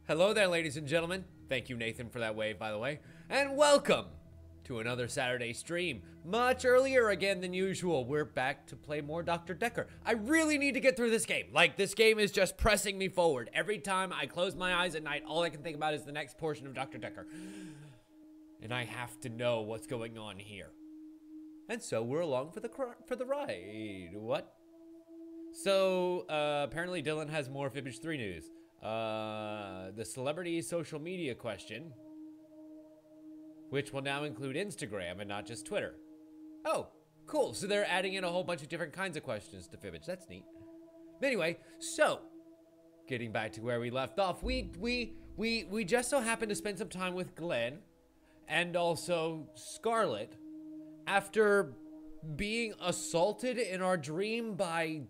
Hello there, ladies and gentlemen. Thank you, Nathan, for that wave, by the way. And welcome to another Saturday stream. Much earlier again than usual. We're back to play more Doctor Dekker. I really need to get through this game. Like, this game is just pressing me forward. Every time I close my eyes at night, all I can think about is the next portion of Doctor Dekker. And I have to know what's going on here. And so we're along for the ride. What? So, apparently Dylan has more Fibbage 3 news. The celebrity social media question, which will now include Instagram and not just Twitter. Oh, cool. So they're adding in a whole bunch of different kinds of questions to Fibbage. That's neat. Anyway, so getting back to where we left off, we just so happened to spend some time with Glenn and also Scarlet after being assaulted in our dream by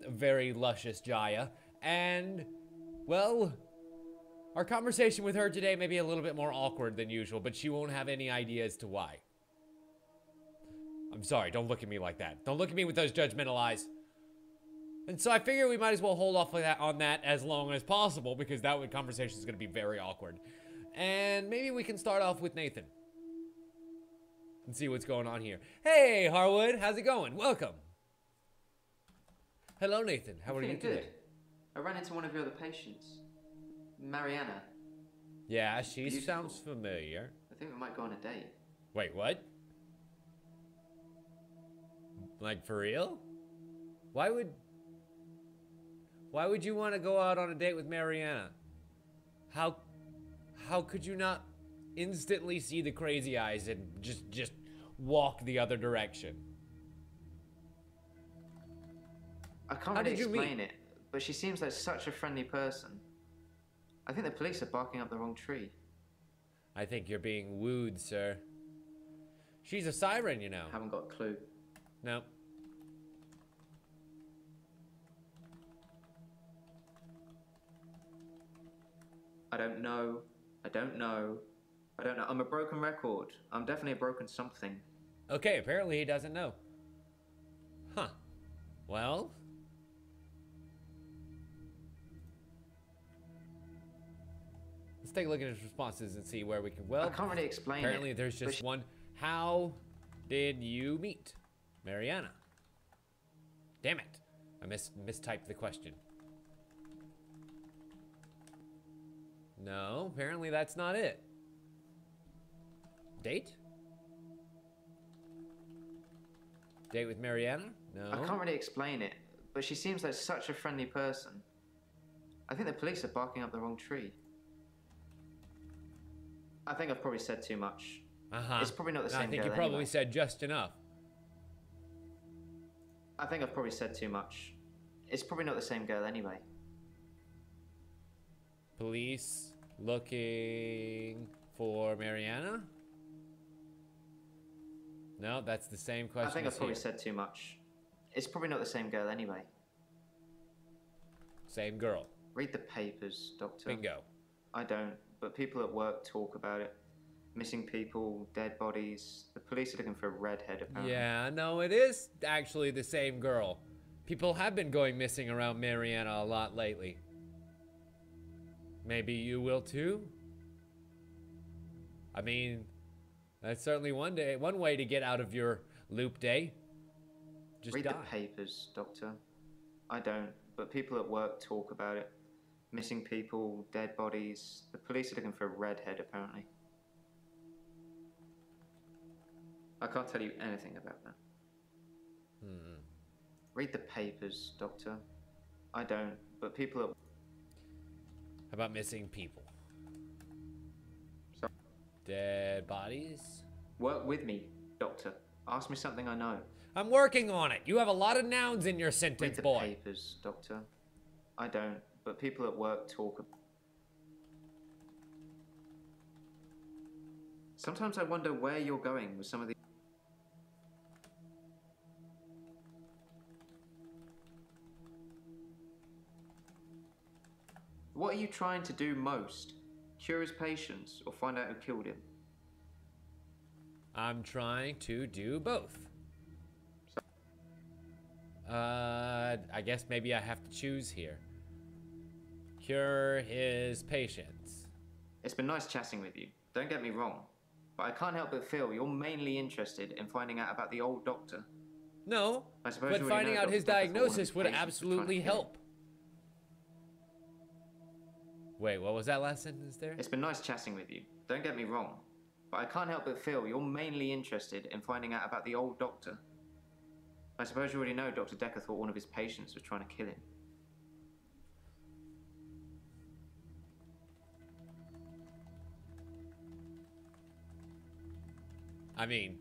a very luscious Jaya. And, well, our conversation with her today may be a little bit more awkward than usual, but she won't have any idea as to why. I'm sorry, don't look at me like that. Don't look at me with those judgmental eyes. And so I figure we might as well hold off on that as long as possible, because that conversation is going to be very awkward. And maybe we can start off with Nathan and see what's going on here. Hey, Harwood, how's it going? Welcome. Hello, Nathan. How are you today? Good. I ran into one of your other patients, Mariana. Yeah, she Beautiful. sounds familiar. I think we might go on a date. Wait, what? Like, for real? Why would you want to go out on a date with Mariana? How could you not instantly see the crazy eyes and just walk the other direction? I can't really explain it, but she seems like such a friendly person. I think the police are barking up the wrong tree. I think you're being wooed, sir. She's a siren, you know. Haven't got a clue. No. I don't know. I'm a broken record. I'm definitely a broken something. Okay, apparently he doesn't know. Huh. Well... let's take a look at his responses and see where we can... Well, I can't really explain it. Apparently there's just one. How did you meet Mariana? Damn it. I mistyped the question. No, apparently that's not it. Date? Date with Mariana? No. I can't really explain it, but she seems like such a friendly person. I think the police are barking up the wrong tree. I think I've probably said too much. It's probably not the same girl. I think you probably said just enough. I think I've probably said too much. It's probably not the same girl anyway. Police looking for Mariana? No, that's the same question. I think I've probably said too much. It's probably not the same girl anyway. Same girl. Read the papers, Doctor. Bingo. I don't, but people at work talk about it. Missing people, dead bodies. The police are looking for a redhead, apparently. Yeah, no, it is actually the same girl. People have been going missing around Mariana a lot lately. Maybe you will too? I mean, that's certainly one way to get out of your loop day. Just read die. the papers, Doctor. I don't, but people at work talk about it. Missing people, dead bodies. The police are looking for a redhead, apparently. I can't tell you anything about that. Read the papers, Doctor. I don't, but people at... How about missing people? Sorry? Dead bodies? Work with me, Doctor. Ask me something I know. I'm working on it. You have a lot of nouns in your sentence, boy. Read the papers, Doctor. I don't, but people at work talk... Sometimes I wonder where you're going with some of the... What are you trying to do most? Cure his patients or find out who killed him? I'm trying to do both. I guess maybe I have to choose here. Cure his patients. It's been nice chatting with you. Don't get me wrong. But I can't help but feel you're mainly interested in finding out about the old doctor. No, I suppose but you already finding know out his Dr. Dekker thought one of diagnosis his would patients was trying to absolutely kill him. help. Wait, what was that last sentence there? It's been nice chatting with you. Don't get me wrong. But I can't help but feel you're mainly interested in finding out about the old doctor. I suppose you already know Dr. Dekker thought one of his patients was trying to kill him. I mean,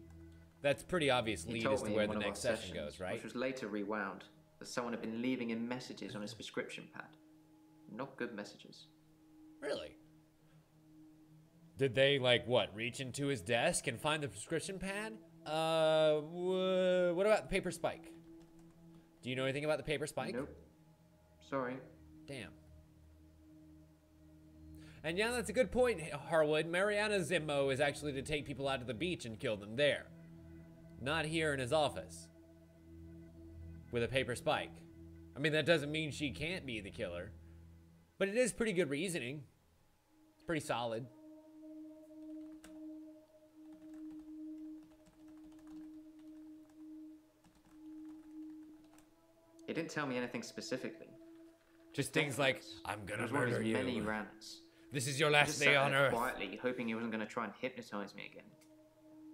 that's pretty obvious He lead told as to me where in the one of next our session sessions, goes, right? which was later rewound, that someone had been leaving him messages on his prescription pad. Not good messages. Really? Did they, like, what, reach into his desk and find the prescription pad? What about the paper spike? Do you know anything about the paper spike? Nope. Sorry. Damn. And yeah, that's a good point, Harwood. Mariana's MO is actually to take people out to the beach and kill them there. Not here in his office. With a paper spike. I mean, that doesn't mean she can't be the killer. But it is pretty good reasoning. It's pretty solid. He didn't tell me anything specifically. Just things like, I'm It gonna was one of murder his you. many rants. This is your I last just day sat on there Earth. quietly, hoping he wasn't going to try and hypnotize me again.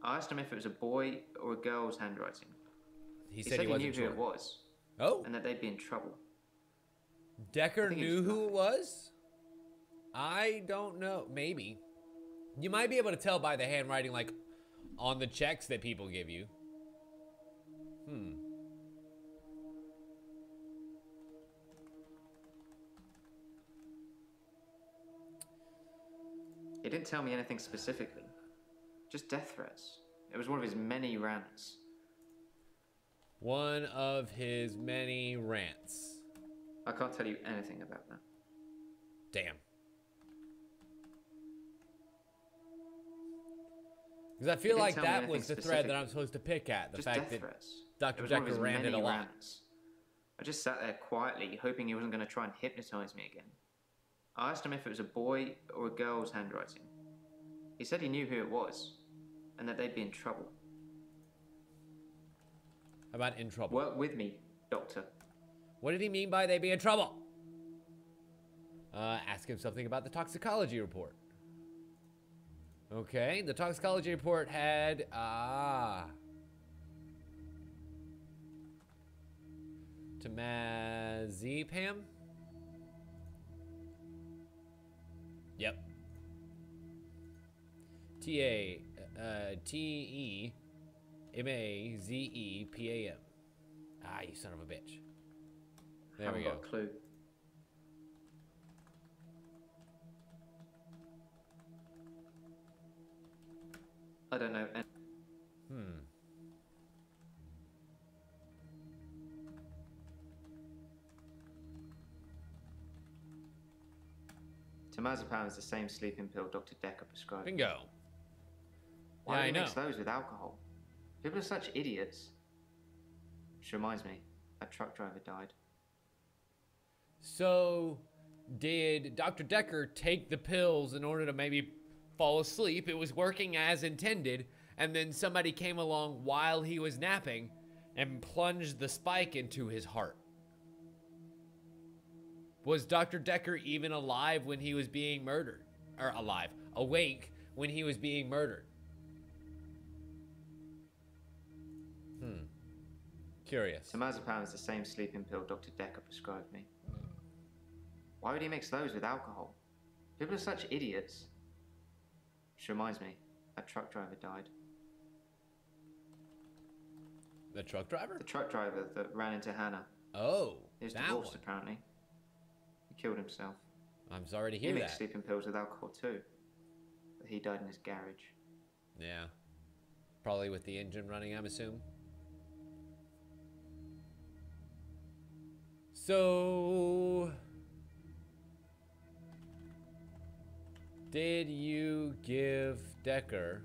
I asked him if it was a boy or a girl's handwriting. He He said he knew wasn't who sure. it was, Oh, and that they'd be in trouble. Dekker think knew it's who it nothing. was? I don't know. Maybe. You might be able to tell by the handwriting, like, on the checks that people give you. He didn't tell me anything specifically. Just death threats. It was one of his many rants. One of his many rants. I can't tell you anything about that. Damn. Because I feel didn't like tell me that anything was the thread that specific. I'm supposed to pick at. The Just fact death that threats. Dr. It was one of Dekker his ranted many a lot. rants. I just sat there quietly, hoping he wasn't going to try and hypnotize me again. I asked him if it was a boy or a girl's handwriting. He said he knew who it was, and that they'd be in trouble. How about in trouble? Work with me, Doctor. What did he mean by they be in trouble? Ask him something about the toxicology report. Okay, the toxicology report had, Temazepam? Yep. Temazepam. Ah, you son of a bitch. There Haven't we go. got a clue. I don't know. Temazepam is the same sleeping pill Dr. Dekker prescribed. Bingo. Why Yeah, do I you know. mix those with alcohol? People are such idiots. Which reminds me, that truck driver died. So, did Dr. Dekker take the pills in order to maybe fall asleep? It was working as intended, and then somebody came along while he was napping and plunged the spike into his heart. Was Dr. Dekker even alive when he was being murdered? Or alive, awake when he was being murdered? Curious. Temazepam is the same sleeping pill Dr. Dekker prescribed me. Why would he mix those with alcohol? People are such idiots. Which reminds me, that truck driver died. The truck driver? The truck driver that ran into Hannah. Oh, He was that divorced, one. apparently. He killed himself. I'm sorry to He hear mixed that. sleeping pills with alcohol too. But he died in his garage. Yeah. Probably with the engine running, I'm assuming. So, did you give Dekker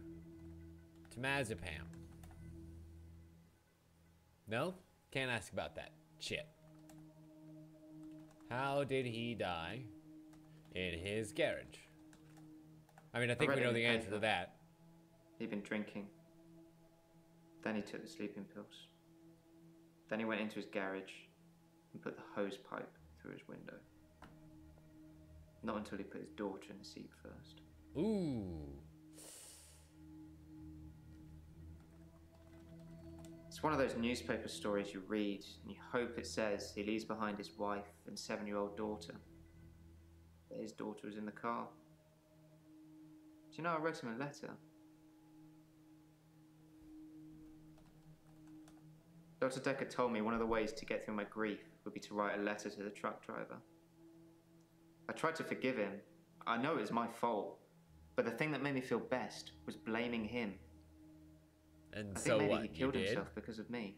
temazepam? No? Can't ask about that. Shit. How did he die? In his garage. I mean, I think read we it know in the the answer to paper. that. He'd been drinking. Then he took the sleeping pills. Then he went into his garage and put the hose pipe through his window. Not until he put his daughter in the seat first. Ooh. It's one of those newspaper stories you read and you hope it says he leaves behind his wife and 7-year-old daughter. But his daughter was in the car. Do you know I wrote him a letter? Dr. Dekker told me one of the ways to get through my grief would be to write a letter to the truck driver. I tried to forgive him. I know it was my fault. But the thing that made me feel best was blaming him. And I so think maybe what? he killed himself because of me.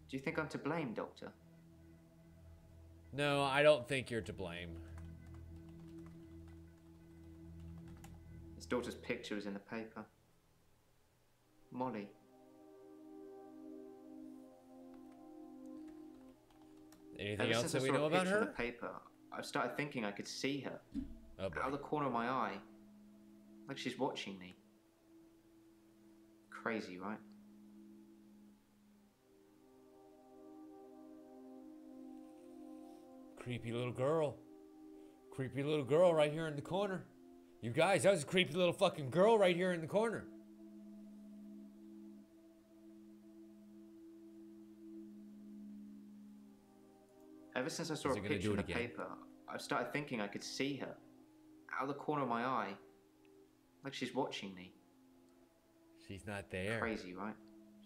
Do you think I'm to blame, Doctor? No, I don't think you're to blame. His daughter's picture was in the paper. Molly. Anything else that we know about her? In the paper, I've started thinking I could see her. Oh boy. Out of the corner of my eye. Like she's watching me. Crazy, right? Creepy little girl. Creepy little girl right here in the corner. You guys, that was a creepy little fucking girl right here in the corner. Ever since I saw a picture in the paper, I've started thinking I could see her. Out of the corner of my eye. Like she's watching me. She's not there. Crazy, right?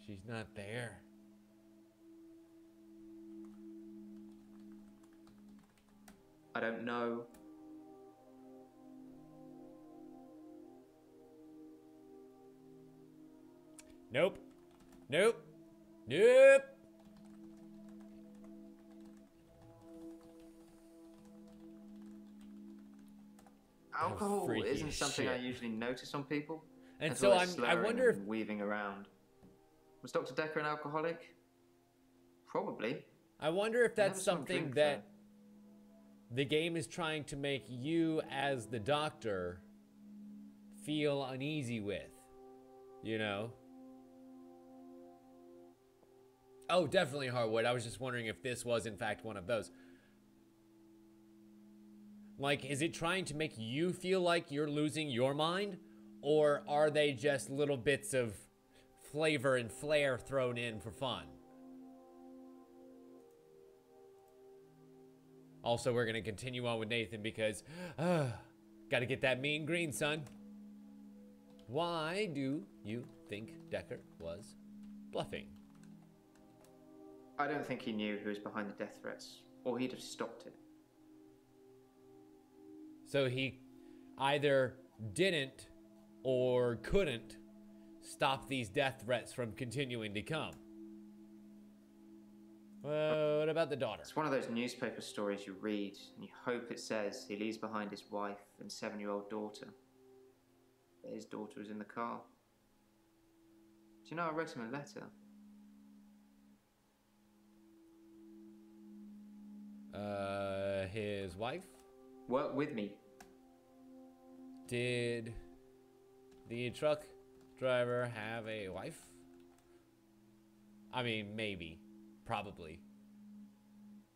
She's not there. I don't know. Nope. Nope. Nope. Alcohol isn't something shit. I usually notice on people. And so I wonder if weaving around. Was Dr. Dekker an alcoholic? Probably. I wonder if that's never saw him something drink, that the game is trying to make you as the doctor feel uneasy with, you know? Oh, definitely Harwood. I was just wondering if this was in fact one of those. Like, is it trying to make you feel like you're losing your mind? Or are they just little bits of flavor and flair thrown in for fun? Also, we're going to continue on with Nathan because, got to get that mean green, son. Why do you think Dekker was bluffing? I don't think he knew who was behind the death threats, or he'd have stopped it. So he either didn't or couldn't stop these death threats from continuing to come. What about the daughter? It's one of those newspaper stories you read, and you hope it says he leaves behind his wife and 7-year-old daughter. But his daughter was in the car. Do you know I wrote him a letter? His wife? Work with me. Did the truck driver have a wife? I mean, maybe. Probably.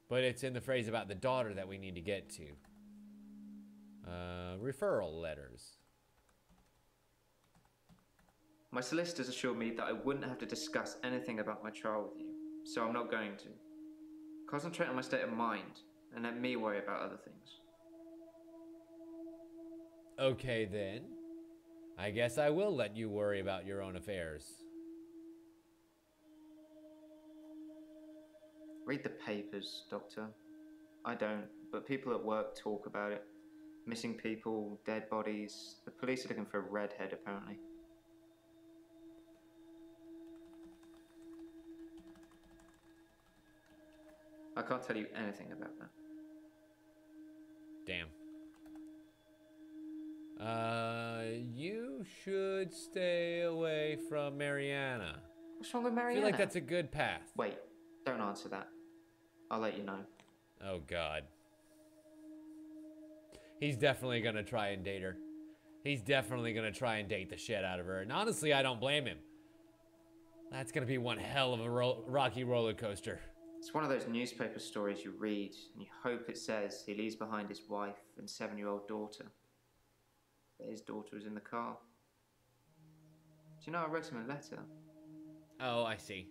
But it's in the phrase about the daughter that we need to get to. Referral letters. My solicitors assured me that I wouldn't have to discuss anything about my trial with you, so I'm not going to. Concentrate on my state of mind, and let me worry about other things. Okay, then. I guess I will let you worry about your own affairs. Read the papers, Doctor. I don't, but people at work talk about it. Missing people, dead bodies. The police are looking for a redhead, apparently. I can't tell you anything about that. Damn. You should stay away from Mariana. What's wrong with I Mariana? feel like that's a good path. Wait, don't answer that. I'll let you know. Oh, God. He's definitely gonna try and date her. He's definitely gonna try and date the shit out of her. And honestly, I don't blame him. That's gonna be one hell of a rocky roller coaster. It's one of those newspaper stories you read, and you hope it says he leaves behind his wife and 7-year-old daughter. But his daughter was in the car. Do you know I wrote him a letter? Oh, I see.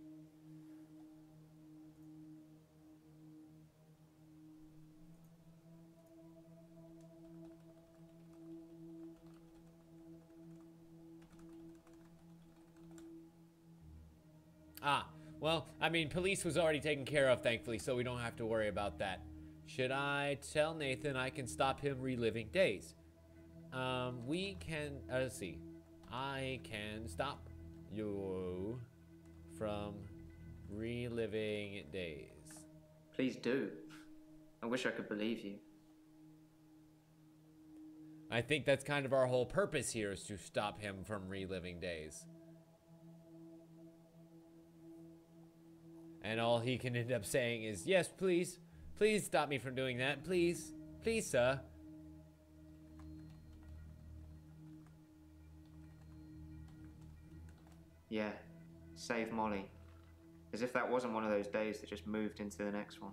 Ah, well, I mean, police was already taken care of, thankfully, so we don't have to worry about that. Should I tell Nathan I can stop him reliving days? We can, let's see. I can stop you from reliving days. Please do. I wish I could believe you. I think that's kind of our whole purpose here, is to stop him from reliving days. And all he can end up saying is, yes, please. Please stop me from doing that. Please. Please, sir. Yeah, save Molly. As if that wasn't one of those days that just moved into the next one.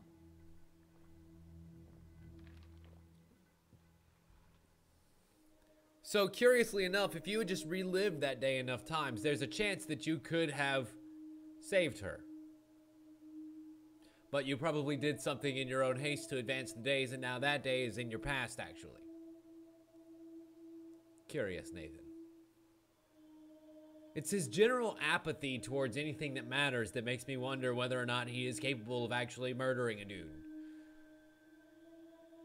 So, curiously enough, if you had just relived that day enough times, there's a chance that you could have saved her. But you probably did something in your own haste to advance the days, and now that day is in your past, actually. Curious, Nathan. It's his general apathy towards anything that matters that makes me wonder whether or not he is capable of actually murdering a dude.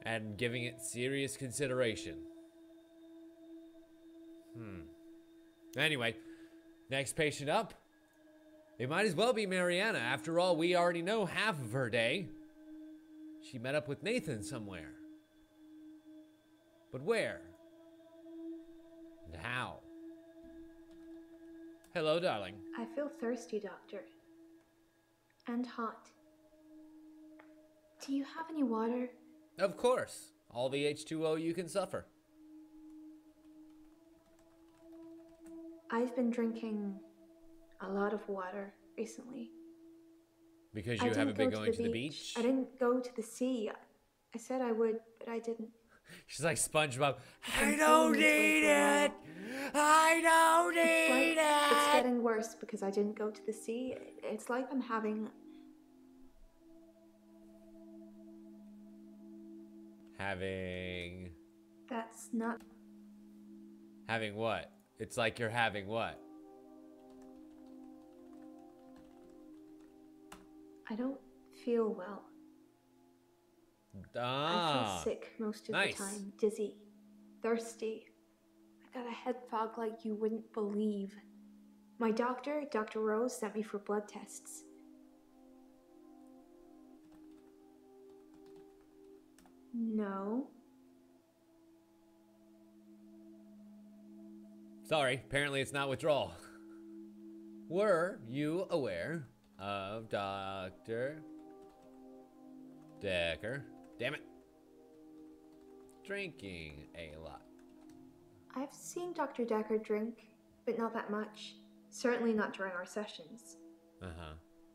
And giving it serious consideration. Anyway, next patient up. It might as well be Mariana. After all, we already know half of her day. She met up with Nathan somewhere. But where? And how? Hello, darling. I feel thirsty, Doctor. And hot. Do you have any water? Of course. All the H2O you can suffer. I've been drinking a lot of water recently. Because you haven't been going to the beach? I didn't go to the sea. I said I would, but I didn't. She's like SpongeBob. I don't need it! I don't need it! It's getting worse because I didn't go to the sea. It's like I'm having... That's not... Having what? It's like you're having what? I don't feel well. I feel sick most of the time. Dizzy. Thirsty. I got a head fog like you wouldn't believe. My doctor, Dr. Rose, sent me for blood tests. No. Sorry, apparently it's not withdrawal. Were you aware of Dr. Dekker? Damn it. Drinking a lot. I've seen Dr. Dekker drink, but not that much. Certainly not during our sessions.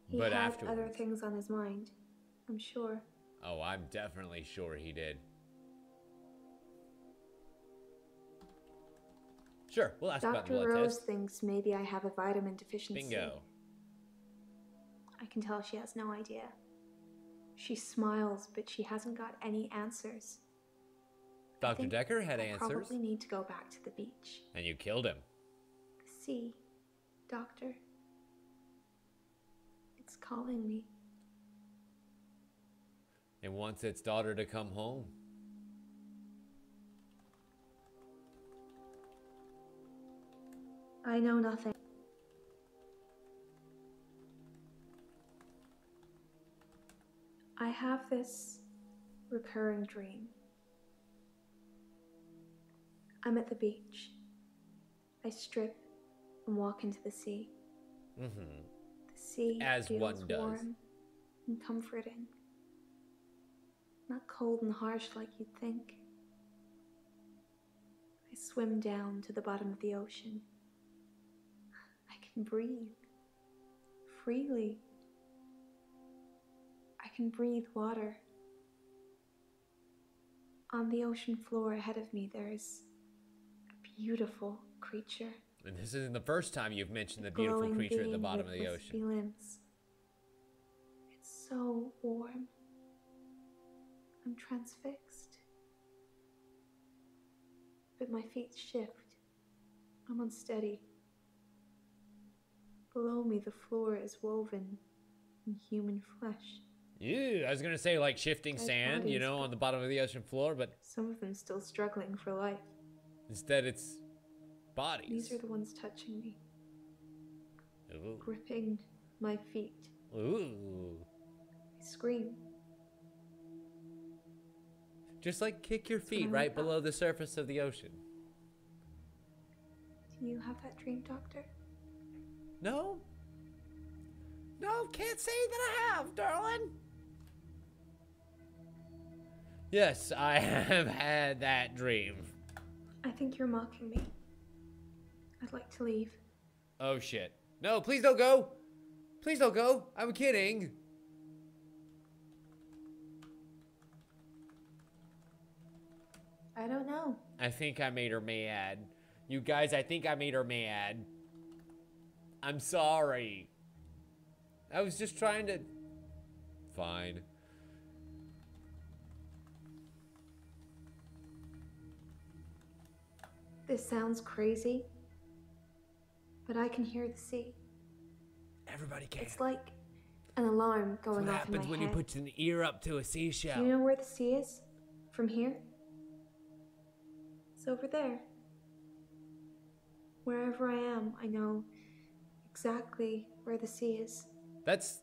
He But had afterwards. other things on his mind, I'm sure. Oh, I'm definitely sure he did. Sure, we'll ask about the Dr. blood Rose test. thinks maybe I have a vitamin deficiency. Bingo. I can tell she has no idea. She smiles, but she hasn't got any answers. Dr. Dekker had I answers. probably need to go back to the beach. And you killed him. The sea, Doctor. It's calling me. It wants its daughter to come home. I know nothing. I have this recurring dream. I'm at the beach. I strip and walk into the sea. The sea As feels one does. warm and comforting. Not cold and harsh like you'd think. I swim down to the bottom of the ocean. I can breathe freely. I can breathe water. On the ocean floor ahead of me, there's a beautiful creature. And this isn't the first time you've mentioned the beautiful creature at the bottom of the ocean. Limbs. It's so warm. I'm transfixed. But my feet shift. I'm unsteady. Below me, the floor is woven in human flesh. Ew, I was gonna say like shifting sand, you know, on the bottom of the ocean floor, but some of them still struggling for life. Instead, it's bodies. These are the ones touching me. Ooh. Gripping my feet. Ooh. I scream. Just like kick your feet right below the surface of the ocean. Do you have that dream, Doctor? No. No, can't say that I have, darling. Yes, I have had that dream. I think you're mocking me. I'd like to leave. Oh, shit. No, please don't go. Please don't go. I'm kidding. I don't know. I think I made her mad. You guys, I think I made her mad. I'm sorry. I was just trying to... Fine. This sounds crazy, but I can hear the sea. Everybody can. It's like an alarm going off in my head. What happens when you put an ear up to a seashell? Do you know where the sea is? From here? It's over there. Wherever I am, I know exactly where the sea is. That's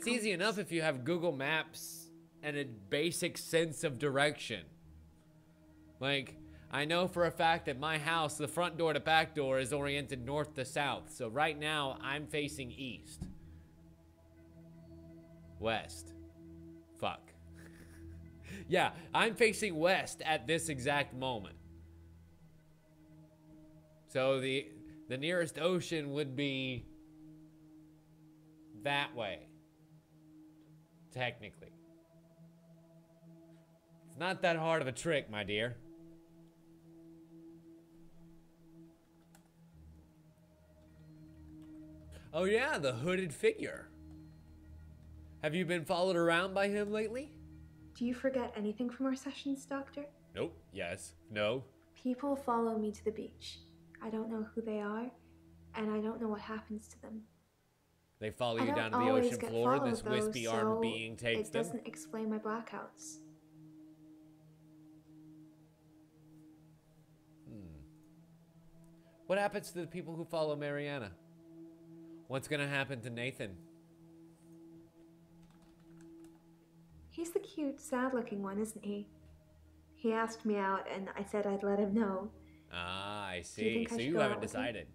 easy enough if you have Google Maps and a basic sense of direction. Like, I know for a fact that my house, the front door to back door, is oriented north to south. So right now, I'm facing east. West. Fuck. Yeah, I'm facing west at this exact moment. So the nearest ocean would be that way. Technically. It's not that hard of a trick, my dear. Oh yeah, the hooded figure. Have you been followed around by him lately? Do you forget anything from our sessions, Doctor? Nope. Yes. No. People follow me to the beach. I don't know who they are, and I don't know what happens to them. They follow you down to the ocean floor, and this wispy-armed being takes them? It doesn't explain my blackouts. What happens to the people who follow Mariana? What's gonna happen to Nathan? He's the cute, sad-looking one, isn't he? He asked me out, and I said I'd let him know. Ah, I see. So you haven't decided.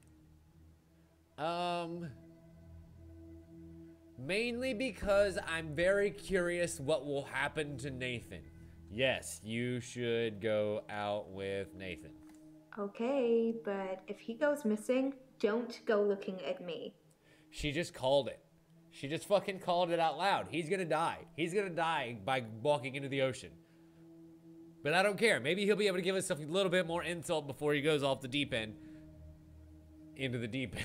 Mainly because I'm very curious what will happen to Nathan. Yes, you should go out with Nathan. Okay, but if he goes missing, don't go looking at me. She just called it. She just fucking called it out loud. He's gonna die. He's gonna die by walking into the ocean. But I don't care. Maybe he'll be able to give us a little bit more insult before he goes off the deep end. Into the deep end.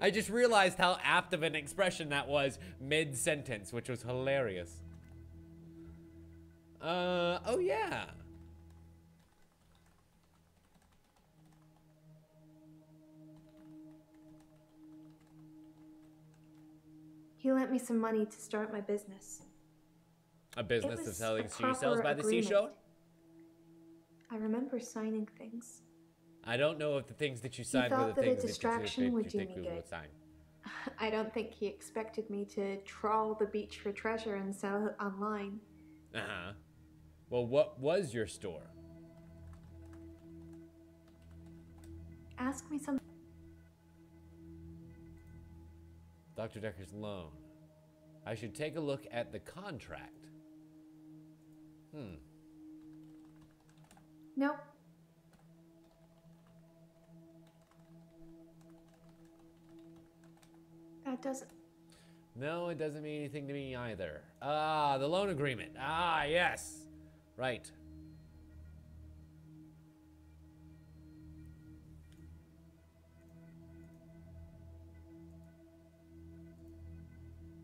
I just realized how apt of an expression that was mid-sentence, which was hilarious. Oh yeah. He lent me some money to start my business. A business of selling seashells by the seashore? I remember signing things. I don't know if the things that you signed were the things that you think we would sign. I don't think he expected me to trawl the beach for treasure and sell it online. Uh-huh. Well, what was your store? Ask me something. Dr. Dekker's loan. I should take a look at the contract. Nope. That doesn't... No, it doesn't mean anything to me either. Ah, the loan agreement. Ah, yes. Right.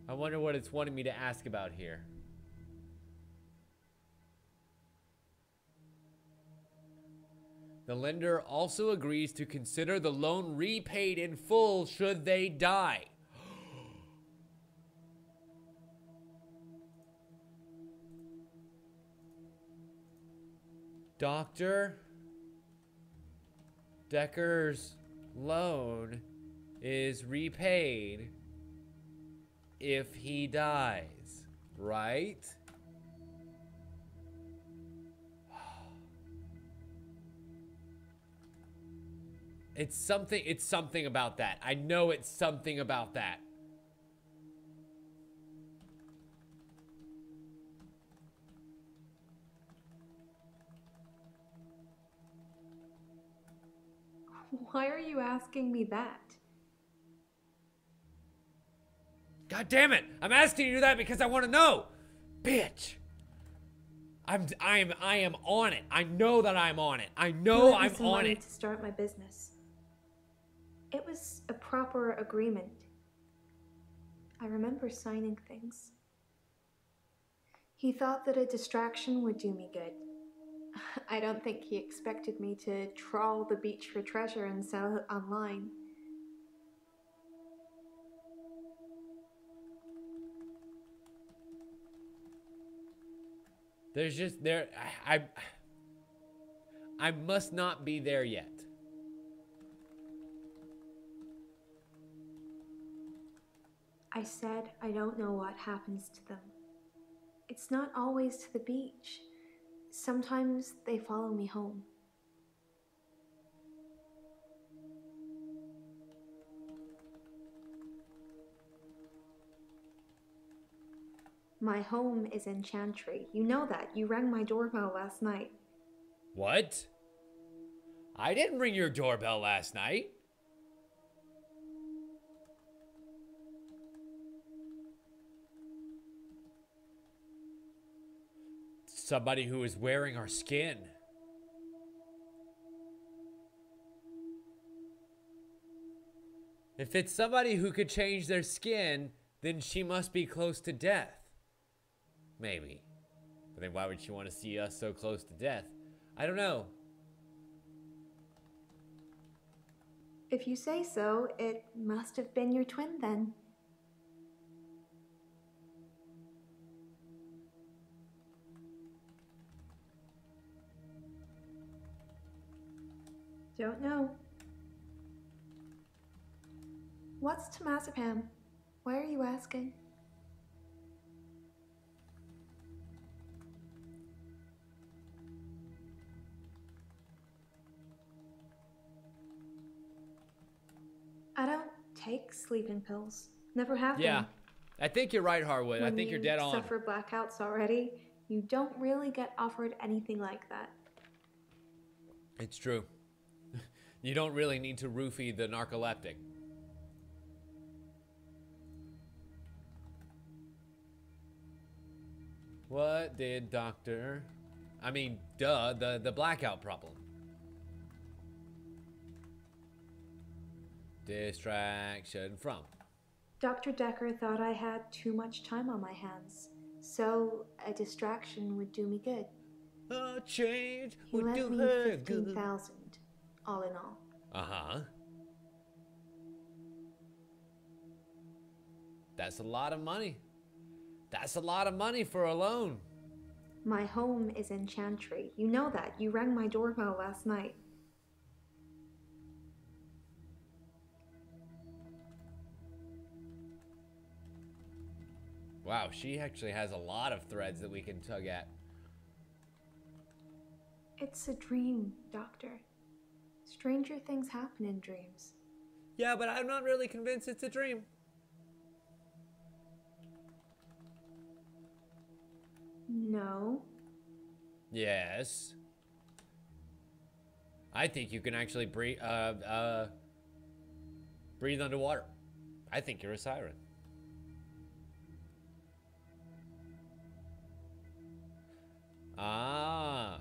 I wonder what it's wanting me to ask about here. The lender also agrees to consider the loan repaid in full should they die. Dr. Dekker's loan is repaid if he dies, right? It's something about that. I know it's something about that. Why are you asking me that? God damn it! I'm asking you that because I want to know, bitch. I am on it. I know that I'm on it. I know I'm some on money it. To start my business. It was a proper agreement. I remember signing things. He thought that a distraction would do me good. I don't think he expected me to trawl the beach for treasure and sell it online. There's just I must not be there yet. I said I don't know what happens to them. It's not always to the beach. Sometimes they follow me home. My home is in Chantry. You know that. You rang my doorbell last night. What? I didn't ring your doorbell last night. Somebody who is wearing our skin. If it's somebody who could change their skin, then she must be close to death. Maybe. But then why would she want to see us so close to death? I don't know. If you say so, it must have been your twin then. Don't know. What's temazepam? Why are you asking? I don't take sleeping pills. Never have Yeah. been. I think you're right, Harwood. I think you're dead on. When you suffer blackouts already, you don't really get offered anything like that. It's true. You don't really need to roofie the narcoleptic. What did Doctor... I mean, duh, the blackout problem. Distraction from. Dr. Dekker thought I had too much time on my hands, so a distraction would do me good. A change He would lent do me her good. $15,000, all in all. Uh-huh. That's a lot of money. That's a lot of money for a loan. My home is in Chantry. You know that. You rang my doorbell last night. Wow, she actually has a lot of threads that we can tug at. It's a dream, Doctor. Stranger things happen in dreams. Yeah, but I'm not really convinced it's a dream. No. Yes. I think you can actually breathe underwater. I think you're a siren. Ah.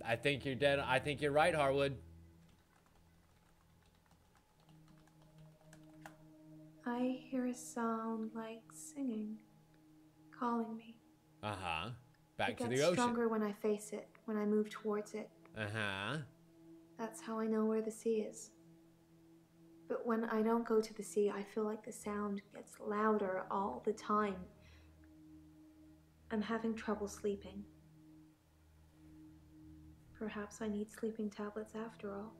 I think you're dead. I think you're right, Harwood. I hear a sound like singing, calling me. Uh-huh. Back to It the gets ocean. stronger when I face it, when I move towards it. Uh-huh. That's how I know where the sea is. But when I don't go to the sea, I feel like the sound gets louder all the time. I'm having trouble sleeping. Perhaps I need sleeping tablets after all.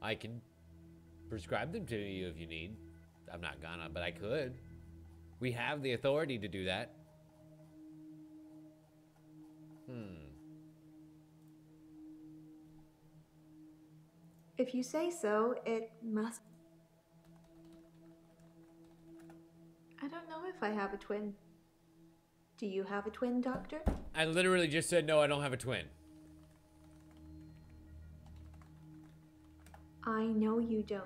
I can prescribe them to you if you need. I'm not gonna, but I could. We have the authority to do that. If you say so, it must... I don't know if I have a twin. Do you have a twin, Doctor? I literally just said, no, I don't have a twin. I know you don't.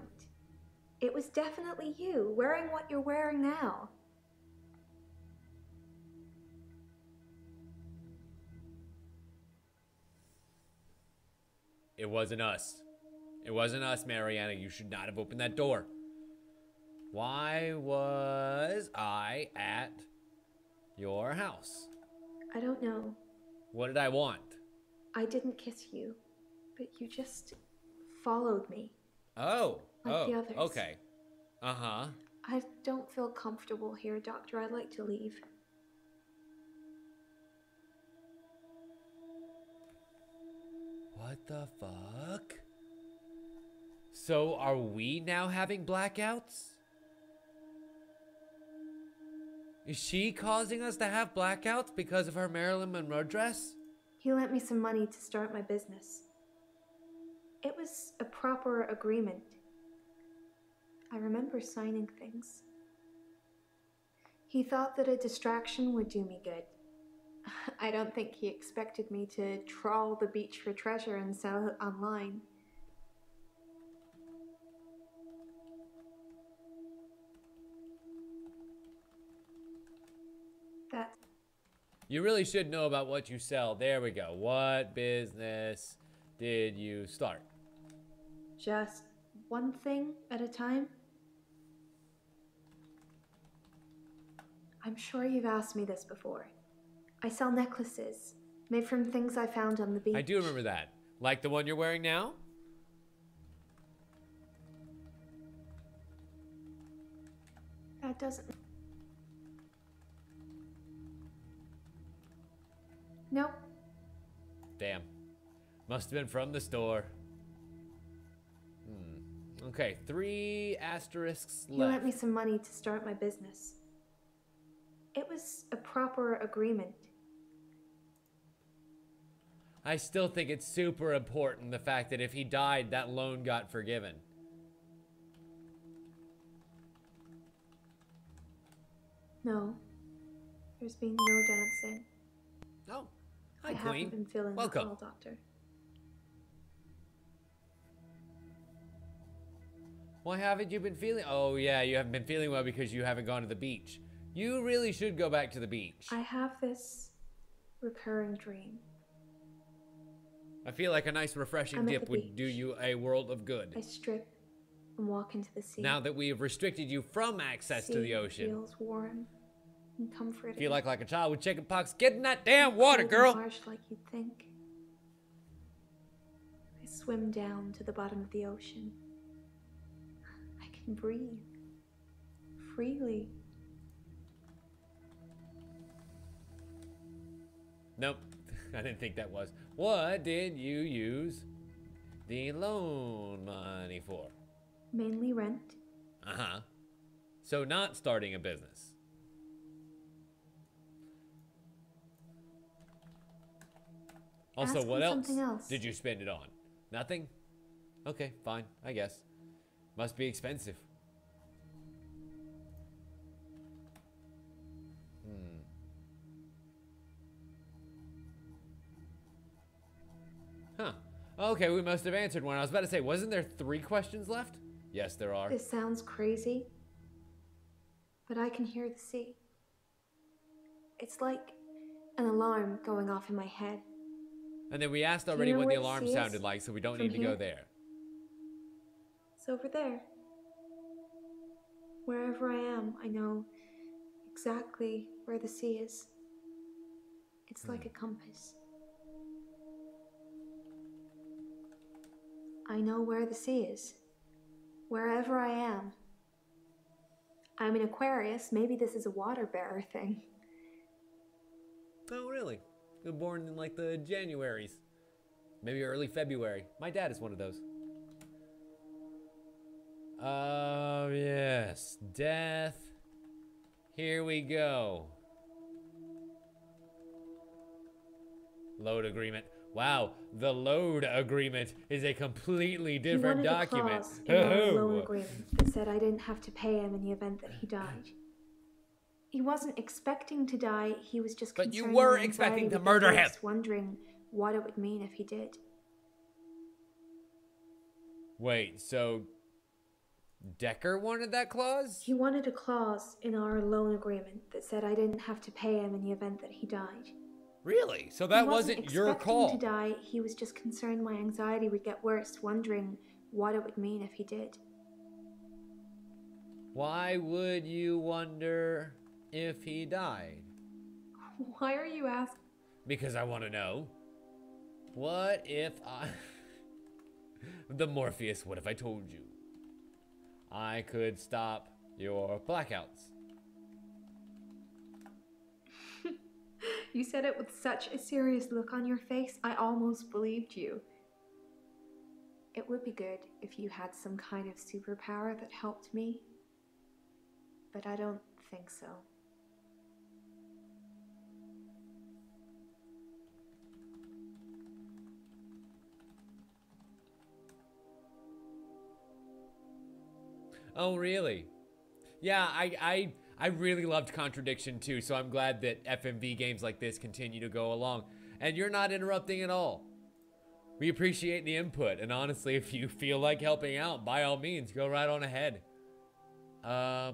It was definitely you, wearing what you're wearing now. It wasn't us. It wasn't us, Mariana. You should not have opened that door. Why was I at your house? I don't know. What did I want? I didn't kiss you, but you just followed me. Oh. Like the others. Okay. Uh-huh. I don't feel comfortable here, Doctor. I'd like to leave. What the fuck? So are we now having blackouts? Is she causing us to have blackouts because of her Marilyn Monroe dress? He lent me some money to start my business. It was a proper agreement. I remember signing things. He thought that a distraction would do me good. I don't think he expected me to trawl the beach for treasure and sell it online. That's You really should know about what you sell. There we go. What business did you start? just one thing at a time. I'm sure you've asked me this before. I sell necklaces made from things I found on the beach. I do remember that. Like the one you're wearing now? That doesn't... Nope. Damn. Must have been from the store. Okay, 3 asterisks He left. lent me some money to start my business. It was a proper agreement. I still think it's super important, the fact that if he died, that loan got forgiven. No. There's been no dancing. Oh, hi, I Queen. haven't been feeling Welcome. well, Doctor. Why haven't you been feeling? Oh, yeah, you haven't been feeling well because you haven't gone to the beach. You really should go back to the beach. I have this recurring dream. I feel like a nice refreshing I'm at dip the would do beach. you a world of good. I strip and walk into the sea. Now that we have restricted you from access to the Sea ocean. feels warm and comforting. Feel like a child with chicken pox. Get in that damn water, Cold and girl! harsh like you'd think. I swim down to the bottom of the ocean. I can breathe freely. Nope, I didn't think that was. What did you use the loan money for? Mainly rent. Uh-huh. So not starting a business. Also, Ask what me else something else. did you spend it on? Nothing? Okay, fine, I guess. Must be expensive. Okay, we must have answered one. I was about to say, wasn't there 3 questions left? Yes, there are. This sounds crazy, but I can hear the sea. It's like an alarm going off in my head. And then we asked Do you already know what the where the alarm sea is sounded like, so we don't from need to go here? there. It's over there. Wherever I am, I know exactly where the sea is. It's like a compass. I know where the sea is. Wherever I am. I'm an Aquarius. Maybe this is a water bearer thing. Oh, really? You're born in like the Januaries. Maybe early February. My dad is one of those. Yes. Death. Here we go. Load agreement. Wow, the load agreement is a completely different document. He wanted a clause in our loan agreement that said I didn't have to pay him in the event that he died. He wasn't expecting to die, he was just concerned. But you were my expecting anxiety to would murder get him. worse, wondering what it would mean if he did. Wait, so Dekker wanted that clause? He wanted a clause in our loan agreement that said I didn't have to pay him in the event that he died. Really? So that He wasn't your call? expecting to die, he was just concerned my anxiety would get worse, wondering what it would mean if he did. Why would you wonder if he died? Why are you asking? Because I want to know. What if I... The Morpheus, what if I told you? I could stop your blackouts. You said it with such a serious look on your face, I almost believed you. It would be good if you had some kind of superpower that helped me, but I don't think so. Oh, really? Yeah, I really loved Contradiction too, so I'm glad that FMV games like this continue to go along. And you're not interrupting at all. We appreciate the input, and honestly, if you feel like helping out, by all means, go right on ahead. Wow.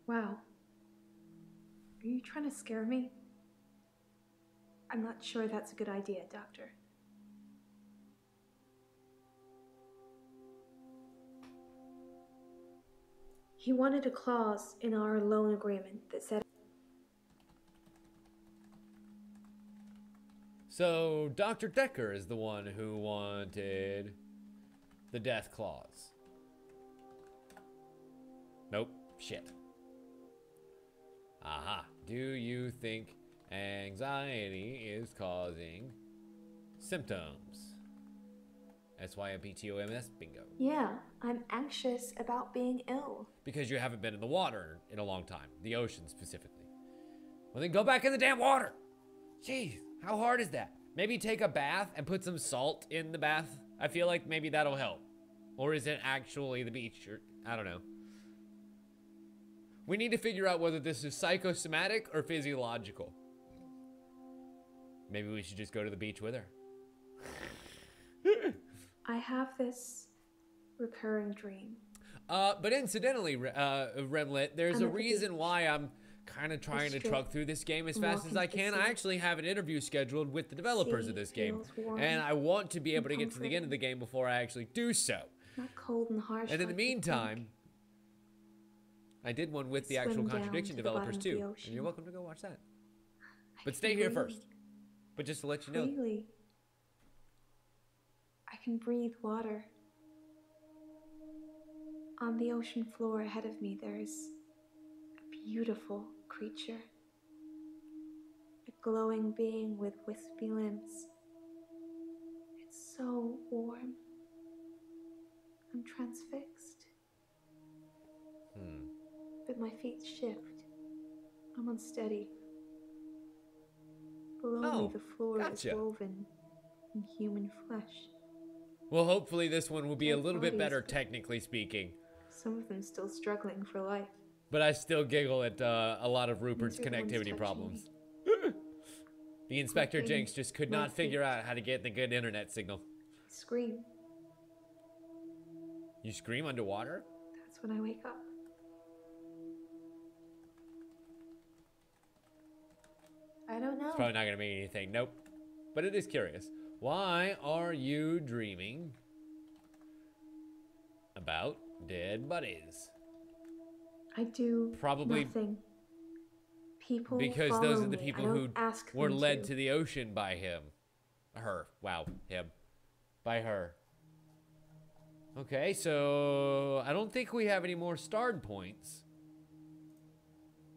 Are you trying to scare me? I'm not sure that's a good idea, Doctor. He wanted a clause in our loan agreement that said... So, Dr. Dekker is the one who wanted the death clause. Nope. Shit. Aha. Do you think anxiety is causing symptoms? SYMPTOMS, bingo. Yeah, I'm anxious about being ill. Because you haven't been in the water in a long time. The ocean, specifically. Well, then go back in the damn water. Jeez, how hard is that? Maybe take a bath and put some salt in the bath. I feel like maybe that'll help. Or is it actually the beach? Or, I don't know. We need to figure out whether this is psychosomatic or physiological. Maybe we should just go to the beach with her. I have this recurring dream. But incidentally, Remlet, there's a reason why I'm kind of trying to truck through this game as fast as I can. I actually have an interview scheduled with the developers of this game, and I want to be able to get to the end of the game before I actually do so. Not cold and harsh. And in the meantime, I did one with the actual Contradiction developers too, and you're welcome to go watch that. But stay here first. But just to let you know. Freely. I can breathe water. On the ocean floor ahead of me, there is a beautiful creature. A glowing being with wispy limbs. It's so warm. I'm transfixed. But my feet shift. I'm unsteady. Below me, the floor is woven in human flesh. Well, hopefully this one will be a little bit better, technically speaking. Some of them still struggling for life. But I still giggle at a lot of Rupert's These are the ones connectivity touching problems. me. The Inspector Poor Jinx thing. just could My not figure feet. out how to get the good internet signal. Scream. You scream underwater? That's when I wake up. I don't know. It's probably not going to mean anything. Nope. But it is curious. Why are you dreaming about dead buddies? I do Probably nothing. People because follow those are the me. people I don't who ask were them led to the ocean by him. Her. Wow. Him. By her. Okay, so I don't think we have any more starred points.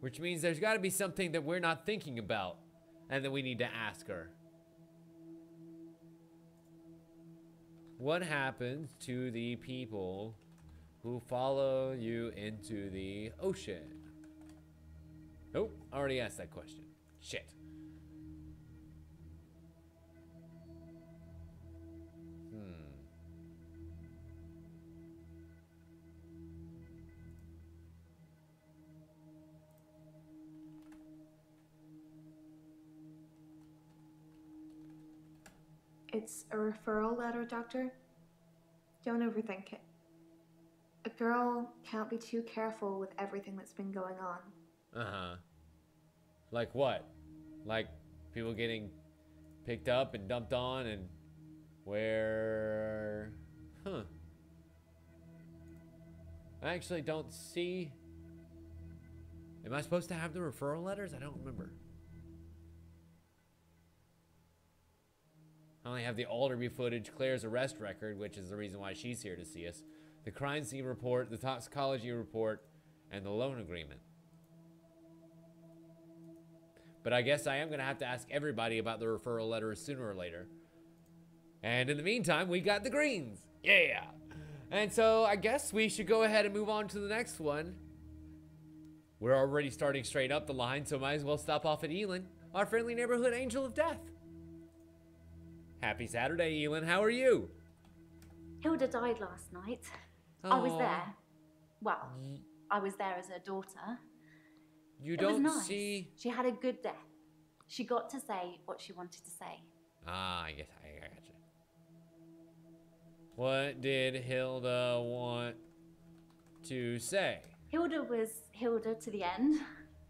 Which means there's got to be something that we're not thinking about and that we need to ask her. What happens to the people who follow you into the ocean? Nope, already asked that question. Shit. It's a referral letter, Doctor. Don't overthink it. A girl can't be too careful with everything that's been going on. Uh-huh. Like what? Like people getting picked up and dumped on and where... Huh. I actually don't see... Am I supposed to have the referral letters? I don't remember. I only have the Alderby footage, Claire's arrest record, which is the reason why she's here to see us, the crime scene report, the toxicology report, and the loan agreement. But I guess I am going to have to ask everybody about the referral letters sooner or later. And in the meantime, we got the greens. Yeah! And so I guess we should go ahead and move on to the next one. We're already starting straight up the line, so might as well stop off at Elin, our friendly neighborhood angel of death. Happy Saturday, Elin. How are you? Hilda died last night. I was Aw. there. Well, I was there as her daughter. You It don't was nice. see... She had a good death. She got to say what she wanted to say. Ah, I guess I gotcha. What did Hilda want to say? Hilda was Hilda to the end.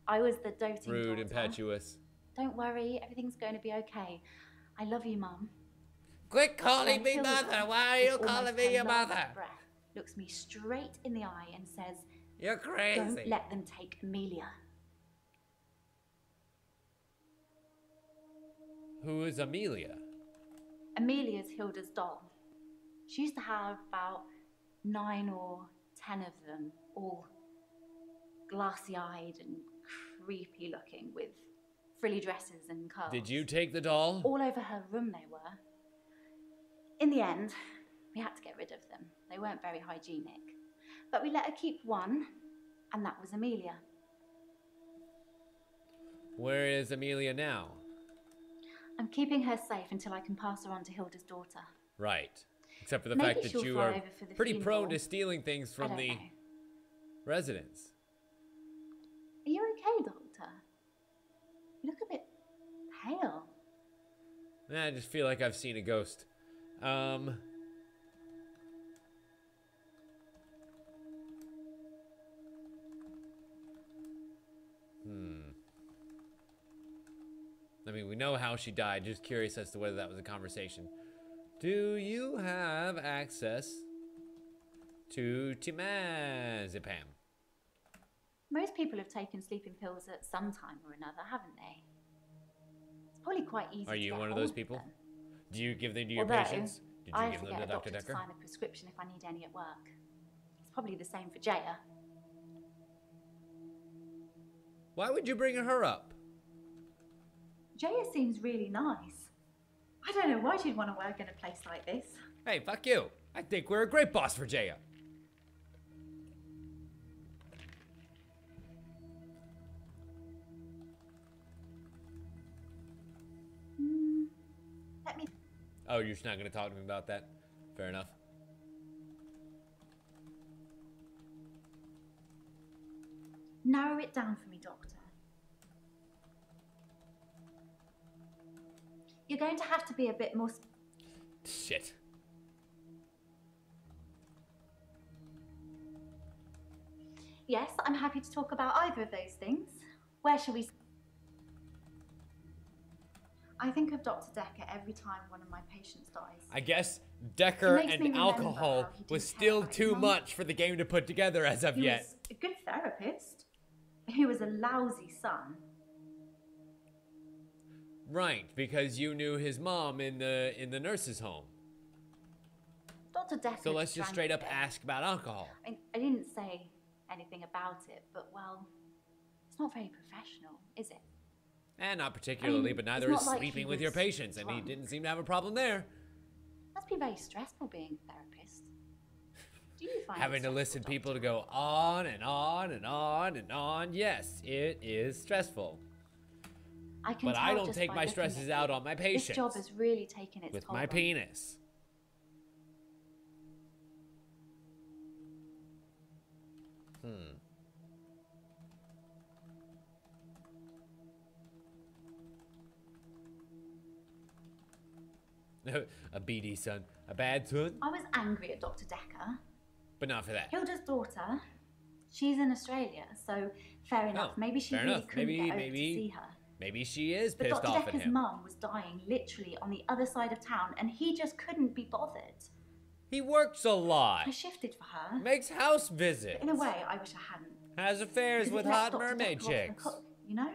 I was the doting Rude, daughter. impetuous. Don't worry, everything's going to be okay. I love you, Mum. Quit calling And me Hilda, mother! Why are with you calling almost me her your last mother? breath, looks me straight in the eye and says, You're "Don't crazy. let them take Amelia." Who is Amelia? Amelia's Hilda's doll. She used to have about 9 or 10 of them, all glassy-eyed and creepy looking with frilly dresses and curls. Did you take the doll? All over her room they were. In the end, we had to get rid of them. They weren't very hygienic. But we let her keep one, and that was Amelia. Where is Amelia now? I'm keeping her safe until I can pass her on to Hilda's daughter. Right. Except for the Maybe fact that she'll you fly are over for the pretty prone funeral. to stealing things I from don't the know. residents. Are you okay, Doctor? You look a bit pale. I just feel like I've seen a ghost. I mean, we know how she died. Just curious as to whether that was a conversation. Do you have access to timandanswers? Most people have taken sleeping pills at some time or another, haven't they? It's probably quite easy Are to you get one of hold those people? them. Do you give them to your Although, patients? Did I you have give to them get to a Dr. doctor to Dekker? sign a prescription if I need any at work. It's probably the same for Jaya. Why would you bring her up? Jaya seems really nice. I don't know why she'd want to work in a place like this. Hey, fuck you. I think we're a great boss for Jaya. Let me... Oh, you're just not going to talk to me about that? Fair enough. Narrow it down for me, Doctor. You're going to have to be a bit more... Shit. Yes, I'm happy to talk about either of those things. Where shall we... I think of Dr. Dekker every time one of my patients dies. I guess It Dekker makes me and remember alcohol how he didn't was care still about his too mum. much for the game to put together as of He yet. was a good therapist. He was a lousy son. Right, because you knew his mom in the nurse's home. Dr. Dekker So let's just drank straight up a bit. ask about alcohol. I didn't say anything about it, but well, it's not very professional, is it? And not particularly, but it's neither not is like he sleeping with your was patients, and he drunk. didn't seem to have a problem there. Must be very stressful being a therapist. Do you find Having it to listen stressful, people to Doctor? go on and on and on and on. Yes, it is stressful. I can But I tell don't just take by my looking stresses at out you. on my patients. This job has really taken its With toll my on you. penis. A BD son. A bad son? I was angry at Dr. Dekker. But not for that. Hilda's daughter, she's in Australia, so fair enough. Maybe she fair really enough. couldn't get over Maybe- to see her. Maybe she is But pissed Dr. off at Dekker's him. mum was dying literally on the other side of town, and he just couldn't be bothered. He works a I lot. shifted for her. Makes house visits. But in a way, I wish I hadn't. Has affairs Because with it let hot Dr. mermaid Dekker off the chicks. hook, you know?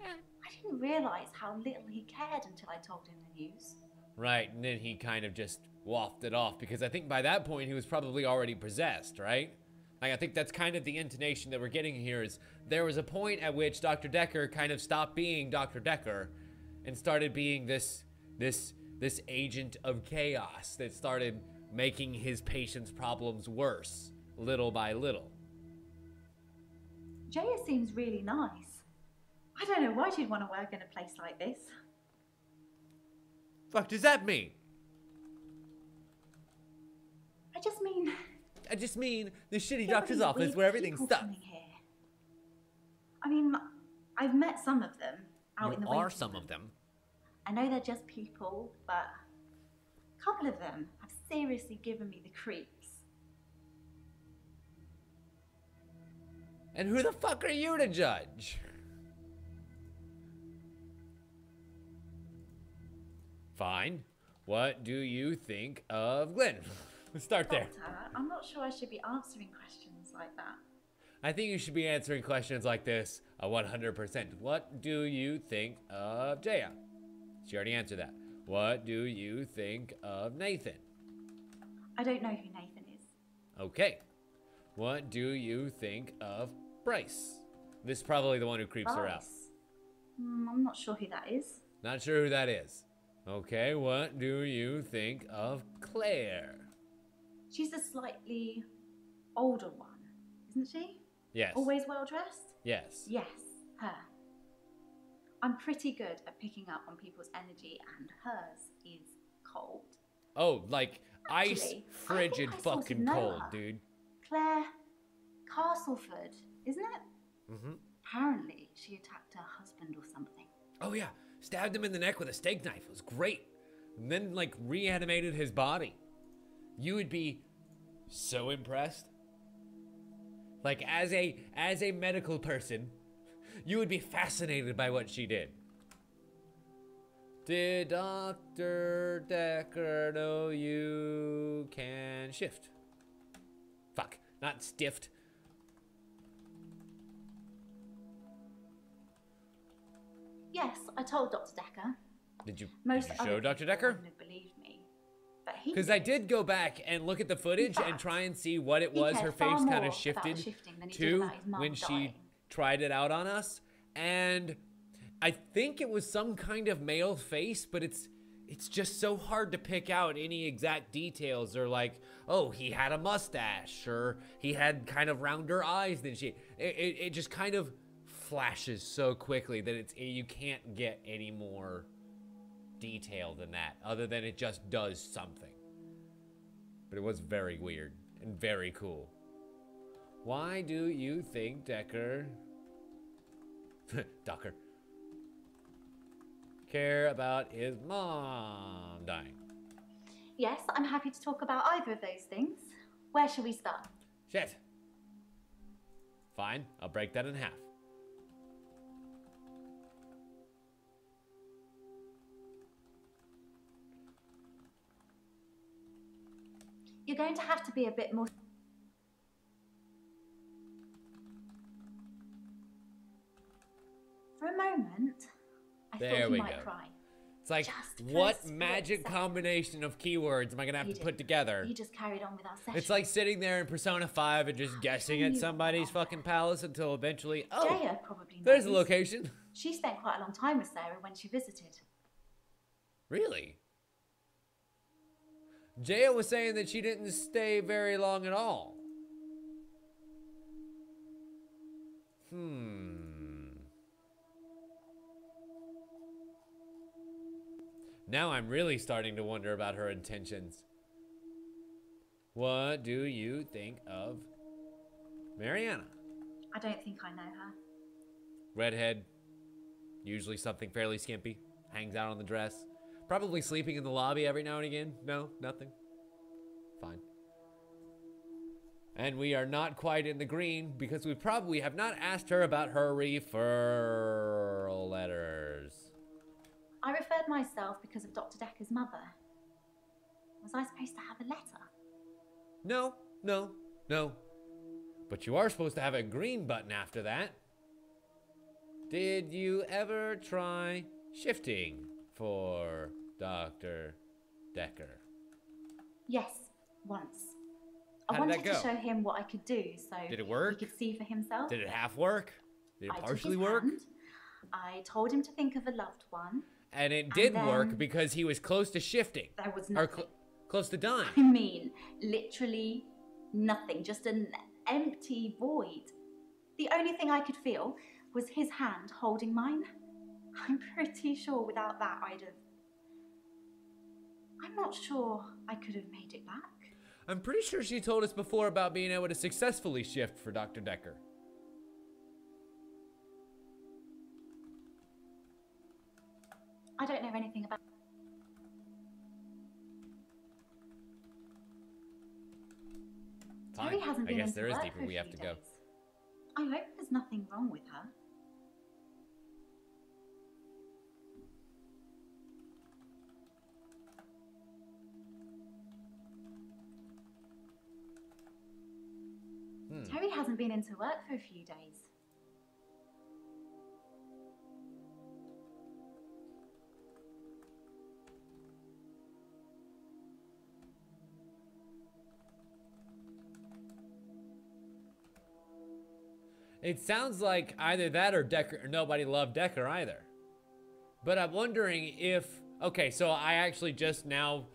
I didn't realise how little he cared until I told him the news. Right, and then he kind of just wafted off because I think by that point he was probably already possessed, right? Like, I think that's kind of the intonation that we're getting here is there was a point at which Dr. Dekker kind of stopped being Dr. Dekker and started being this agent of chaos that started making his patients' problems worse, little by little. Jaya seems really nice. I don't know why she'd want to work in a place like this. Fuck does that mean? I just mean, the shitty there are doctor's these office weird where everything people sucks. coming here. I mean, I've met some of them out in the You are waiting some room. of them. I know they're just people, but a couple of them have seriously given me the creeps. And who the fuck are you to judge? Fine. What do you think of Glenn? Let's start there. Doctor, I'm not sure I should be answering questions like that. I think you should be answering questions like this 100%. What do you think of Jaya? She already answered that. What do you think of Nathan? I don't know who Nathan is. Okay. What do you think of Bryce? This is probably the one who creeps her out. Bryce? I'm not sure who that is. Not sure who that is. Okay, what do you think of Claire? She's a slightly older one, isn't she? Yes. Always well dressed? Yes. Yes, her. I'm pretty good at picking up on people's energy, and hers is cold. Oh, like ice, Actually, frigid I think I sort of fucking know cold, her. dude. Claire Castleford, isn't it? Mm-hmm. Apparently, she attacked her husband or something. Oh yeah, stabbed him in the neck with a steak knife. It was great. And then like reanimated his body. You would be so impressed. Like as a medical person, you would be fascinated by what she did. Did Dr. Dekker know you can shift? Fuck, not stiffed. Yes, I told Dr. Dekker. Did you Most show other Dr. people Dekker? wouldn't have believed me, but he Because I did go back and look at the footage and try and see what it he was cared her far face kind more of about shifted shifting than he did to about his mum when she dying. tried it out on us. And I think it was some kind of male face, but it's just so hard to pick out any exact details. Or like, oh, he had a mustache, or he had kind of rounder eyes than she. It just kind of flashes so quickly that you can't get any more detail than that, other than it just does something. But it was very weird and very cool. Why do you think Dekker... Dekker. Care about his mom dying? Yes, I'm happy to talk about either of those things. Where shall we start? Shit. Fine, I'll break that in half. You're going to have to be a bit more... For a moment, I thought you might cry. It's like, Just what for a magic split combination of keywords am I gonna have to put together? You just carried on with our session. It's like sitting there in Persona 5 and just guessing at somebody's fucking palace until eventually, oh, Jaya probably knows. there's the location. She spent quite a long time with Sarah when she visited. Really? Jaya was saying that she didn't stay very long at all. Now I'm really starting to wonder about her intentions. What do you think of Mariana? I don't think I know her. Redhead, usually something fairly skimpy, hangs out on the dress. Probably sleeping in the lobby every now and again. No, nothing. Fine. And we are not quite in the green because we probably have not asked her about her referral letters. I referred myself because of Dr. Dekker's mother. Was I supposed to have a letter? No, no, no. But you are supposed to have a green button after that. Did you ever try shifting for Dr. Dekker? Yes, once. How I did wanted that go? to show him what I could do so Did it work? he could see for himself. Did it half work? Did it I took partially his work? hand, I told him to think of a loved one. And it did then work because he was close to shifting. There was Or nothing. close to dying. I mean, literally nothing. Just an empty void. The only thing I could feel was his hand holding mine. I'm pretty sure without that I'd have... I'm not sure I could have made it back. I'm pretty sure she told us before about being able to successfully shift for Dr. Dekker. I don't know anything about... Fine. Terry hasn't I been guess into there is work deeper for a we have few to go. days. I hope there's nothing wrong with her. Terry hasn't been into work for a few days. It sounds like either that or Dekker, or nobody loved Dekker either. But I'm wondering if, okay, so I actually just now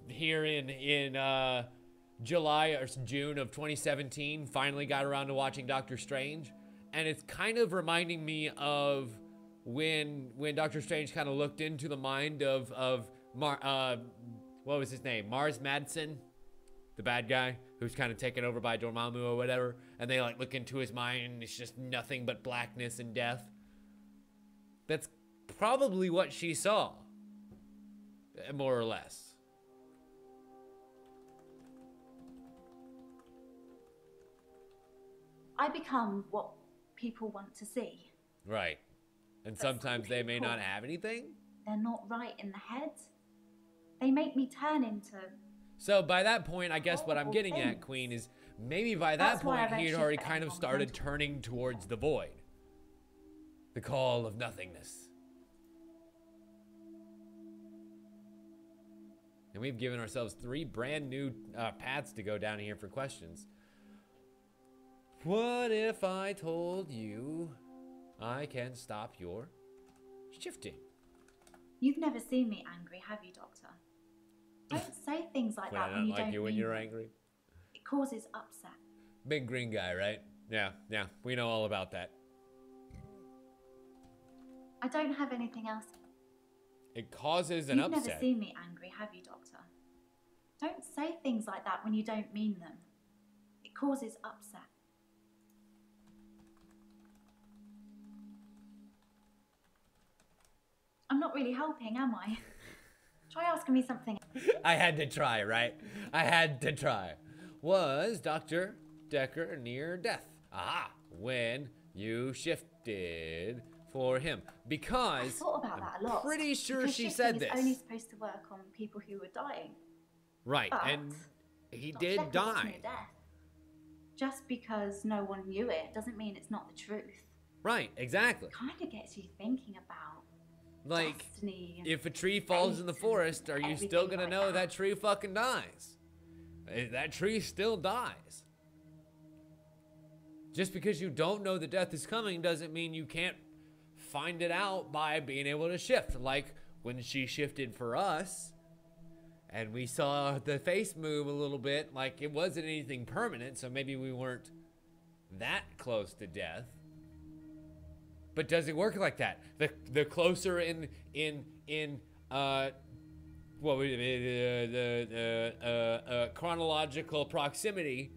here in July or June of 2017 finally got around to watching Doctor Strange, and it's kind of reminding me of when Doctor Strange kind of looked into the mind of what was his name, Mars Madsen, the bad guy who's kind of taken over by Dormammu or whatever, and they like look into his mind and it's just nothing but blackness and death. That's probably what she saw, more or less. I become what people want to see. Right. And But some sometimes they may not people- have anything. They're not right in the head. They make me turn into... So by that point, I guess what I'm Horrible getting at, things. Queen, is maybe by that That's why point I've he had actually already put kind of everyone started behind. turning towards the void. The call of nothingness. And we've given ourselves 3 brand new paths to go down here for questions. What if I told you I can stop your shifting? You've never seen me angry, have you, Doctor? Don't say things like When I that don't when you like don't you when mean you're them. angry. It causes upset. Big green guy, right? Yeah, we know all about that. I don't have anything else. It causes an You've never upset. seen me angry, have you, Doctor? Don't say things like that when you don't mean them. It causes upset. not really helping, am I? Try asking me something. I had to try, right? I had to try. Was Dr. Dekker near death? Aha, when you shifted for him. I Because thought about that a lot. pretty sure because she shifting said is this. only supposed to work on people who were dying. Right, But and he Dr. did Dekker was die. near death. Just because no one knew it doesn't mean it's not the truth. Right, exactly. Kind of gets you thinking about Like, destiny. And if a tree falls in the fate forest, are and you still everything gonna like know that tree fucking dies? That tree still dies. Just because you don't know the death is coming doesn't mean you can't find it out by being able to shift. Like when she shifted for us and we saw the face move a little bit, like it wasn't anything permanent, so maybe we weren't that close to death. But does it work like that? The closer in what would the chronological proximity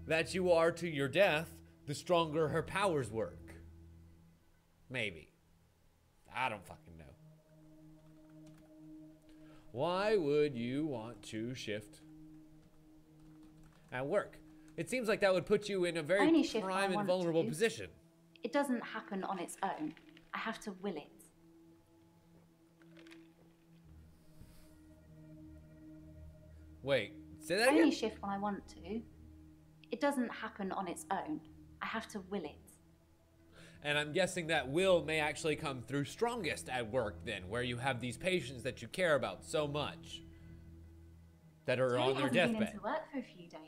that you are to your death, the stronger her powers work. Maybe. I don't fucking know. Why would you want to shift at work? It seems like that would put you in a very Only shift when I prime and want vulnerable to. position. it doesn't happen on its own. I have to will it. Wait, say that I only again? shift when I want to. It doesn't happen on its own. I have to will it. And I'm guessing that will may actually come through strongest at work then, where you have these patients that you care about so much that are on Tony their hasn't been deathbed. into work for a few days.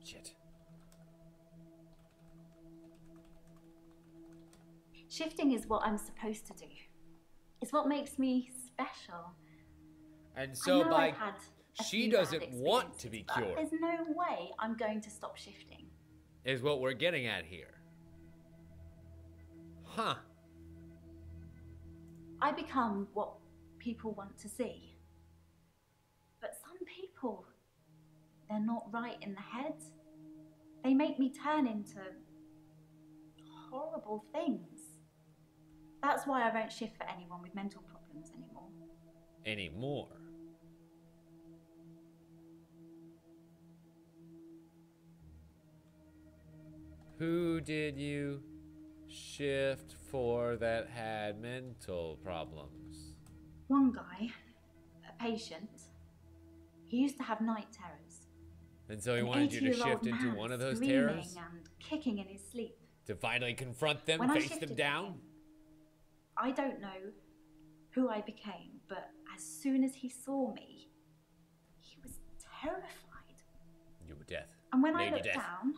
Shit. Shifting is what I'm supposed to do. It's what makes me special. And I so know by I've had a she few bad doesn't want to be experiences, but cured, there's no way I'm going to stop shifting. is what we're getting at here. Huh. I become what people want to see. But some people, they're not right in the head. They make me turn into horrible things. That's why I won't shift for anyone with mental problems anymore. Anymore. Who did you shift for that had mental problems? One guy, a patient, he used to have night terrors. And so he An wanted you to 80-year-old shift into man one of those screaming terrors? and kicking in his sleep. To finally confront them, When I face shifted them to down? him, I don't know who I became, but as soon as he saw me, he was terrified. You were death. And when I Lady looked Death. down,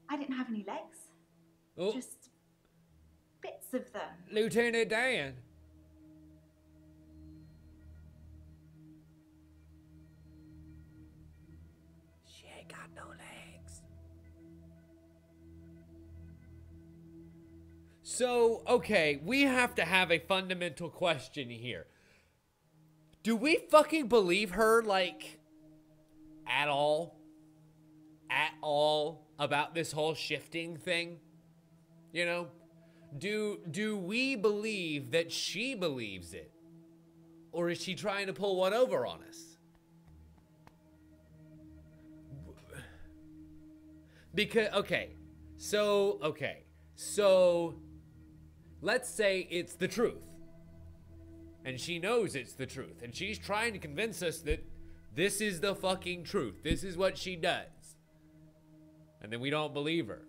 I didn't have any legs, Oh, just bits of them. Lieutenant Dan. She ain't got no legs. So, okay, we have to have a fundamental question here. Do we fucking believe her, like, at all? At all about this whole shifting thing? You know? Do we believe that she believes it? Or is she trying to pull one over on us? Because, so, let's say it's the truth. And she knows it's the truth. And she's trying to convince us that this is the fucking truth. This is what she does. And then we don't believe her.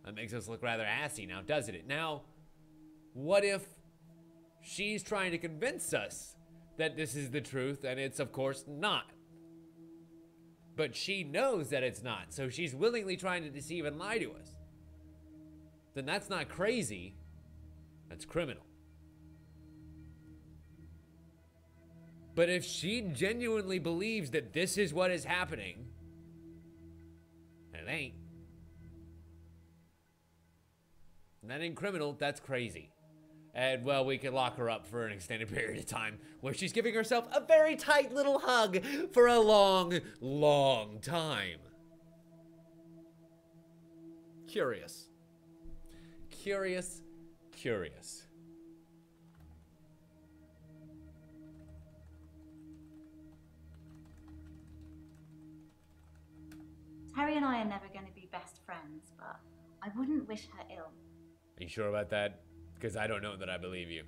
That makes us look rather assy now, doesn't it? Now, what if she's trying to convince us that this is the truth and it's, of course, not? But she knows that it's not, so she's willingly trying to deceive and lie to us. Then that's not crazy, that's criminal. But if she genuinely believes that this is what is happening, and it ain't, and that ain't criminal, that's crazy. And, well, we can lock her up for an extended period of time where she's giving herself a very tight little hug for a long, long time. Curious. Curious. Curious. Terry and I are never going to be best friends, but I wouldn't wish her ill. Are you sure about that? Because I don't know that I believe you.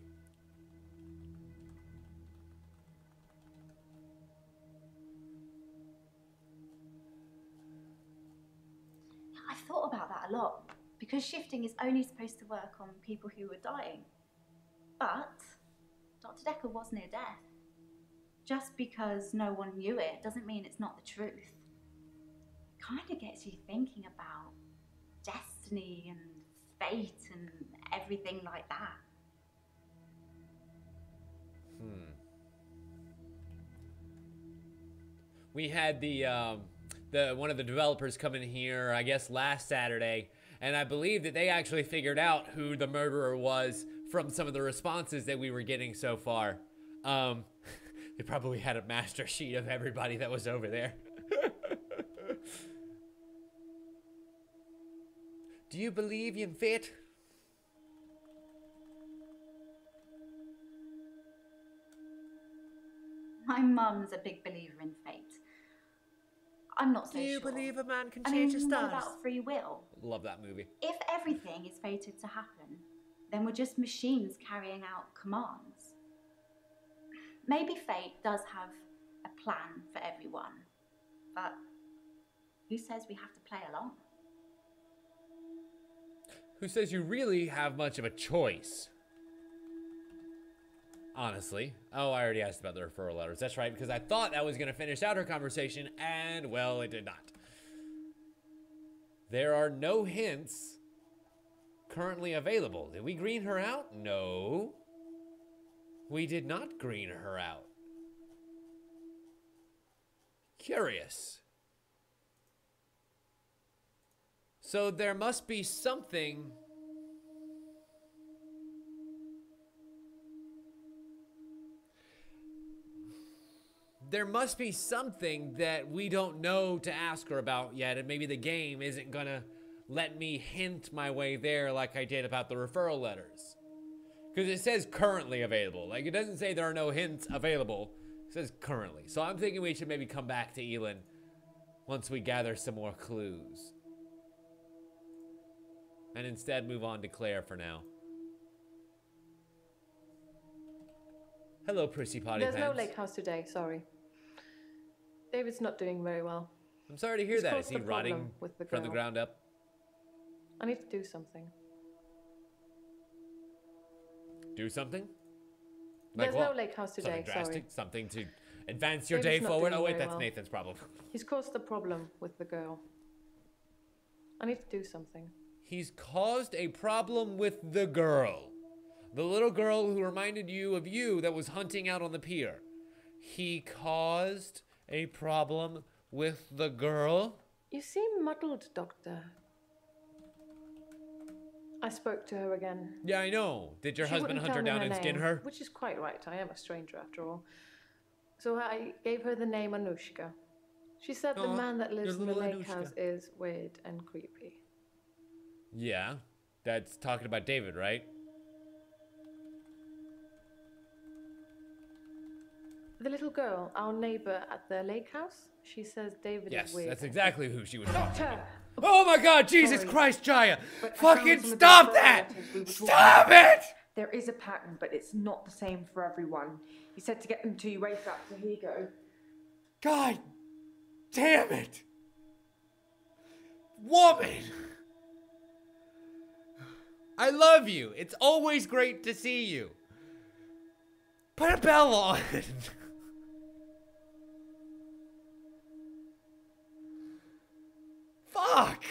I've thought about that a lot, because shifting is only supposed to work on people who are dying. But Dr. Dekker was near death. Just because no one knew it doesn't mean it's not the truth. It kind of gets you thinking about destiny and fate and everything like that. We had the one of the developers come in here, I guess last Saturday, and I believe that they actually figured out who the murderer was from some of the responses that we were getting so far. They probably had a master sheet of everybody that was over there. Do you believe in fate? My mum's a big believer in fate. I'm not so sure. Do you believe a man can I change mean, his what stars? about free will? Love that movie. If everything is fated to happen, then we're just machines carrying out commands. Maybe fate does have a plan for everyone, but who says we have to play along? Who says you really have much of a choice? Honestly. Oh, I already asked about the referral letters. That's right, because I thought that was going to finish out her conversation, and, well, it did not. There are no hints currently available. Did we green her out? No. We did not green her out. Curious. So there must be something... There must be something that we don't know to ask her about yet, and maybe the game isn't gonna let me hint my way there like I did about the referral letters. Because it says currently available. Like, it doesn't say there are no hints available. It says currently. So I'm thinking we should maybe come back to Elin once we gather some more clues. And instead move on to Claire for now. Hello, Prissy Potty There's Pants. no lake house today, sorry. David's not doing very well. I'm sorry to hear He's that. caused Is he a problem rotting with the from the girl. ground up? I need to do something. Do something? There's what? no lake house today, Something drastic? sorry. Something to advance your David's day not forward? doing Oh, wait, very that's well. Nathan's problem. He's caused a problem with the girl. I need to do something. He's caused a problem with the girl. The little girl who reminded you of you that was hunting out on the pier. He caused a problem with the girl? You seem muddled, Doctor. I spoke to her again. Yeah, I know. Did your She husband wouldn't hunt her tell me down and skin name, her? Which is quite right. I am a stranger after all. So I gave her the name Anushka. She said the Aw, man that lives your in the little lake Anushka. house is weird and creepy. Yeah. That's talking about David, right? The little girl, our neighbor at the lake house, she says David Yes, is weird. that's exactly who she was talking Doctor! about. Oh my god, Jesus Sorry. Christ, Jaya! But I Fucking found some of the stop referral that! letters we were talking Stop about. it! There is a pattern, but it's not the same for everyone. He said to get them to you ASAP, so here you go. God damn it! Woman! I love you. It's always great to see you. Put a bell on. Fuck!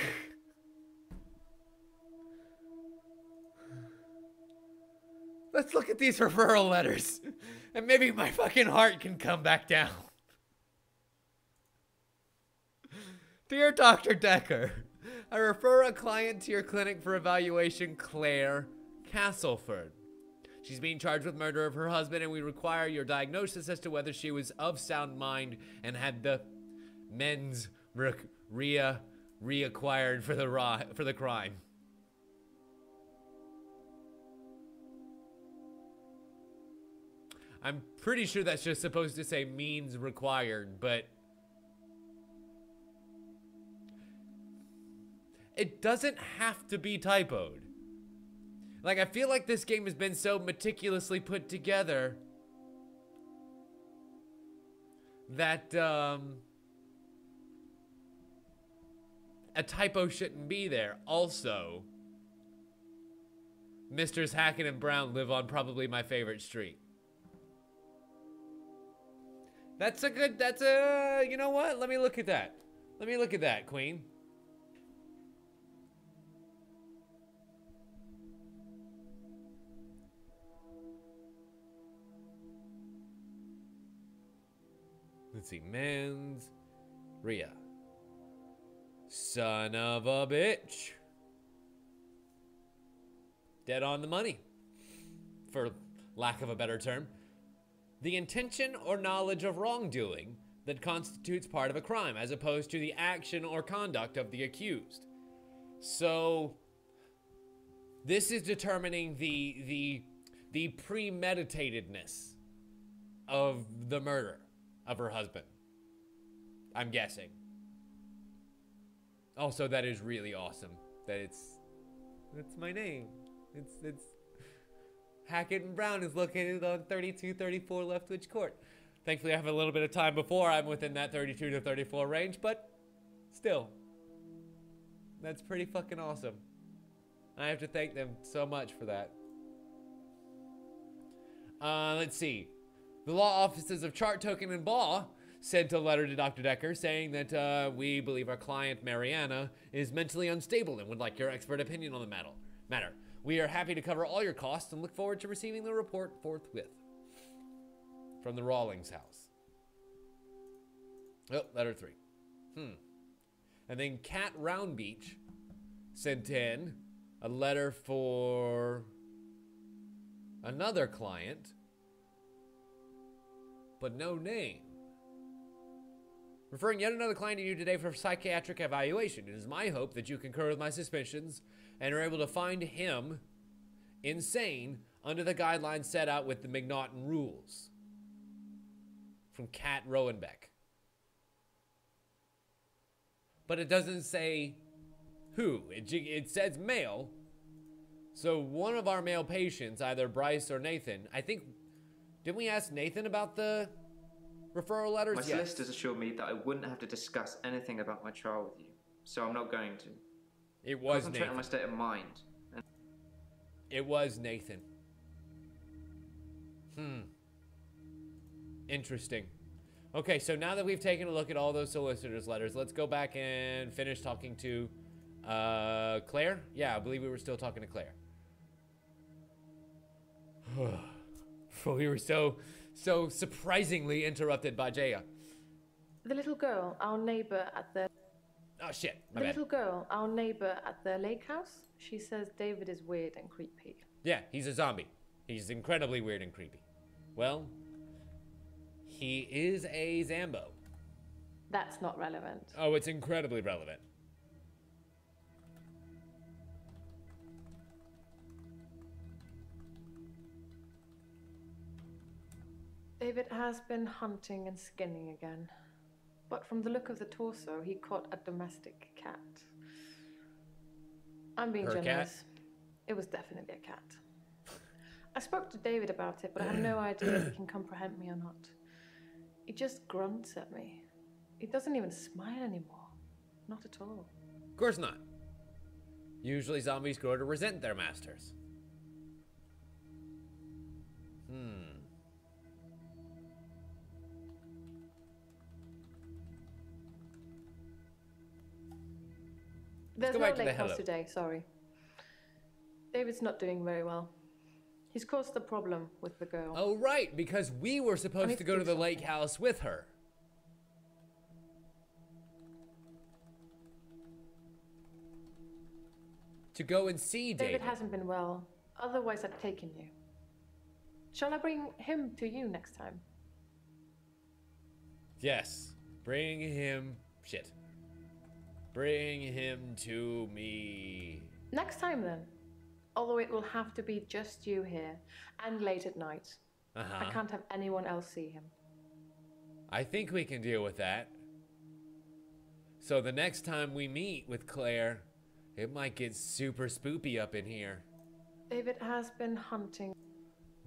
Let's look at these referral letters. And maybe my fucking heart can come back down. Dear Dr. Dekker, I refer a client to your clinic for evaluation, Claire Castleford. She's being charged with murder of her husband, and we require your diagnosis as to whether she was of sound mind and had the mens reacquired for the crime. I'm pretty sure that's just supposed to say means required, but it doesn't have to be typoed. Like, I feel like this game has been so meticulously put together that a typo shouldn't be there. Also, Misters Hackett and Brown live on probably my favorite street. You know what? Let me look at that. Let me look at that, Queen. Let's see, Mans Rhea. Son of a bitch. Dead on the money, for lack of a better term. The intention or knowledge of wrongdoing that constitutes part of a crime, as opposed to the action or conduct of the accused. So, this is determining the premeditatedness of the murder of her husband, I'm guessing. Also, that is really awesome that that's my name. It's Hackett and Brown is located on 3234 Leftwich Court. Thankfully, I have a little bit of time before I'm within that 32 to 34 range, but still, that's pretty fucking awesome. I have to thank them so much for that. Let's see. The law offices of Chart Token and Baugh sent a letter to Dr. Dekker saying that we believe our client, Mariana, is mentally unstable and would like your expert opinion on the matter. We are happy to cover all your costs and look forward to receiving the report forthwith. From the Rawlings house. Oh, letter 3. And then Cat Roundbeach sent in a letter for another client, but no name. Referring yet another client to you today for psychiatric evaluation. It is my hope that you concur with my suspicions and are able to find him insane under the guidelines set out with the McNaughton rules. From Kat Rowenbeck. But it doesn't say who. It says male. So one of our male patients, either Bryce or Nathan, I think, didn't we ask Nathan about the referral letters? My Yes. solicitors assured me that I wouldn't have to discuss anything about my trial with you, so I'm not going to. It was Concentrate Nathan. on my state of mind. It was Nathan. Interesting. Okay, so now that we've taken a look at all those solicitors' letters, let's go back and finish talking to Claire? Yeah, I believe we were still talking to Claire. We were so surprisingly interrupted by Jaya. The little girl, our neighbor at the... Oh, shit. My The bad. little girl, our neighbor at the lake house, she says David is weird and creepy. Yeah, he's a zombie. He's incredibly weird and creepy. Well, he is a Zambo. That's not relevant. Oh, it's incredibly relevant. David has been hunting and skinning again. But from the look of the torso, he caught a domestic cat. I'm being Her cat? generous. It was definitely a cat. I spoke to David about it, but I have no idea if he can comprehend me or not. He just grunts at me. He doesn't even smile anymore. Not at all. Of course not. Usually zombies grow to resent their masters. There's go no back to the lake house hello. today, sorry. David's not doing very well. He's caused a problem with the girl. Oh, right, because we were supposed need to to go do to the lake something. house with her. To go and see David. David hasn't been well. Otherwise, I'd taken you. Shall I bring him to you next time? Yes. Bring him... Shit. Bring him to me. Next time then. Although it will have to be just you here, and late at night. I can't have anyone else see him. I think we can deal with that. So the next time we meet with Claire, it might get super spoopy up in here. David has been hunting.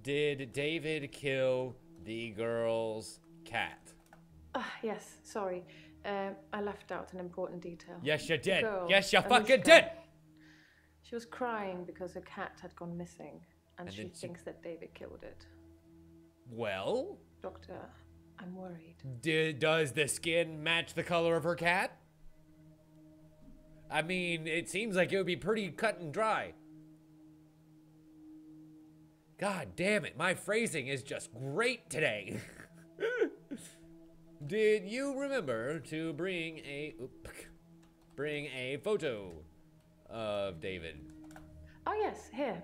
Did David kill the girl's cat? Yes, sorry. I left out an important detail. Yes, you did. Girl, Yes, you Anushka. fucking did. She was crying because her cat had gone missing, and she then she- thinks that David killed it. Well, Doctor, I'm worried. does the skin match the color of her cat? I mean, it seems like it would be pretty cut and dry. God damn it, my phrasing is just great today. Did you remember to bring a photo of David? Oh yes, here.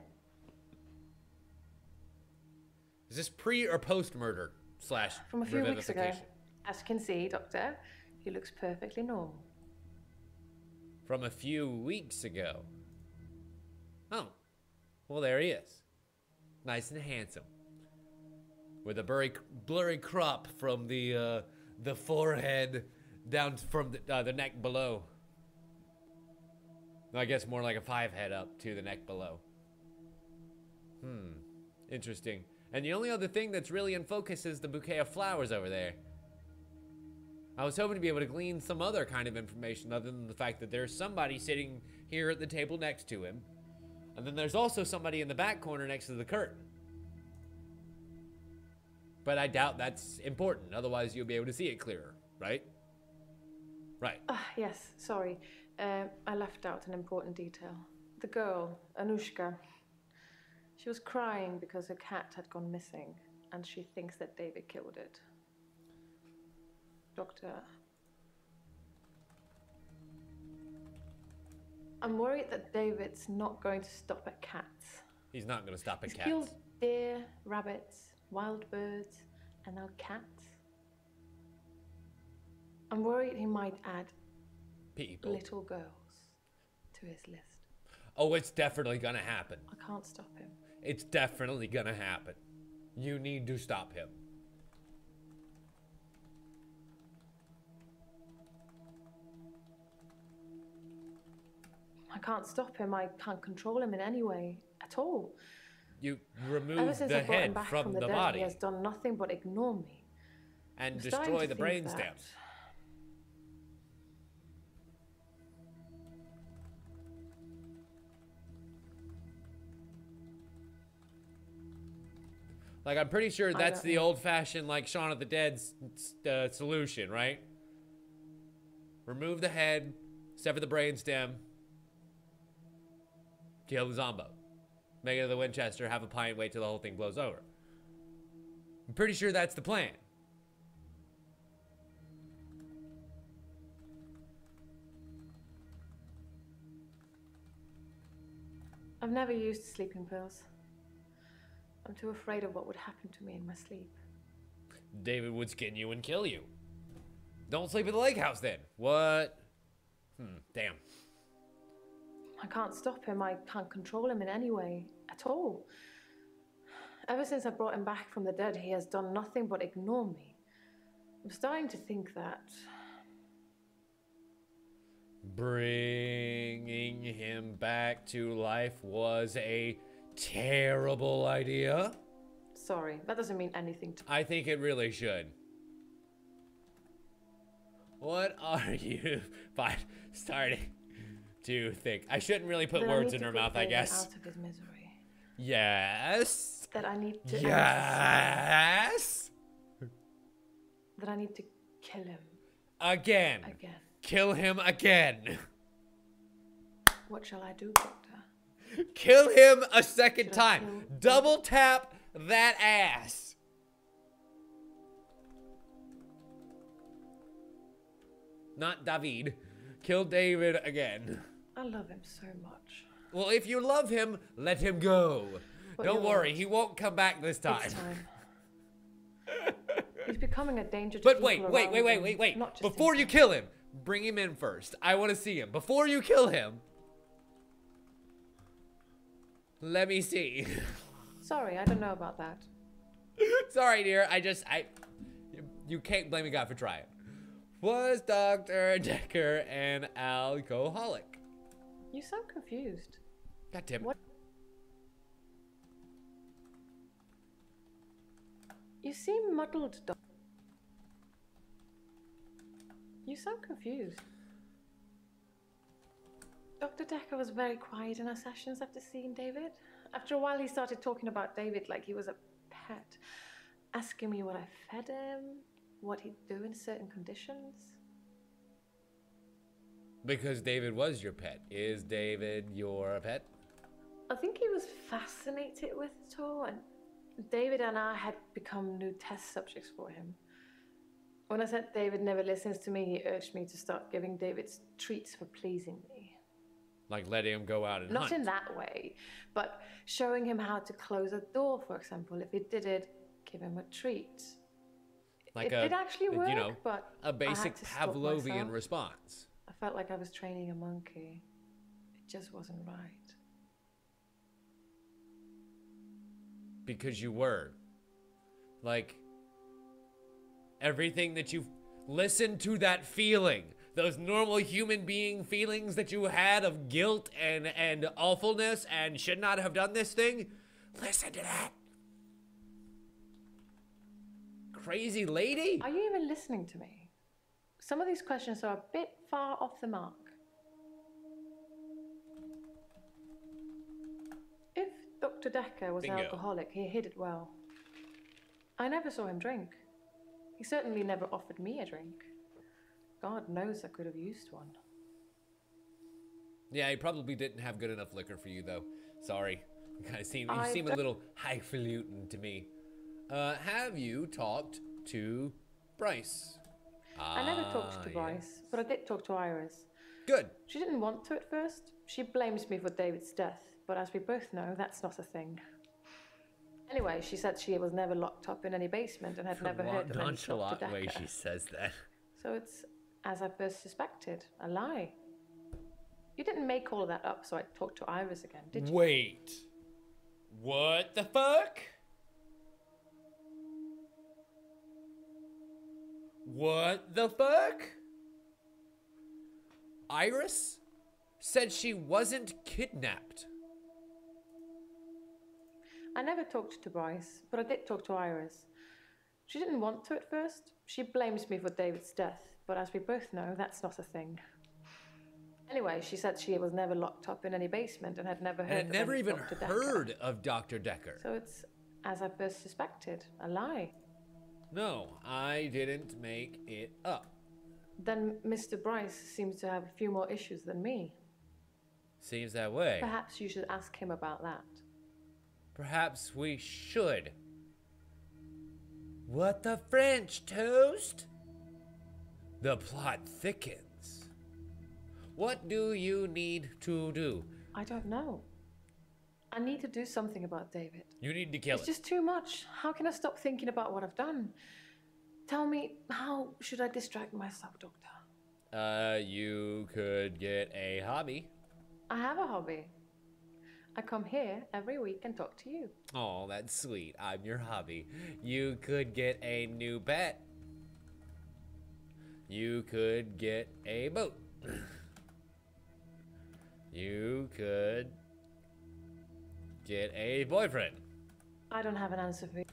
Is this pre or post murder slash From a few weeks ago. revivification? As you can see, Doctor, he looks perfectly normal. From a few weeks ago. Oh, well there he is, nice and handsome, with a blurry crop from the forehead down from the neck below. I guess more like a 5 head up to the neck below. Interesting. And the only other thing that's really in focus is the bouquet of flowers over there. I was hoping to be able to glean some other kind of information other than the fact that there's somebody sitting here at the table next to him. And then there's also somebody in the back corner next to the curtain. But I doubt that's important, otherwise you'll be able to see it clearer, right? Right. Yes, sorry. I left out an important detail. The girl, Anushka, she was crying because her cat had gone missing, and she thinks that David killed it. Doctor, I'm worried that David's not going to stop at cats. He's not going to stop at He's cats. killed deer, rabbits, wild birds, and now cats. I'm worried he might add People. little girls to his list. Oh, it's definitely going to happen. I can't stop him. It's definitely going to happen. You need to stop him. I can't stop him. I can't control him in any way at all. You Ever remove since the I brought him head back from the the dead, body he has done nothing but ignore me. and I'm starting destroy to the think brainstem. that Like, I'm pretty sure that's don't the know. old-fashioned, like, Shaun of the Dead's solution, right? Remove the head, sever the brainstem, kill the zombo. Make it the Winchester, have a pint, wait till the whole thing blows over. I'm pretty sure that's the plan. I've never used sleeping pills. I'm too afraid of what would happen to me in my sleep. David would skin you and kill you. Don't sleep at the lake house then. What? Damn. I can't stop him. I can't control him in any way at all. Ever since I brought him back from the dead, he has done nothing but ignore me. I'm starting to think that Bringing him back to life was a terrible idea. Sorry, that doesn't mean anything to me. I think it really should. What are you starting to think? I shouldn't really put That I words need in to her put mouth, I David guess. out of his misery. Yes. That I need to Yes. that I need to kill him Again. again. Kill him again. What shall I do, Doctor? Kill him a second Should I time. kill- Double tap that ass. Not David. Kill David again. I love him so much. Well, if you love him, let him go. But Don't you're worry, right. he won't come back this time. It's time. He's becoming a danger to But people wait. around him, not just Before you himself. kill him, bring him in first. I want to see him. Before you kill him, let me see. Sorry, I don't know about that. Sorry, dear. You can't blame a guy for trying. Was Dr. Dekker an alcoholic? You sound confused. God damn it. What? You seem muddled, Doc. You sound confused. Dr. Dekker was very quiet in our sessions after seeing David. After a while, he started talking about David like he was a pet, asking me what I fed him, what he'd do in certain conditions. Because David was your pet. Is David your pet? I think he was fascinated with it all, and David and I had become new test subjects for him. When I said David never listens to me, he urged me to start giving David treats for pleasing me. Like letting him go out and Not hunt? in that way, but showing him how to close a door, for example. If he did it, give him a treat. Like it did actually work, you know, but a I had basic to stop Pavlovian myself. response. I felt like I was training a monkey. It just wasn't right. Because you were. Like, everything that you've... Listen to that feeling. Those normal human being feelings that you had of guilt and awfulness and should not have done this thing. Listen to that. Crazy lady. Are you even listening to me? Some of these questions are a bit far off the mark. If Dr. Dekker was an Bingo. alcoholic, he hid it well. I never saw him drink. He certainly never offered me a drink. God knows I could have used one. Yeah, he probably didn't have good enough liquor for you, though. Sorry. You seem a little highfalutin to me. Have you talked to Bryce? I never talked to Yes. Bryce, but I did talk to Iris. Good. She didn't want to at first. She blames me for David's death, but as we both know, that's not a thing. Anyway, she said she was never locked up in any basement and had never heard of any nonchalant Dr. way Dekker. she says that. So it's, as I first suspected, a lie. You didn't make all of that up, so I talked to Iris again, did you? Wait. What the fuck? What the fuck? Iris said she wasn't kidnapped. I never talked to Bryce, but I did talk to Iris. She didn't want to at first. She blames me for David's death, but as we both know, that's not a thing. Anyway, she said she was never locked up in any basement and had never heard And of I never any even Dr. Dekker. heard of Dr. Dekker. So it's, as I first suspected, a lie. No, I didn't make it up. Then Mr. Bryce seems to have a few more issues than me. Seems that way. Perhaps you should ask him about that. Perhaps we should. What the French toast? The plot thickens. What do you need to do? I don't know. I need to do something about David. You need to kill It's it. just too much. How can I stop thinking about what I've done? Tell me, how should I distract myself, Doctor? You could get a hobby. I have a hobby. I come here every week and talk to you. Oh, that's sweet. I'm your hobby. You could get a new pet. You could get a boat. You could get a boyfriend. I don't have an answer for you.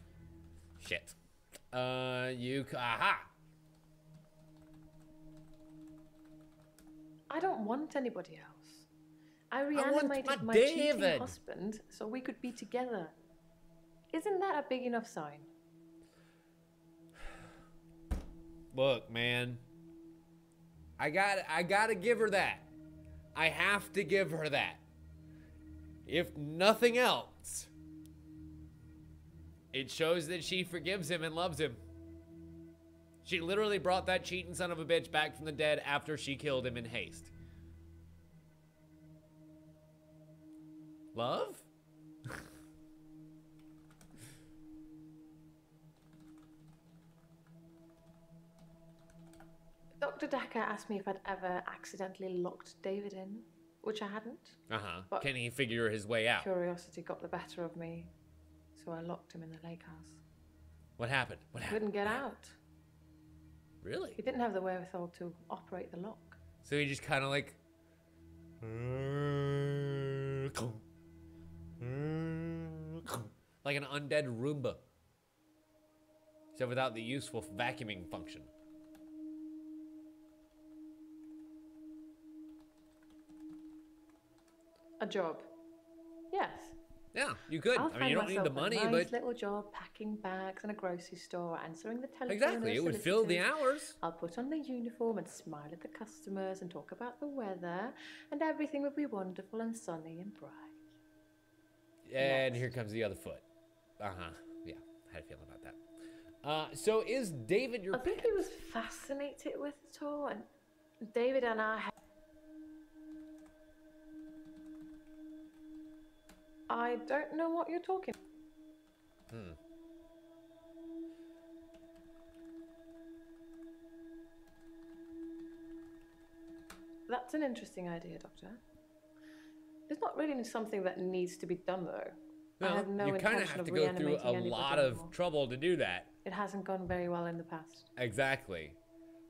Shit. Aha! I don't want anybody else. I want reanimated my my cheating David. husband so we could be together. Isn't that a big enough sign? Look, man. I gotta give her that. I have to give her that. If nothing else, it shows that she forgives him and loves him. She literally brought that cheating son of a bitch back from the dead after she killed him in haste. Love? Dr. Dekker asked me if I'd ever accidentally locked David in, which I hadn't. But Can he figure his way out? curiosity got the better of me, so I locked him in the lake house. What happened? What He happened? couldn't get out. Really? He didn't have the wherewithal to operate the lock. So he just kind of like... like an undead Roomba. Except without the useful vacuuming function. A job. Yes. Yeah, you could. I'll I mean, find you don't need the myself money, a nice but... little job packing bags in a grocery store, answering the telephone. Exactly, it would fill the hours. I'll put on the uniform and smile at the customers and talk about the weather, and everything would be wonderful and sunny and bright. And here comes the other foot. Uh-huh. Yeah, I had a feeling about that. So is David your I think pet? he was fascinated with it all, and David and I had... I don't know what you're talking. That's an interesting idea, Doctor. It's not really something that needs to be done, though. I have no you kind of intention have to of go through reanimating a anybody lot anymore. of trouble to do that. It hasn't gone very well in the past. Exactly.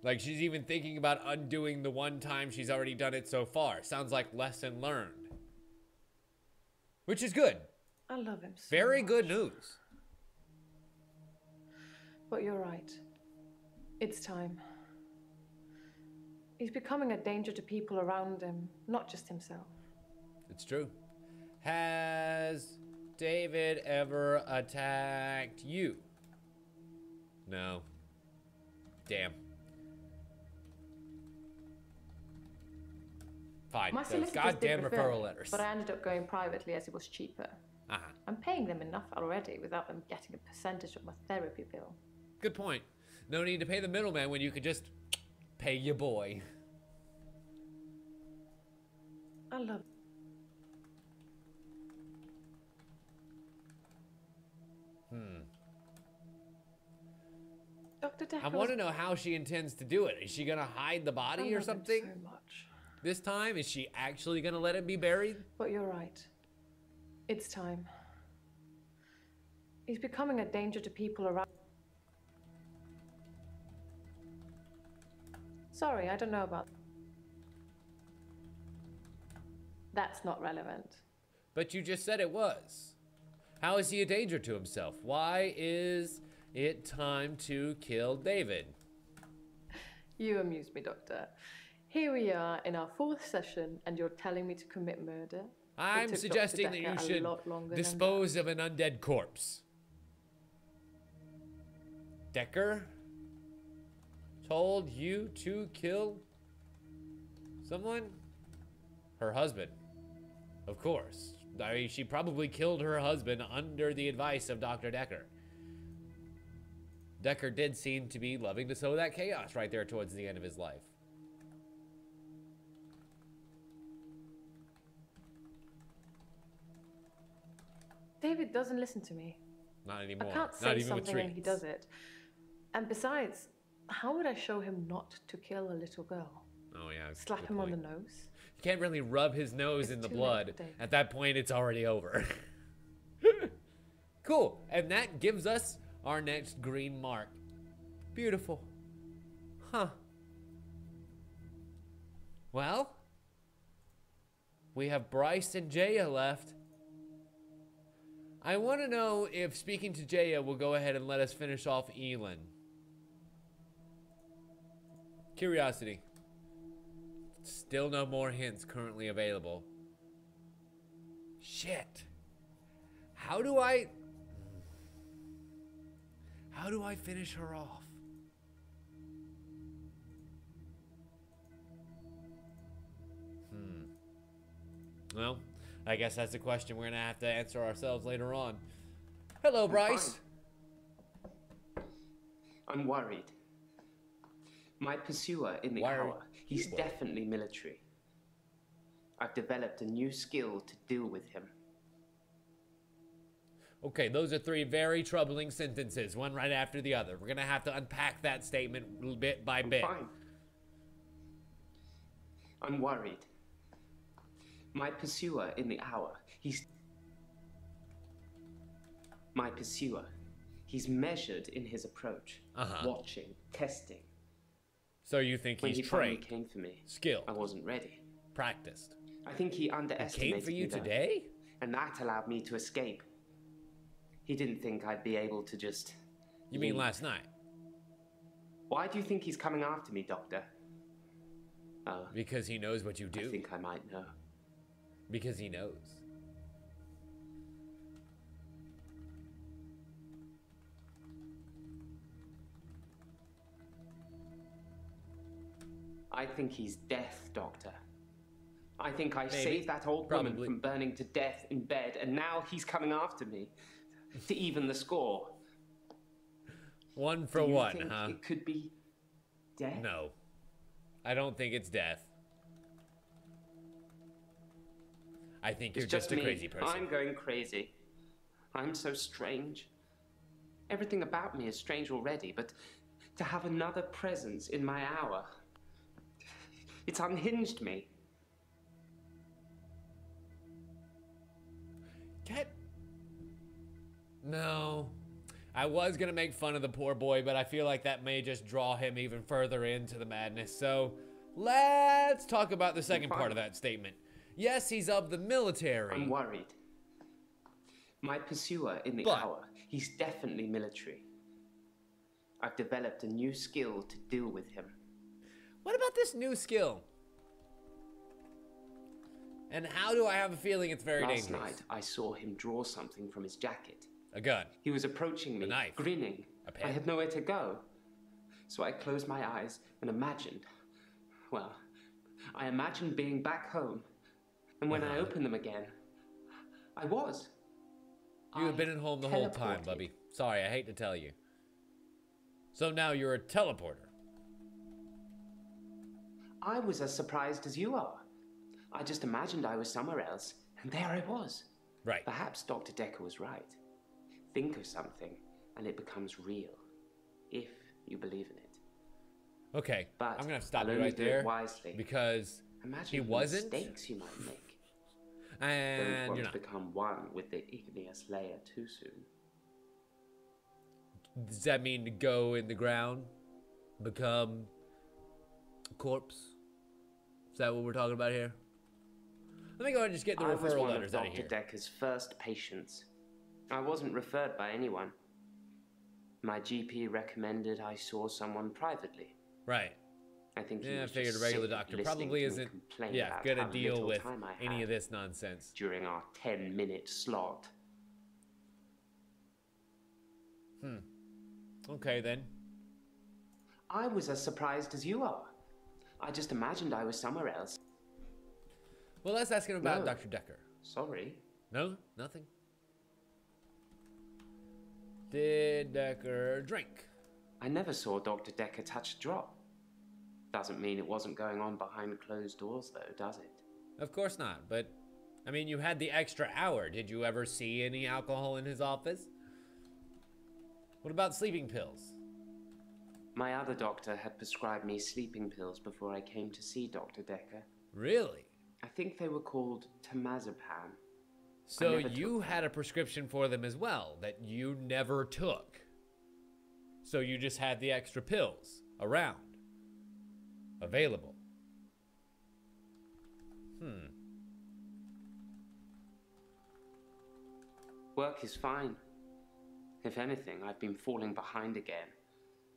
Like, she's even thinking about undoing the one time she's already done it so far. Sounds like lesson learned. Which is good. I love him so Very much. good news. But you're right. It's time. He's becoming a danger to people around him, not just himself. It's true. Has David ever attacked you? No. Damn. Fine. My Those solicitors goddamn did refer referral me, letters. but I ended up going privately as it was cheaper. I'm paying them enough already without them getting a percentage of my therapy bill. Good point. No need to pay the middleman when you could just pay your boy. I love... Dr. Dekker I want to know how she intends to do it. Is she gonna hide the body or something? so much. This time, is she actually gonna let him be buried? But you're right. It's time. He's becoming a danger to people around. Sorry, I don't know about... That's not relevant. But you just said it was. How is he a danger to himself? Why is it time to kill David? You amuse me, Doctor. Here we are in our 4th session, and you're telling me to commit murder? I'm took suggesting Dr. that Dekker you a lot longer should than dispose of an undead corpse. Dekker told you to kill someone? Her husband. Of course. I mean, she probably killed her husband under the advice of Dr. Dekker. Dekker did seem to be loving to sow that chaos right there towards the end of his life. David doesn't listen to me. Not anymore. I can't Not say even with something and he treats. does it. And besides, how would I show him not to kill a little girl? Oh yeah. Slap good him on the point. nose? You can't really rub his nose It's in the too late, blood. Dave. At that point, it's already over. Cool. And that gives us our next green mark. Beautiful. Huh. Well, we have Bryce and Jaya left. I want to know if speaking to Jaya will go ahead and let us finish off Elin. Curiosity. Still no more hints currently available. Shit. How do I finish her off? Well, I guess that's a question we're gonna have to answer ourselves later on. Hello, Bryce. I'm worried. My pursuer in the Why are hour, he's you worried? definitely military. I've developed a new skill to deal with him. Okay, those are 3 very troubling sentences, one right after the other. We're gonna have to unpack that statement bit by bit. Fine. I'm worried. My pursuer in the hour, my pursuer. He's measured in his approach, watching, testing. So you think When he's he finally trained, came for me, skilled, I wasn't ready. practiced? I think he He underestimated came for you me, though, today? and that allowed me to escape. He didn't think I'd be able to just... You mean leave. last night? Why do you think he's coming after me, Doctor? Because he knows what you I do? think I might know. Because he knows. I think he's death, Doctor. I think I Maybe. saved that old Probably. woman from burning to death in bed, and now he's coming after me to even the score. One for Do you one, think huh? it could be death? No. I don't think it's death. I think you're It's just a me. crazy person. I'm going crazy. I'm so strange. Everything about me is strange already, but to have another presence in my hour, it's unhinged me. No. I was gonna make fun of the poor boy, but I feel like that may just draw him even further into the madness. So let's talk about the second part of that statement. Yes, he's of the military. I'm worried. My pursuer in the hour, he's definitely military. I've developed a new skill to deal with him. What about this new skill? And how do I have a feeling it's very dangerous? Last night, I saw him draw something from his jacket. A gun. He was approaching me, A knife. grinning. A pen. I had nowhere to go. So I closed my eyes and imagined. Well, I imagined being back home. And when I opened them again, I was. You have been at home the whole time, teleported. Bubby. Sorry, I hate to tell you. So now you're a teleporter. I was as surprised as you are. I just imagined I was somewhere else, and there I was. Right. Perhaps Dr. Dekker was right. Think of something, and it becomes real. If you believe in it. Okay, But I'm gonna have to stop I'll you only right do it there wisely. because Imagine he the wasn't, mistakes you might make. and Don't want you're to not. become one with the igneous layer too soon. Does that mean to go in the ground, become a corpse? Is that what we're talking about here? Let me go ahead and just get the I was referral one letters of out of Dr. here. Dekker's first patients. I wasn't referred by anyone. My GP recommended I saw someone privately. Right. I think he Yeah, I was figured a just regular sick of doctor listening probably to me isn't, complain yeah, about gonna how deal little with time I any had of this nonsense. during our 10-minute slot. Okay then. I was as surprised as you are. I just imagined I was somewhere else. Well, let's ask him about No. Dr. Dekker. Sorry. No? Nothing? Did Dekker drink? I never saw Dr. Dekker touch a drop. Doesn't mean it wasn't going on behind closed doors, though, does it? Of course not, but, I mean, you had the extra hour. Did you ever see any alcohol in his office? What about sleeping pills? My other doctor had prescribed me sleeping pills before I came to see Dr. Dekker. Really? I think they were called temazepam. So never you took had a prescription for them as well that you never took. So you just had the extra pills around. Available. Work is fine. If anything, I've been falling behind again.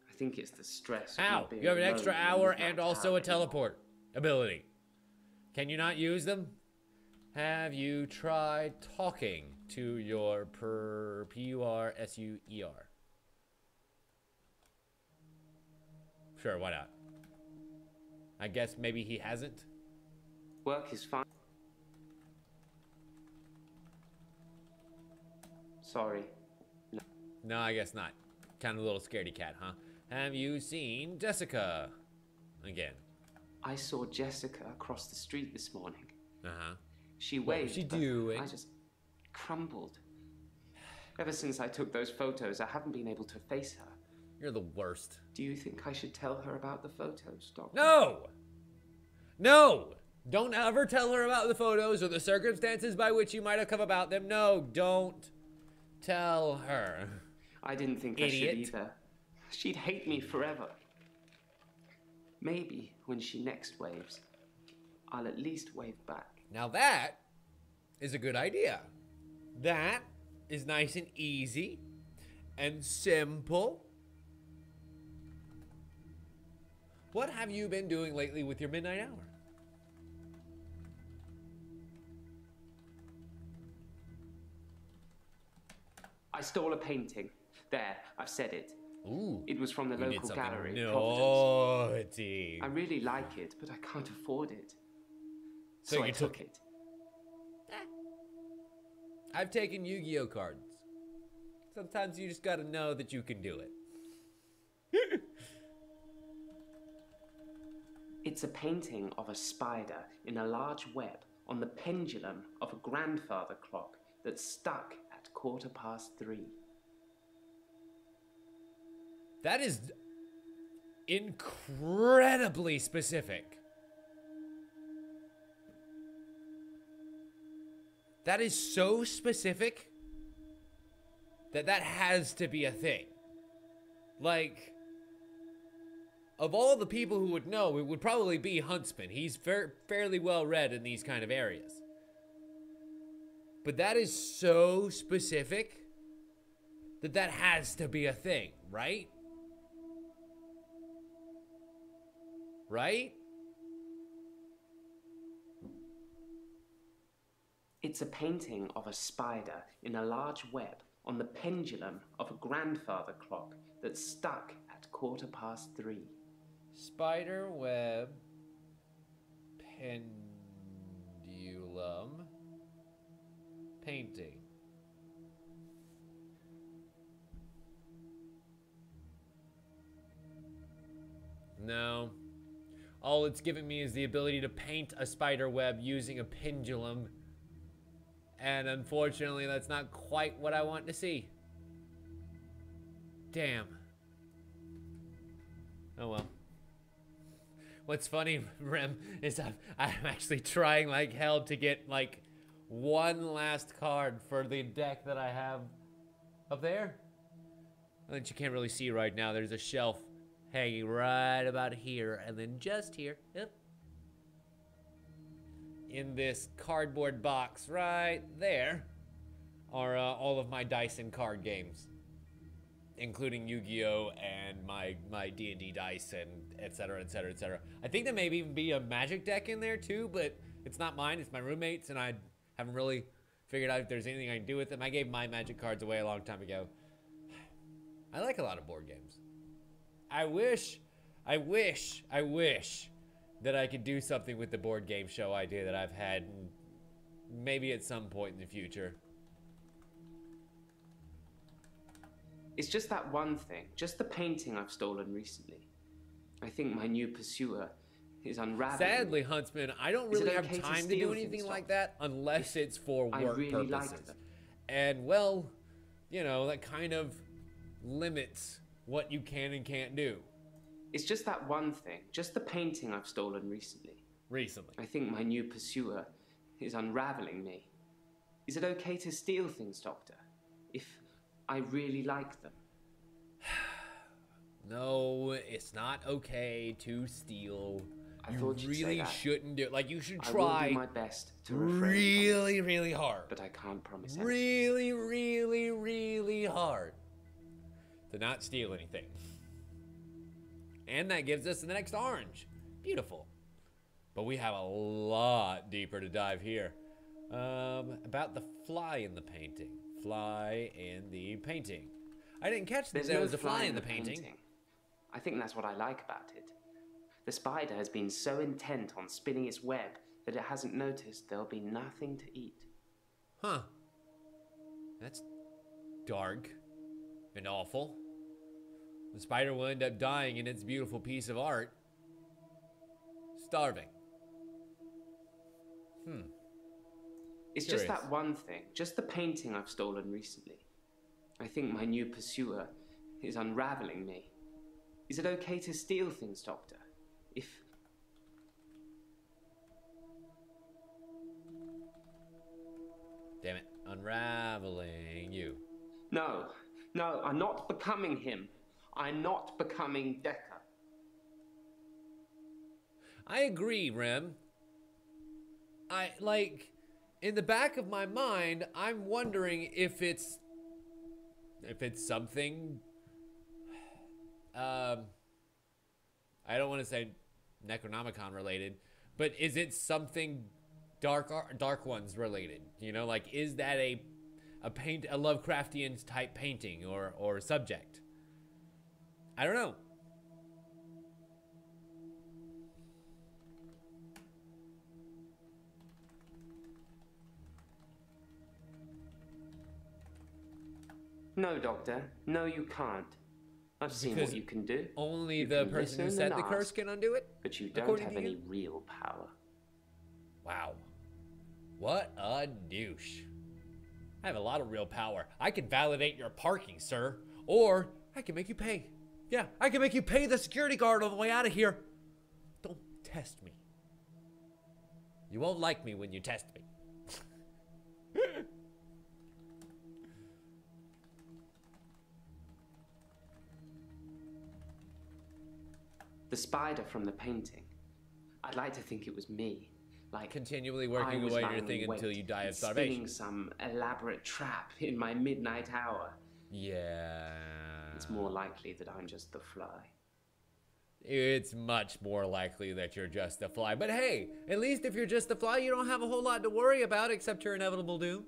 I think it's the stress. of How? not being You have an alone extra in hour midnight and also town a anymore. teleport ability. Can you not use them? Have you tried talking to your P-U-R-S-U-E-R? Sure, why not? I guess maybe he hasn't. Work is fine. Sorry. No, I guess not. Kind of a little scaredy cat, huh? Have you seen Jessica? Again. I saw Jessica across the street this morning. Uh-huh. She What was waved. she but doing? I just crumbled. Ever since I took those photos, I haven't been able to face her. You're the worst. Do you think I should tell her about the photos, Doctor? No! No! Don't ever tell her about the photos or the circumstances by which you might have come about them. No, don't tell her. I didn't think Idiot. I should either. She'd hate me forever. Maybe when she next waves, I'll at least wave back. Now that is a good idea. That is nice and easy and simple. What have you been doing lately with your midnight hour? I stole a painting. There, I've said it. Ooh. It was from the You did local something gallery, Providence. naughty. I really like it, but I can't afford it. So I you took took it. I've taken Yu-Gi-Oh cards. Sometimes you just gotta know that you can do it. It's a painting of a spider in a large web on the pendulum of a grandfather clock that's stuck at 3:15. That is incredibly specific. That is so specific that that has to be a thing. Like, of all the people who would know, it would probably be Huntsman. He's fairly well read in these kind of areas. But that is so specific that that has to be a thing, right? Right? It's a painting of a spider in a large web on the pendulum of a grandfather clock that's stuck at 3:15. Spider web pendulum painting. No. All it's giving me is the ability to paint a spider web using a pendulum. And unfortunately, that's not quite what I want to see. Damn. Oh well. What's funny, Rem, is I'm actually trying like hell to get like one last card for the deck that I have up there. That you can't really see right now. There's a shelf hanging right about here, and then just here, yep, in this cardboard box right there are all of my dice and card games, including Yu-Gi-Oh and my D&D dice and etc, etc, etc. I think there may even be a Magic deck in there too, but it's not mine, it's my roommate's, and I haven't really figured out if there's anything I can do with them. I gave my Magic cards away a long time ago. I like a lot of board games. I wish that I could do something with the board game show idea that I've had, maybe at some point in the future. It's just that one thing, just the painting I've stolen recently. I think my new pursuer is unraveling. Sadly, Huntsman, I don't really have time to do anything like that unless it's for work purposes. And well, you know, that kind of limits what you can and can't do. It's just that one thing, just the painting I've stolen recently. I think my new pursuer is unraveling me. Is it okay to steal things, Doctor? If I really like them? No, it's not okay to steal. I thought you'd say that. Shouldn't do it. Like, you should I try will do my best to refrain really hard. But I can't promise anything. Really hard to not steal anything. And that gives us the next orange. Beautiful. But we have a lot deeper to dive here. About the fly in the painting. Fly in the painting. I didn't catch that there was a fly in the painting. I think that's what I like about it. The spider has been so intent on spinning its web that it hasn't noticed there'll be nothing to eat. Huh. That's dark and awful. The spider will end up dying in its beautiful piece of art. Starving. It's just that one thing, just the painting I've stolen recently. I think my new pursuer is unraveling me. Is it okay to steal things, Doctor? If Damn it. Unraveling you. No, no, I'm not becoming him. I'm not becoming Dekker. I agree, Rem. In the back of my mind, I'm wondering if it's something, I don't want to say Necronomicon related, but is it something Dark Ones related? You know, like, is that a Lovecraftian type painting or subject? I don't know. No, Doctor. No, you can't. I've seen what you can do. Only You the can person who listen said and the curse ask, can undo it? But you don't according have to you? any real power. Wow. What a douche. I have a lot of real power. I can validate your parking, sir. Or I can make you pay. Yeah, I can make you pay the security guard on the way out of here. Don't test me. You won't like me when you test me. The spider from the painting. I'd like to think it was me. Like, Continually working I was away your lying thing in until wait you die of and starvation. spinning some elaborate trap in my midnight hour. Yeah. It's more likely that I'm just the fly. It's much more likely that you're just a fly. But hey, at least if you're just a fly, you don't have a whole lot to worry about except your inevitable doom.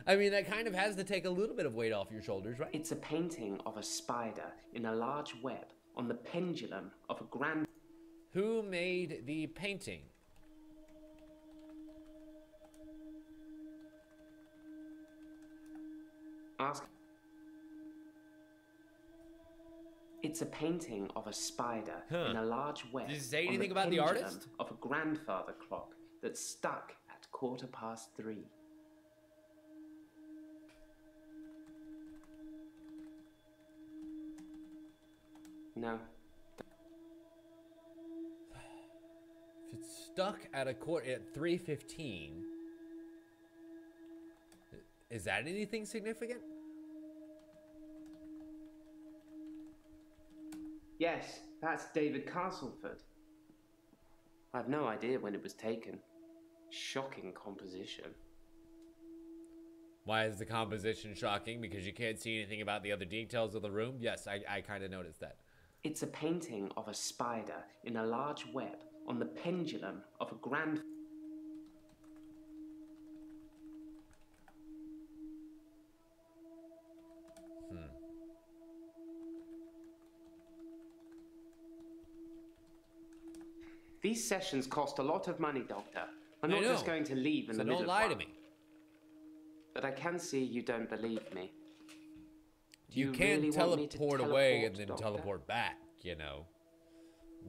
I mean, that kind of has to take a little bit of weight off your shoulders, right? It's a painting of a spider in a large web on the pendulum of a grand... Who made the painting? Ask... It's a painting of a spider in a large web. Does it say on anything about the pendulum artist? Of a grandfather clock that's stuck at 3:15. No. If it's stuck at at 3:15, is that anything significant? Yes, that's David Castleford. I have no idea when it was taken. Shocking composition. Why is the composition shocking? Because you can't see anything about the other details of the room? Yes, I kind of noticed that. It's a painting of a spider in a large web on the pendulum of a grand... These sessions cost a lot of money, Doctor. I'm not just going to leave in the middle of one. So don't lie to me. But I can see you don't believe me. You can't teleport away and then teleport back, you know.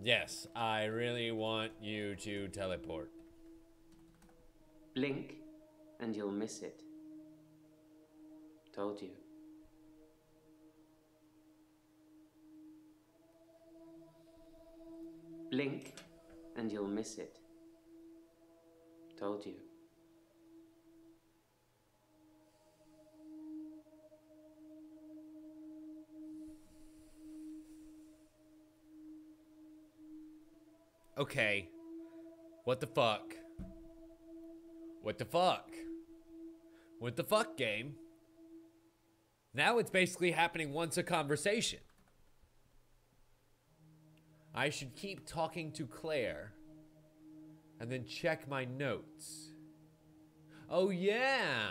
Yes, I really want you to teleport. Blink, and you'll miss it. Told you. Blink, and you'll miss it. Told you. Okay. What the fuck? What the fuck? What the fuck, game? Now it's basically happening once a conversation. I should keep talking to Claire and then check my notes. Oh, yeah.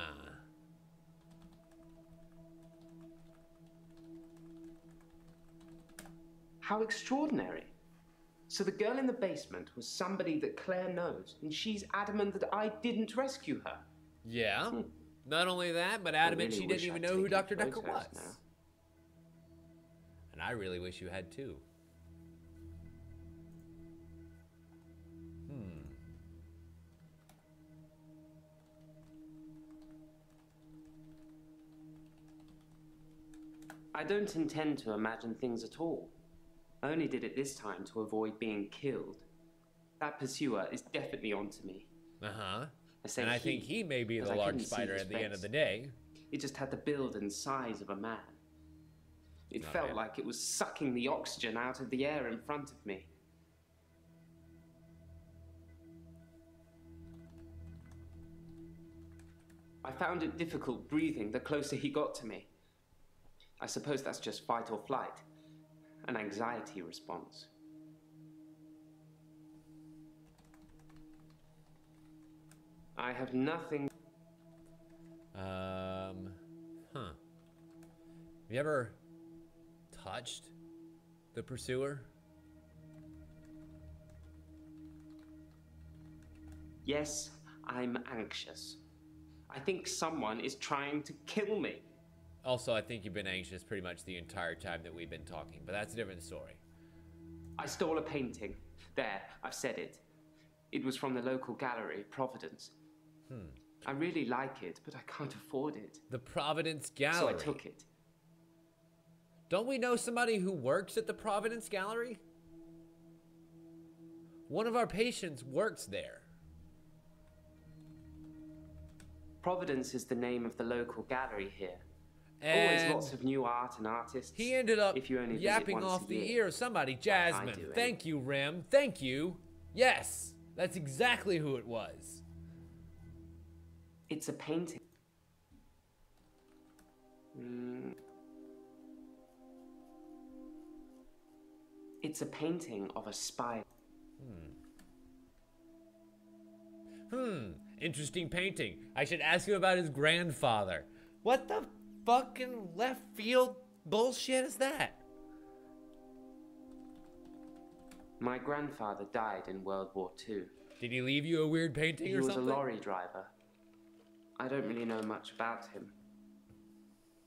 How extraordinary. So the girl in the basement was somebody that Claire knows, and she's adamant that I didn't rescue her. Yeah. Not only that, but adamant really she didn't wish even I'd know who taken Dr. Dekker photos was. now. And I really wish you had too. I don't intend to imagine things at all. I only did it this time to avoid being killed. That pursuer is definitely onto me. Uh-huh. I say And I think he may be the large spider at the end of the day. It just had the build and size of a man. It Oh, felt man. like it was sucking the oxygen out of the air in front of me. I found it difficult breathing the closer he got to me. I suppose that's just fight or flight, an anxiety response. I have nothing. Have you ever touched the pursuer? Yes, I'm anxious. I think someone is trying to kill me. Also, I think you've been anxious pretty much the entire time that we've been talking, but that's a different story. I stole a painting. There, I've said it. It was from the local gallery, Providence. I really like it, but I can't afford it. The Providence Gallery. So I took it. Don't we know somebody who works at the Providence Gallery? One of our patients works there. Providence is the name of the local gallery here. And always lots of new art and artists. he ended up if you only visit yapping once off a the year. ear of somebody. Jasmine. do, Thank you, Rem. Thank you. Yes, that's exactly who it was. It's a painting. It's a painting of a spider. Interesting painting. I should ask him about his grandfather. What the fucking left field bullshit is that? My grandfather died in World War II. Did he leave you a weird painting He or was something? a lorry driver. I don't really know much about him.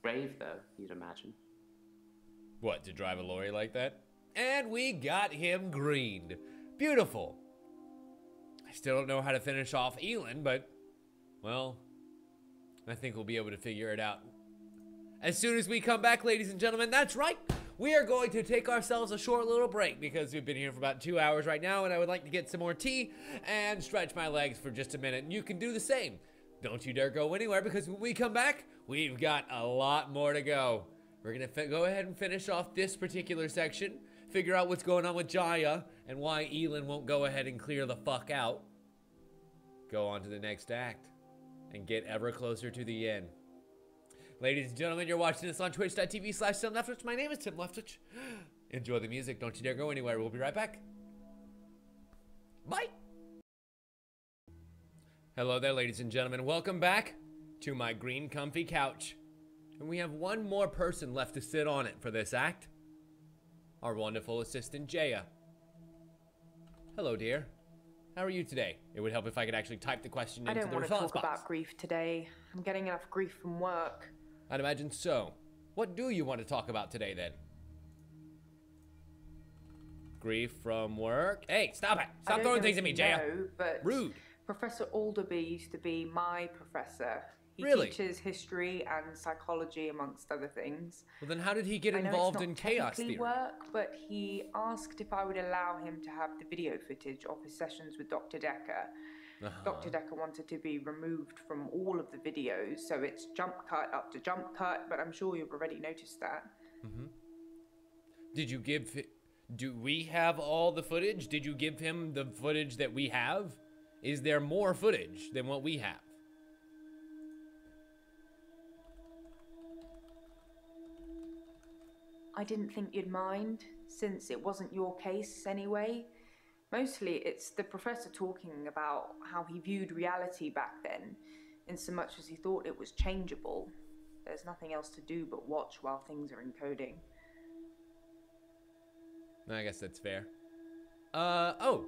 Brave, though, you'd imagine. What, to drive a lorry like that? And we got him greened. Beautiful. I still don't know how to finish off Elin, but, well, I think we'll be able to figure it out. As soon as we come back, ladies and gentlemen, that's right. We are going to take ourselves a short little break because we've been here for about 2 hours right now, and I would like to get some more tea and stretch my legs for just a minute. And you can do the same. Don't you dare go anywhere, because when we come back, we've got a lot more to go. We're going to go ahead and finish off this particular section, figure out what's going on with Jaya and why Elin won't go ahead and clear the fuck out. Go on to the next act and get ever closer to the end. Ladies and gentlemen, you're watching this on twitch.tv/TimLeftwich. My name is Tim Leftwich. Enjoy the music. Don't you dare go anywhere. We'll be right back. Bye. Hello there, ladies and gentlemen. Welcome back to my green comfy couch. And we have one more person left to sit on it for this act. Our wonderful assistant, Jaya. Hello, dear. How are you today? It would help if I could actually type the question I into don't the want to response talk box. about grief today. I'm getting enough grief from work. I'd imagine so. What do you want to talk about today, then? Grief from work? Hey, stop it! Stop throwing things at me, Jaya! But Rude. Professor Alderby used to be my professor. He Really? teaches history and psychology, amongst other things. Well, then how did he get I know involved it's in not chaos technically theory? work, but he asked if I would allow him to have the video footage of his sessions with Dr. Dekker. Dr. Dekker wanted to be removed from all of the videos, so it's jump cut up to jump cut, but I'm sure you've already noticed that. Did you give... Do we have all the footage? Did you give him the footage that we have? Is there more footage than what we have? I didn't think you'd mind, since it wasn't your case anyway. Mostly it's the professor talking about how he viewed reality back then, in so much as he thought it was changeable. There's nothing else to do but watch while things are encoding. I guess that's fair. Oh,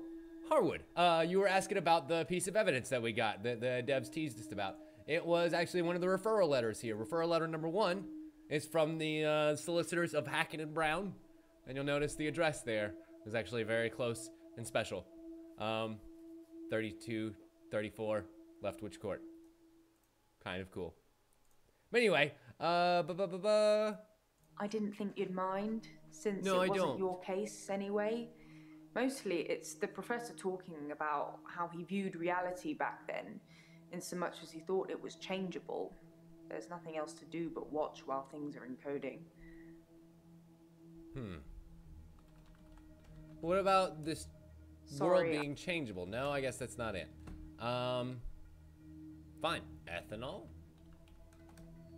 Harwood. You were asking about the piece of evidence that we got, that the devs teased us about. It was actually one of the referral letters here. Referral letter number 1 is from the solicitors of Hackett and Brown. And you'll notice the address there is actually very close and special. 3234 Leftwich Court. Kind of cool. But anyway, I didn't think you'd mind, since No, it I wasn't don't. your case anyway. Mostly it's the professor talking about how he viewed reality back then, in so much as he thought it was changeable. There's nothing else to do but watch while things are encoding. What about this world Sorry. being changeable? No, I guess that's not it. Fine. Ethanol?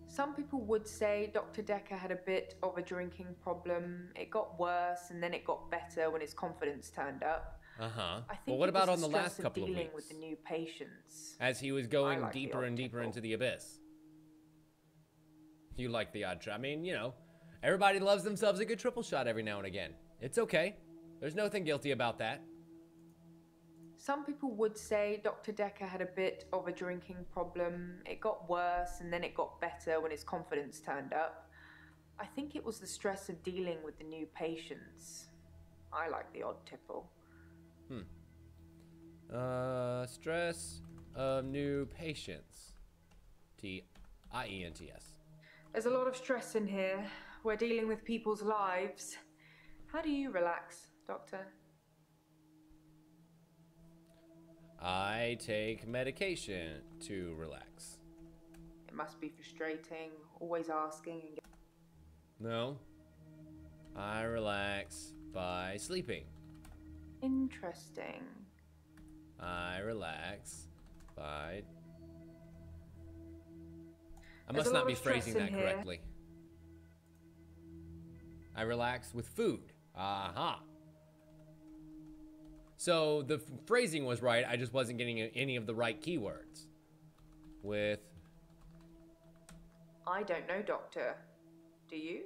Some people would say Dr. Dekker had a bit of a drinking problem. It got worse and then it got better when his confidence turned up. Uh-huh. I think Well, what it about was on the stress last of couple of dealing weeks? with the new patients. As he was going like the deeper odd and deeper tickle. into the abyss. You like the odd shot. I mean, you know, everybody loves themselves a good triple shot every now and again. It's okay. There's nothing guilty about that. Some people would say Dr. Dekker had a bit of a drinking problem. It got worse and then it got better when his confidence turned up. I think it was the stress of dealing with the new patients. I like the odd tipple. Stress of new patients. T-I-E-N-T-S. There's a lot of stress in here. We're dealing with people's lives. How do you relax, Doctor? I take medication to relax. It must be frustrating, always asking and No. I relax by sleeping. Interesting. I relax by... I There's must a not lot be of stress phrasing in that here. correctly. I relax with food. Aha. So the phrasing was right, I just wasn't getting any of the right keywords. With... I don't know, Doctor. Do you?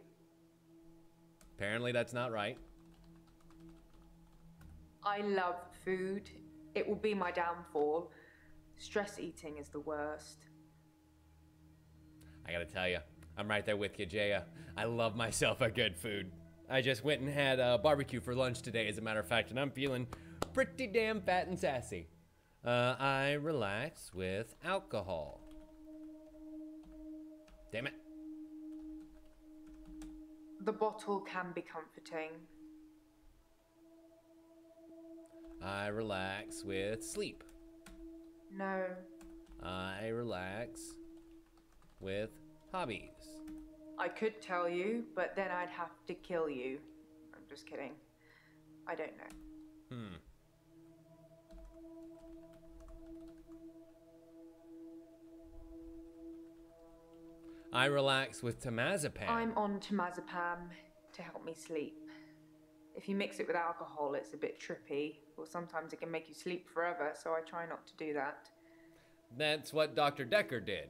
Apparently that's not right. I love food. It will be my downfall. Stress eating is the worst. I gotta tell you, I'm right there with you, Jaya. I love myself a good food. I just went and had a barbecue for lunch today, as a matter of fact, and I'm feeling pretty damn fat and sassy. I relax with alcohol. Damn it. The bottle can be comforting. I relax with sleep. No. I relax with hobbies. I could tell you, but then I'd have to kill you. I'm just kidding. I don't know. I relax with temazepam. I'm on temazepam to help me sleep. If you mix it with alcohol, it's a bit trippy, or sometimes it can make you sleep forever, so I try not to do that. That's what Dr. Dekker did.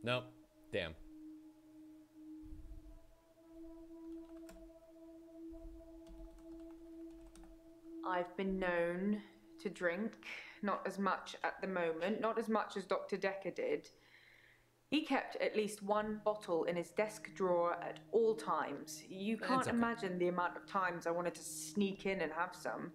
Nope. Damn. I've been known to drink, not as much at the moment, not as much as Dr. Dekker did. He kept at least one bottle in his desk drawer at all times. You can't okay. imagine the amount of times I wanted to sneak in and have some.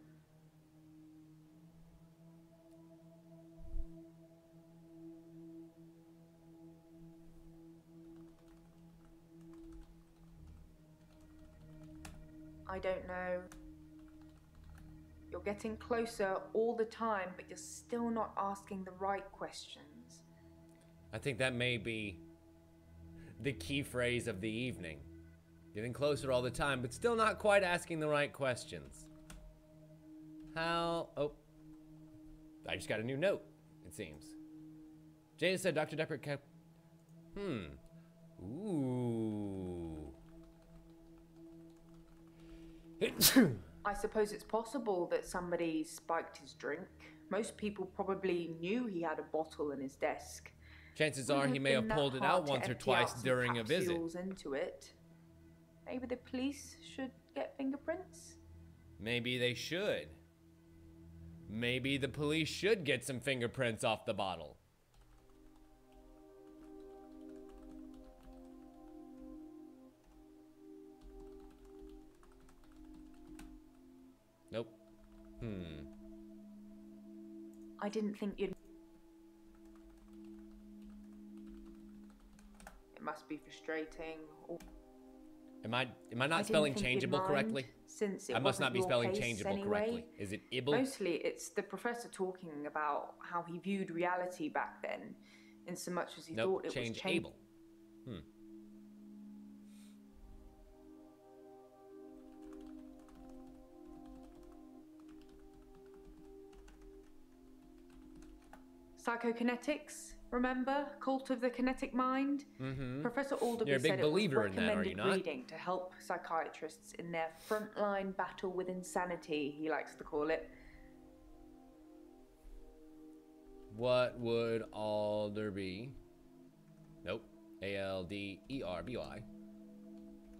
I don't know. You're getting closer all the time, but you're still not asking the right questions. I think that may be the key phrase of the evening. Getting closer all the time, but still not quite asking the right questions. How... Oh. I just got a new note, it seems. Jada said Dr. Dekker kept... Ooh. I suppose it's possible that somebody spiked his drink. Most people probably knew he had a bottle in his desk. Chances are he may have pulled it out once or twice during a visit. Into it. Maybe the police should get fingerprints? Maybe they should. Maybe the police should get some fingerprints off the bottle. Nope. I didn't think you'd... It must must be frustrating. Or Am I I not didn't spelling think you'd changeable mind, correctly? Since it I must wasn't not be your spelling case changeable anyway. correctly. Is it ibble? Mostly it's the professor talking about how he viewed reality back then, in so much as he thought it was changeable. Psychokinetics, remember? Cult of the Kinetic Mind? Mm-hmm. Professor Alderby You're a big said it was believer in that, are you recommended not? reading to help psychiatrists in their frontline battle with insanity, he likes to call it. What would Alderby, nope, Alderby,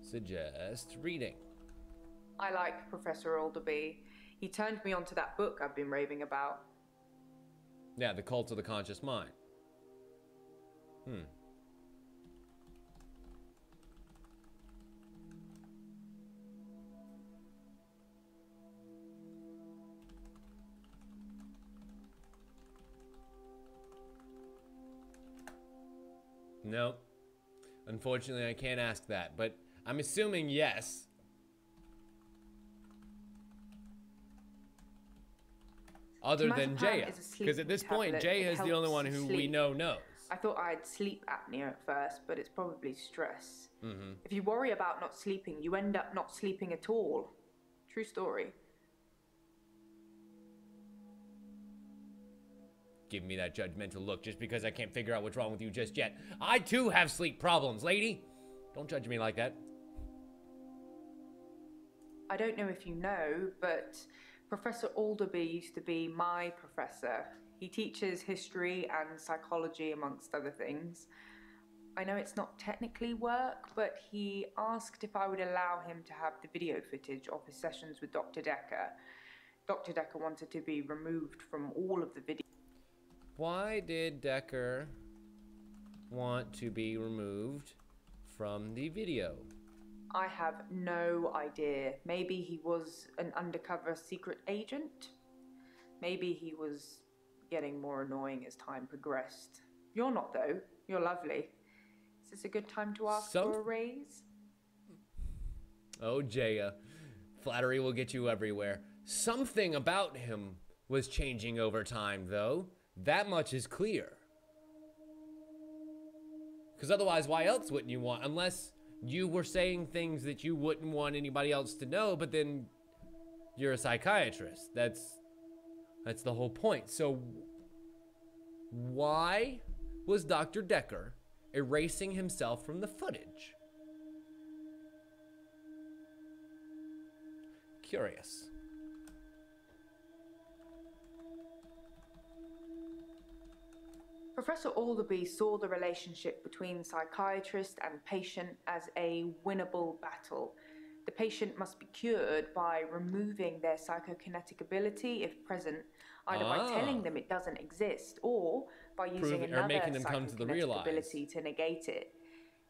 suggest reading? I like Professor Alderby. He turned me onto that book I've been raving about. Yeah, The Cult of the Conscious Mind. No. Unfortunately, I can't ask that, but I'm assuming yes. Other than Temazepam Jaya. is a sleeping Because at this point, tablet Jaya that is the only helps one you who we sleep. know knows. I thought I had sleep apnea at first, but it's probably stress. Mm-hmm. If you worry about not sleeping, you end up not sleeping at all. True story. Give me that judgmental look just because I can't figure out what's wrong with you just yet. I too have sleep problems, lady. Don't judge me like that. I don't know if you know, but Professor Alderby used to be my professor. He teaches history and psychology, amongst other things. I know it's not technically work, but he asked if I would allow him to have the video footage of his sessions with Dr. Dekker. Dr. Dekker wanted to be removed from all of the video. Why did Dekker want to be removed from the video? I have no idea. Maybe he was an undercover secret agent. Maybe he was getting more annoying as time progressed. You're not, though. You're lovely. Is this a good time to ask for a raise? Oh, Jaya. Flattery will get you everywhere. Something about him was changing over time, though. That much is clear. Because otherwise, why else wouldn't you want? Unless you were saying things that you wouldn't want anybody else to know, but then you're a psychiatrist. That's the whole point. So why was Dr. Dekker erasing himself from the footage? Curious. Professor Alderby saw the relationship between psychiatrist and patient as a winnable battle. The patient must be cured by removing their psychokinetic ability, if present, either by telling them it doesn't exist or by using another making them come to the psychokinetic ability to negate it.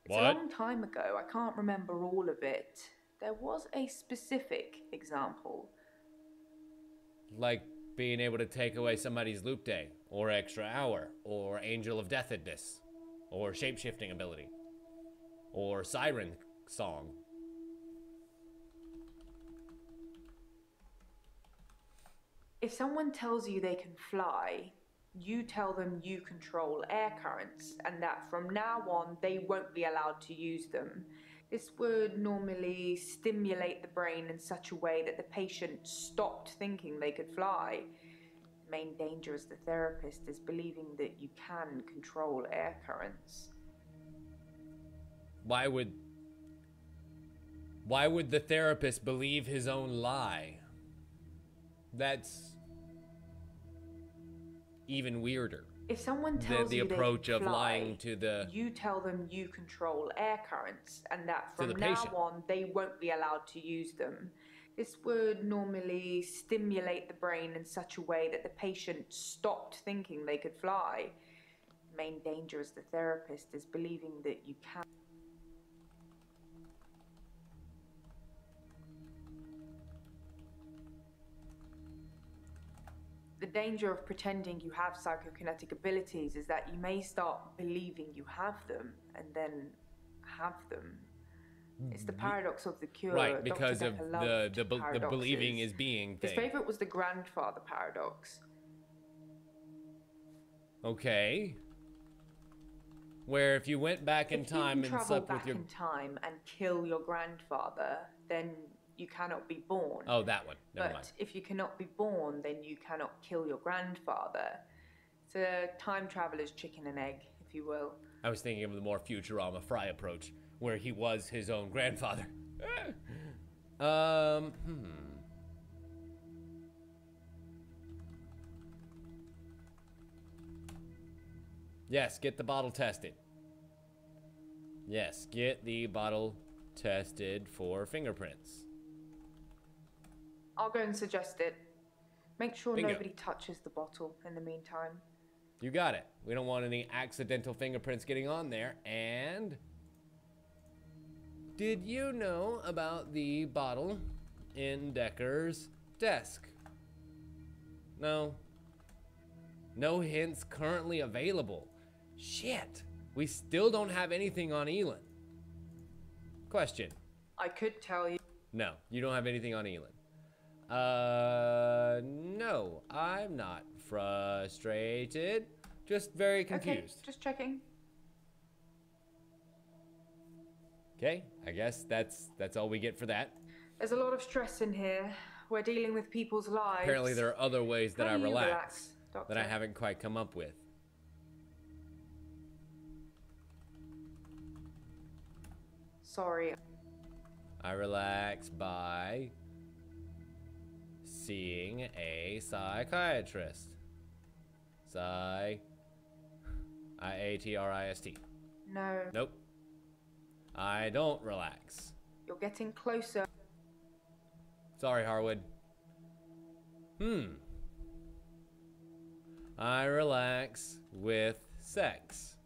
It's a What? long time ago. I can't remember all of it. There was a specific example. Like being able to take away somebody's loop day, or extra hour, or angel of deathedness, or shape-shifting ability, or siren song. If someone tells you they can fly, you tell them you control air currents and that from now on they won't be allowed to use them. This would normally stimulate the brain in such a way that the patient stopped thinking they could fly. The main danger as the therapist is believing that you can control air currents. Why would the therapist believe his own lie? That's even weirder. If someone tells The you approach they can of fly, lying to the you tell them you control air currents and that To from the now patient. on they won't be allowed to use them. This would normally stimulate the brain in such a way that the patient stopped thinking they could fly. The main danger as the therapist is believing that you can. The danger of pretending you have psychokinetic abilities is that you may start believing you have them, and then have them. It's the paradox of the cure. Right, because Dr. of Dekker loved the believing paradoxes. is being His thing. favorite was the grandfather paradox. Okay. Where if you went back in If you time can and travel slept back with your... in time and kill your grandfather, then you cannot be born. Oh, that one. Never But mind. if you cannot be born, then you cannot kill your grandfather. It's a time traveler's chicken and egg, if you will. I was thinking of the more Futurama Fry approach, where he was his own grandfather. Yes, get the bottle tested. Yes, get the bottle tested for fingerprints. I'll go and suggest it. Make sure Bingo. nobody touches the bottle in the meantime. You got it. We don't want any accidental fingerprints getting on there. And did you know about the bottle in Dekker's desk? No. No hints currently available. Shit. We still don't have anything on Elin. Question. I could tell you. No, you don't have anything on Elin. No, I'm not frustrated. Just very confused. Okay, just checking. Okay, I guess that's all we get for that. There's a lot of stress in here. We're dealing with people's lives. Apparently there are other ways that How I do you relax Doctor? that I haven't quite come up with. Sorry. I relax by seeing a psychiatrist. I-A-T-R-I-S-T. No. Nope. I don't relax. You're getting closer. Sorry, Harwood. I relax with sex.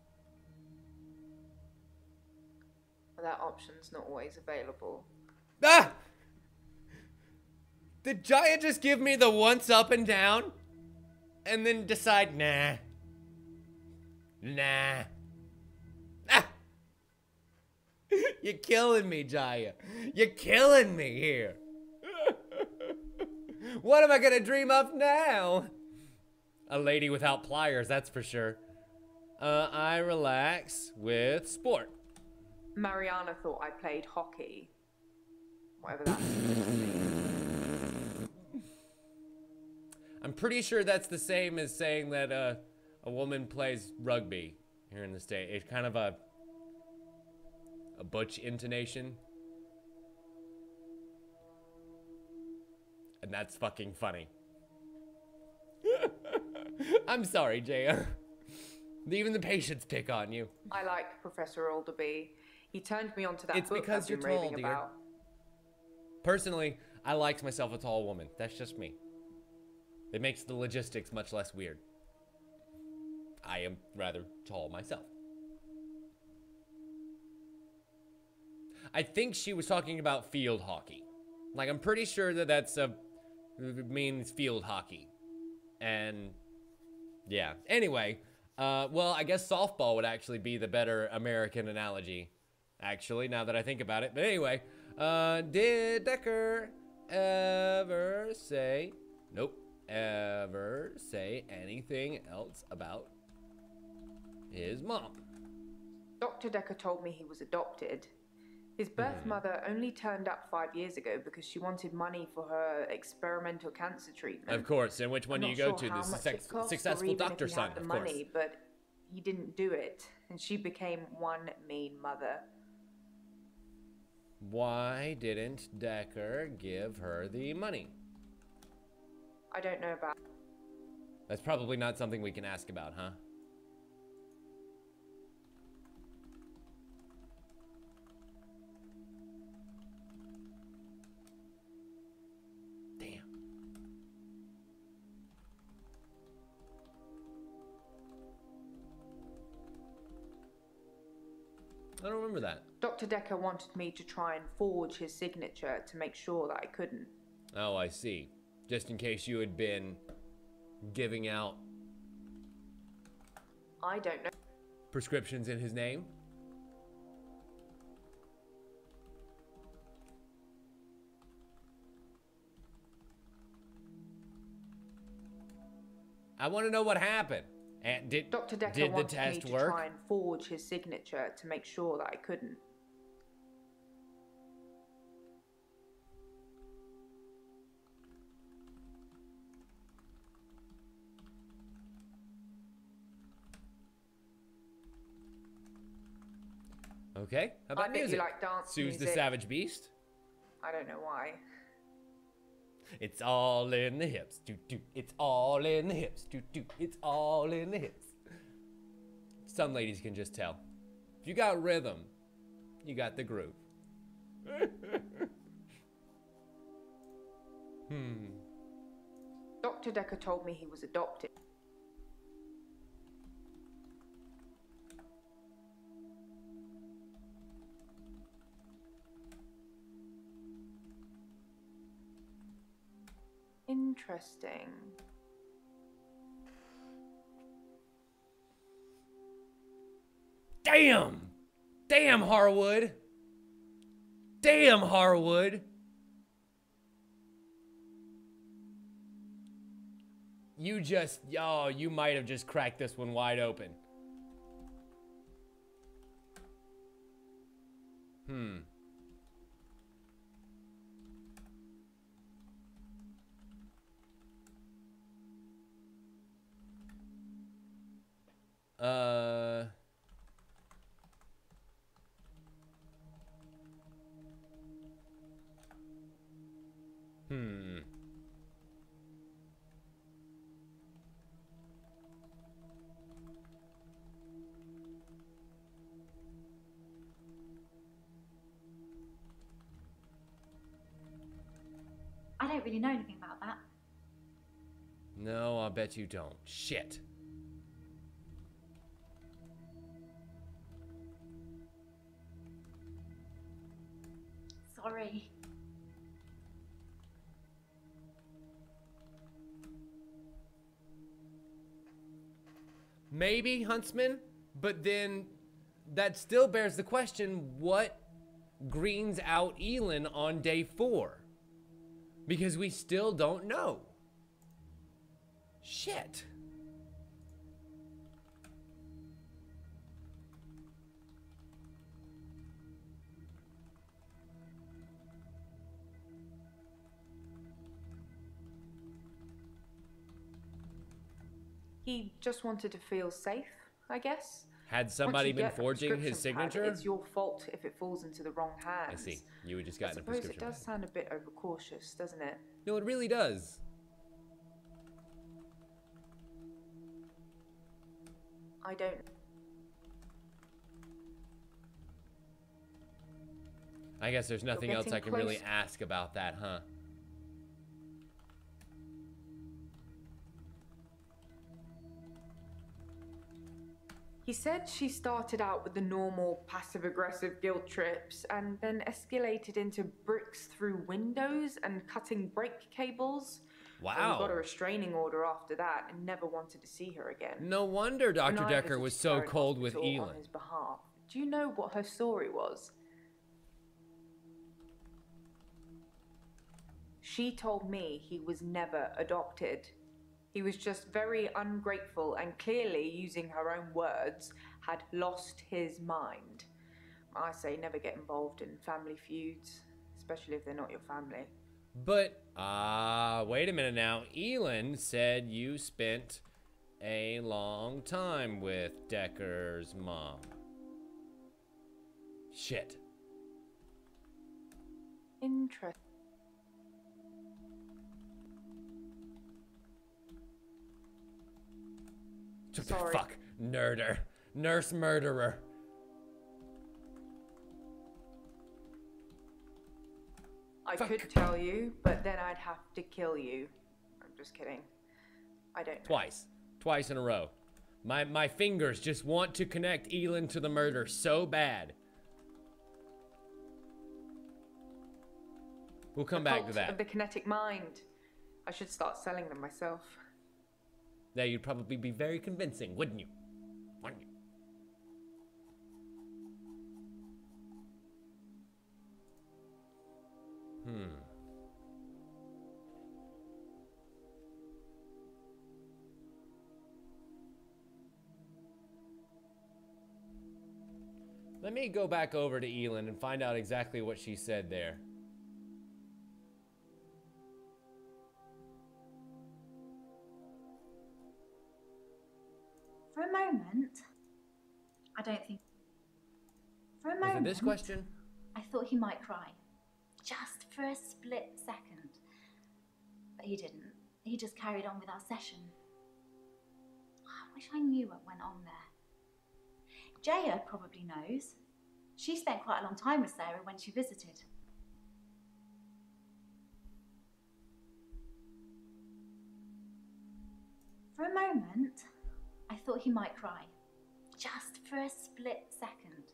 That option's not always available. Ah! Did Jaya just give me the once up and down? And then decide, nah. Nah. Ah! You're killing me, Jaya. You're killing me here. What am I gonna dream of now? A lady without pliers, that's for sure. I relax with sport. Mariana thought I played hockey. Whatever that is. I'm pretty sure that's the same as saying that a woman plays rugby here in the state. It's kind of a butch intonation. And that's fucking funny. I'm sorry, Jaya. Even the patients pick on you. I like Professor Alderby. He turned me onto that It's book because I've you're been tall, raving dear. about. Personally, I like myself a tall woman. That's just me. It makes the logistics much less weird. I am rather tall myself. I think she was talking about field hockey. Like, I'm pretty sure that that's means field hockey. And, yeah. Anyway, well, I guess softball would actually be the better American analogy. Actually, now that I think about it. But anyway, did Dekker ever say... Nope. Ever say anything else about his mom? Dr. Dekker told me he was adopted. His birth mother only turned up 5 years ago because she wanted money for her experimental cancer treatment. Of course. And which one do you go to? The successful doctor son, the of money, course. but he didn't do it, and she became one mean mother. Why didn't Dekker give her the money? I don't know about. That's probably not something we can ask about, huh? Damn. I don't remember that. Dr. Dekker wanted me to try and forge his signature to make sure that I couldn't. Oh, I see. Just in case you had been giving out I don't know. prescriptions in his name? I want to know what happened. And Dr. Dekker did the wanted me test to work? try and forge his signature to make sure that I couldn't. Okay, how about I bet music? you like dance Sue's the music. Savage Beast. I don't know why. It's all in the hips. Do do. It's all in the hips. Do do. It's all in the hips. Some ladies can just tell. If you got rhythm, you got the groove. Dr. Dekker told me he was adopted. Interesting. Damn! Damn, Harwood! Damn, Harwood! You might have just cracked this one wide open. Uh... I don't really know anything about that. No, I bet you don't. Shit. Sorry. Maybe, Huntsman, but then that still bears the question, what greens out Elin on day 4? Because we still don't know. Shit. He just wanted to feel safe, I guess. Had Once somebody you been get a forging his prescription pad, signature? it's your fault if it falls into the wrong hands. I see. You had just I gotten a suppose it prescription does pad. sound a bit overcautious, doesn't it? No, it really does. I don't. I guess there's nothing else getting I can really close. ask about that, huh? He said she started out with the normal passive-aggressive guilt trips and then escalated into bricks through windows and cutting brake cables. Wow. Well, he got a restraining order after that and never wanted to see her again. No wonder Dr. When I Dekker was visited so her in cold with hospital on Elin. his behalf, do you know what her story was? She told me he was never adopted. He was just very ungrateful and clearly, using her own words, had lost his mind. I say never get involved in family feuds, especially if they're not your family. But, wait a minute now. Elin said you spent a long time with Dekker's mom. Shit. Interesting. Sorry. Fuck. Nerder. Nurse murderer. I Fuck. could tell you, but then I'd have to kill you. I'm just kidding. I don't know. Twice. Twice in a row. My fingers just want to connect Elin to the murder so bad. We'll come back to Cult that. of the kinetic mind. I should start selling them myself. Yeah, you'd probably be very convincing, wouldn't you? Wouldn't you? Let me go back over to Elin and find out exactly what she said there. For a moment, I don't think. For a Was moment, it this question? I thought he might cry. Just for a split second. But he didn't. He just carried on with our session. I wish I knew what went on there. Jaya probably knows. She spent quite a long time with Sarah when she visited. For a moment, I thought he might cry. Just for a split second.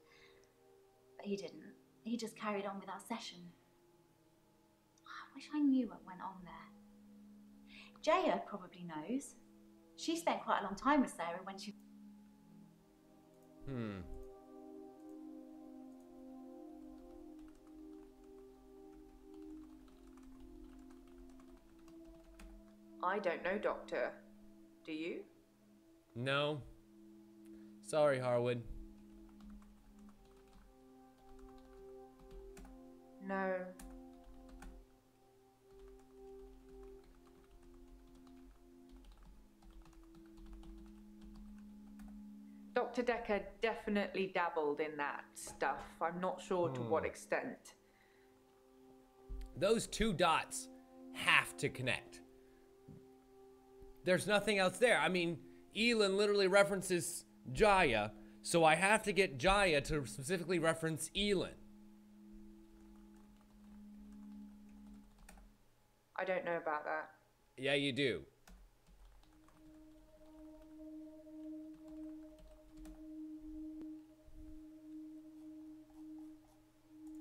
But he didn't. He just carried on with our session. I wish I knew what went on there. Jaya probably knows. She spent quite a long time with Sarah when she... I don't know, Doctor. Do you? No. Sorry, Harwood. No. Dr. Dekker definitely dabbled in that stuff. I'm not sure to what extent. Those two dots have to connect. There's nothing else there. I mean, Elin literally references Jaya, so I have to get Jaya to specifically reference Elin. I don't know about that. Yeah, you do.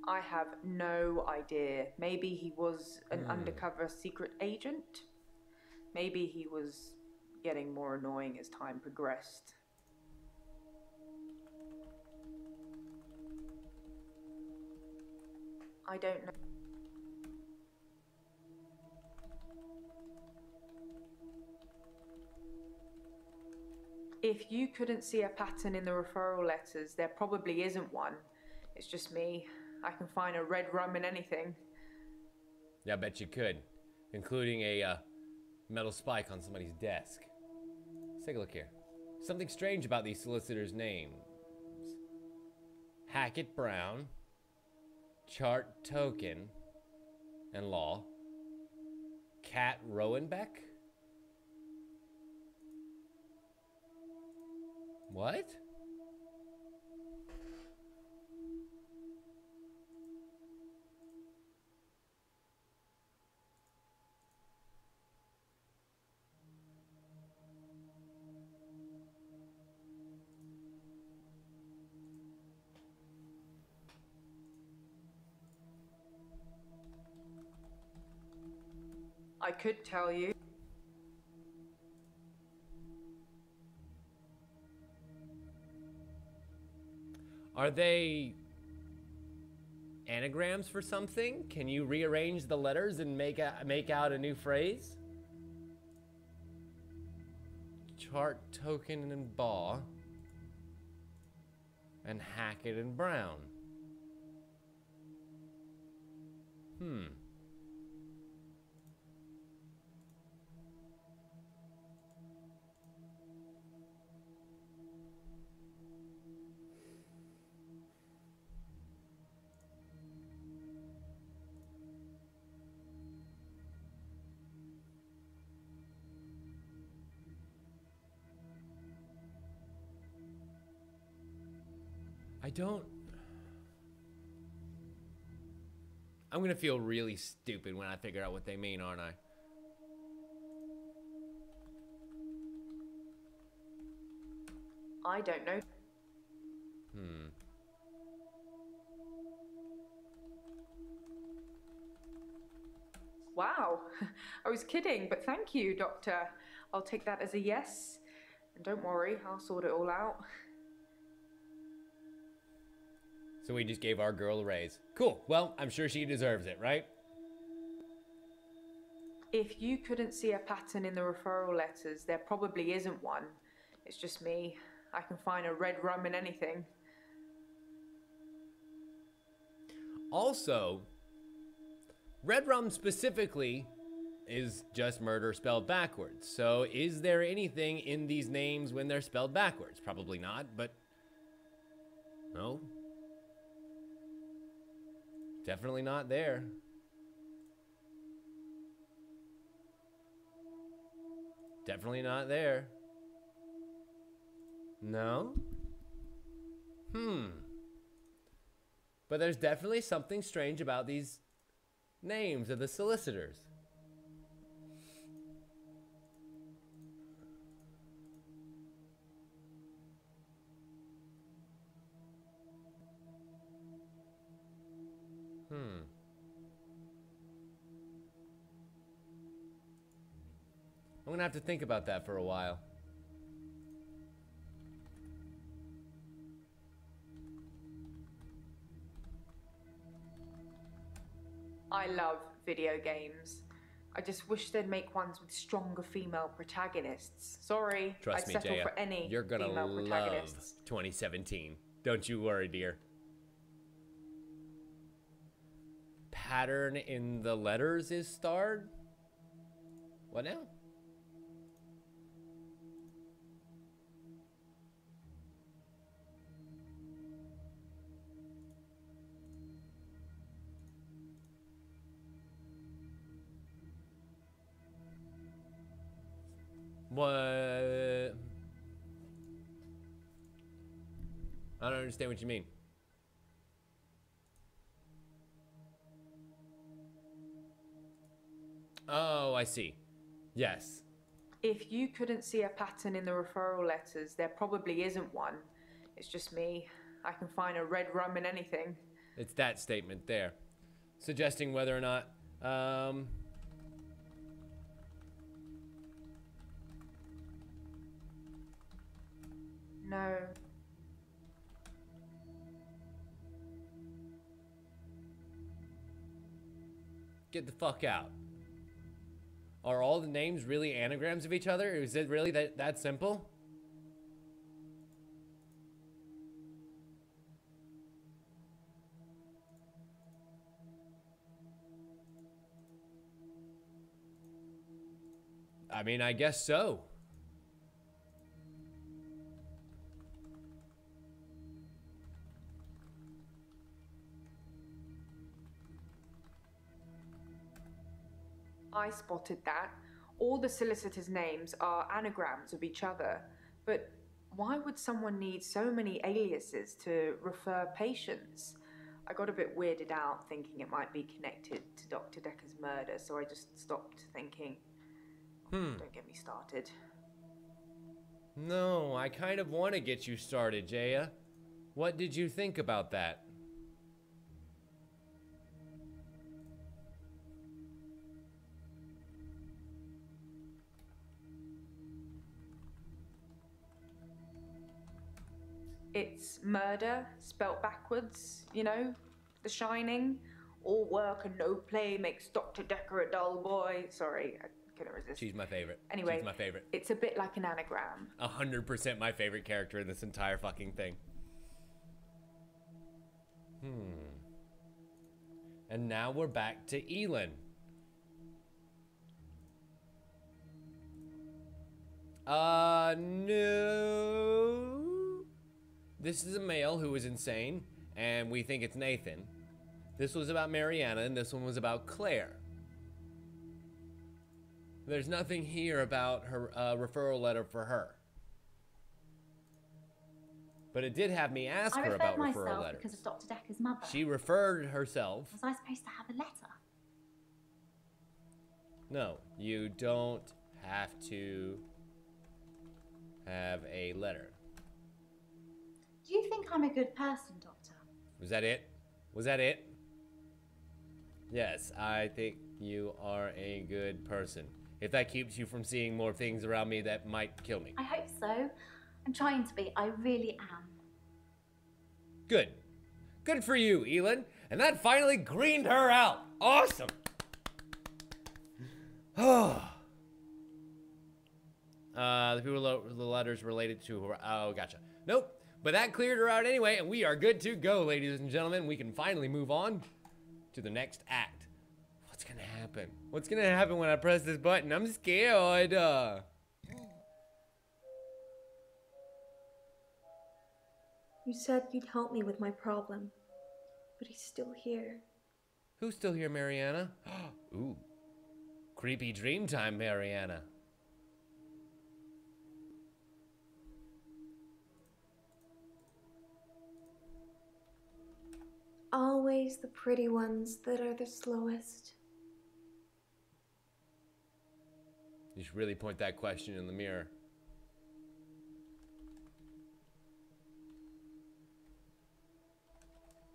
I have no idea. Maybe he was an undercover secret agent. Maybe he was getting more annoying as time progressed. I don't know. If you couldn't see a pattern in the referral letters, there probably isn't one. It's just me. I can find a red rum in anything. Yeah, I bet you could. Including a metal spike on somebody's desk. Let's take a look here. Something strange about these solicitors' names. Hackett Brown, Chart Token, and Law. Kat Rowenbeck? What? I could tell you. Are they anagrams for something? Can you rearrange the letters and make out a new phrase? Chart Token and Baugh. And Hackett and Brown. I'm gonna feel really stupid when I figure out what they mean, aren't I? I don't know. Wow. I was kidding, but thank you, Doctor. I'll take that as a yes. And don't worry, I'll sort it all out. So we just gave our girl a raise. Cool. Well, I'm sure she deserves it, right? If you couldn't see a pattern in the referral letters, there probably isn't one. It's just me. I can find a red rum in anything. Also, red rum specifically is just murder spelled backwards. So is there anything in these names when they're spelled backwards? Probably not, but no. Definitely not there. Definitely not there. No? But there's definitely something strange about these names of the solicitors. I'm gonna have to think about that for a while. I love video games. I just wish they'd make ones with stronger female protagonists. Sorry, Trust I'd me, settle Jaya, for any you're gonna female love protagonists. 2017. Don't you worry, dear. Pattern in the letters is starred? What now? What? I don't understand what you mean. Oh, I see. Yes. If you couldn't see a pattern in the referral letters, there probably isn't one. It's just me. I can find a red rum in anything. It's that statement there. Suggesting whether or not, No. get the fuck out. Are all the names really anagrams of each other? Is it really that simple? I mean, I guess so. I spotted that. All the solicitors' names are anagrams of each other. But why would someone need so many aliases to refer patients? I got a bit weirded out thinking it might be connected to Dr. Dekker's murder, so I just stopped thinking. Don't get me started. No, I kind of want to get you started, Jaya. What did you think about that? It's murder, spelt backwards, you know? The Shining. All work and no play makes Dr. Dekker a dull boy. Sorry, I couldn't resist. She's my favorite. Anyway, she's my favorite. It's a bit like an anagram. 100% my favorite character in this entire fucking thing. And now we're back to Elin. No. This is a male who is insane, and we think it's Nathan. This was about Mariana, and this one was about Claire. There's nothing here about her referral letter for her. But it did have me ask her about referral myself letters. because of Dr. Dekker's mother. She referred herself. Was I supposed to have a letter? No, you don't have to have a letter. Do you think I'm a good person, Doctor? Was that it? Was that it? Yes, I think you are a good person. If that keeps you from seeing more things around me that might kill me. I hope so. I'm trying to be. I really am. Good. Good for you, Elin. And that finally greened her out. Awesome. The letters related to her. Oh, gotcha. Nope. But that cleared her out anyway, and we are good to go, ladies and gentlemen. We can finally move on to the next act. What's gonna happen? What's gonna happen when I press this button? I'm scared. You said you'd help me with my problem, but he's still here. Who's still here, Mariana? Ooh. Creepy dream time, Mariana. Always the pretty ones that are the slowest. You should really point that question in the mirror.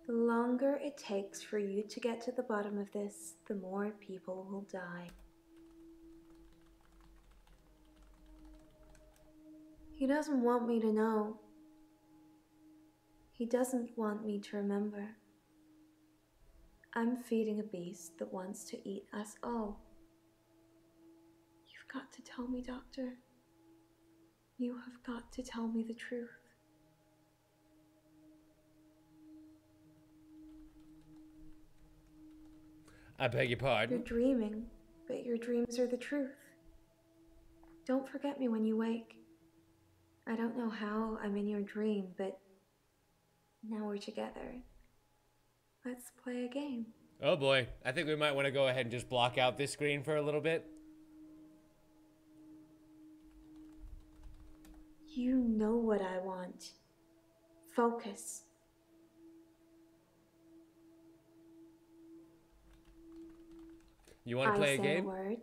The longer it takes for you to get to the bottom of this, the more people will die. He doesn't want me to know. He doesn't want me to remember. I'm feeding a beast that wants to eat us all. You've got to tell me, Doctor. You have got to tell me the truth. I beg your pardon? You're dreaming, but your dreams are the truth. Don't forget me when you wake. I don't know how I'm in your dream, but now we're together. Let's play a game. Oh boy, I think we might want to go ahead and just block out this screen for a little bit. You know what I want. Focus. You want to play a game? I say a word.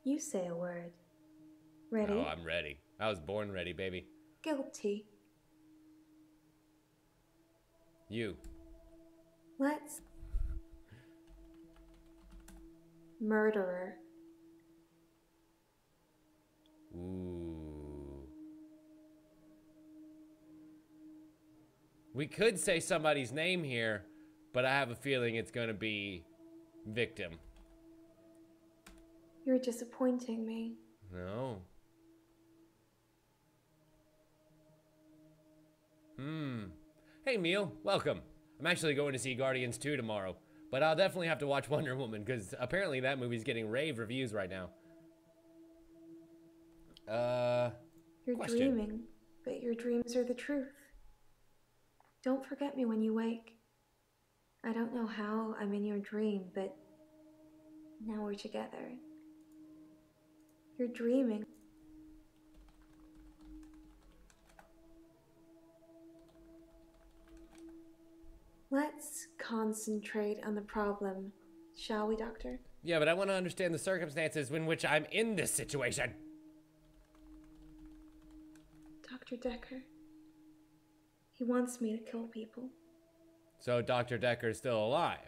You say a word. Ready? Oh, I'm ready. I was born ready, baby. Guilty. You. Let's. Murderer. Ooh. We could say somebody's name here, but I have a feeling it's gonna be victim. You're disappointing me. No. Hey, Neil. Welcome. I'm actually going to see Guardians 2 tomorrow, but I'll definitely have to watch Wonder Woman because apparently that movie's getting rave reviews right now. You're question. dreaming, but your dreams are the truth. Don't forget me when you wake. I don't know how I'm in your dream, but now we're together. You're dreaming. Let's concentrate on the problem, shall we, Doctor? Yeah, but I want to understand the circumstances in which I'm in this situation. Dr. Dekker. He wants me to kill people. So Dr. Dekker's still alive.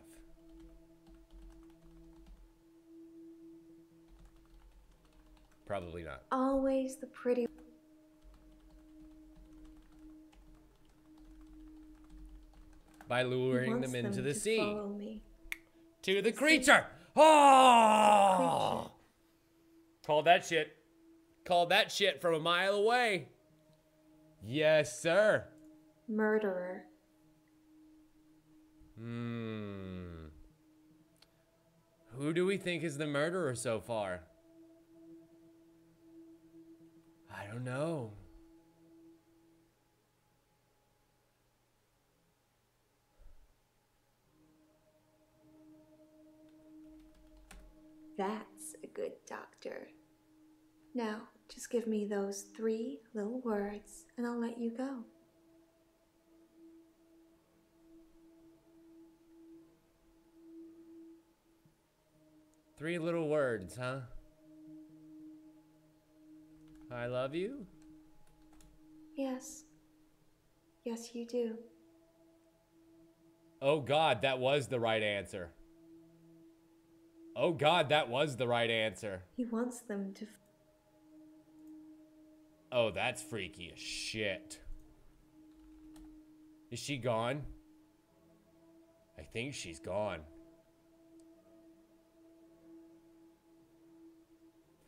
Probably not. Always the pretty. By luring them into the sea. Follow me. To the creature! Oh! Called that shit. Called that shit from a mile away. Yes, sir. Murderer. Who do we think is the murderer so far? I don't know. That's a good doctor. Now, just give me those 3 little words and I'll let you go. Three little words, huh? I love you? Yes. Yes, you do. Oh God, that was the right answer. Oh God, that was the right answer. He wants them to. Oh, that's freaky as shit. Is she gone? I think she's gone.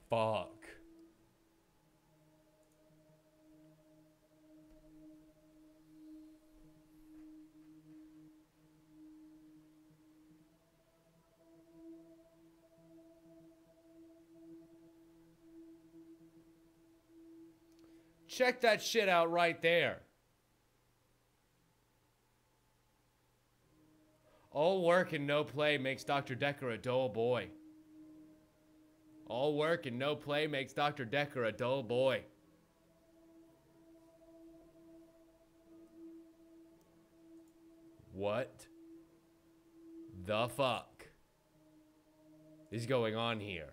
Fuck. Check that shit out right there. All work and no play makes Dr. Dekker a dull boy. All work and no play makes Dr. Dekker a dull boy. What the fuck is going on here?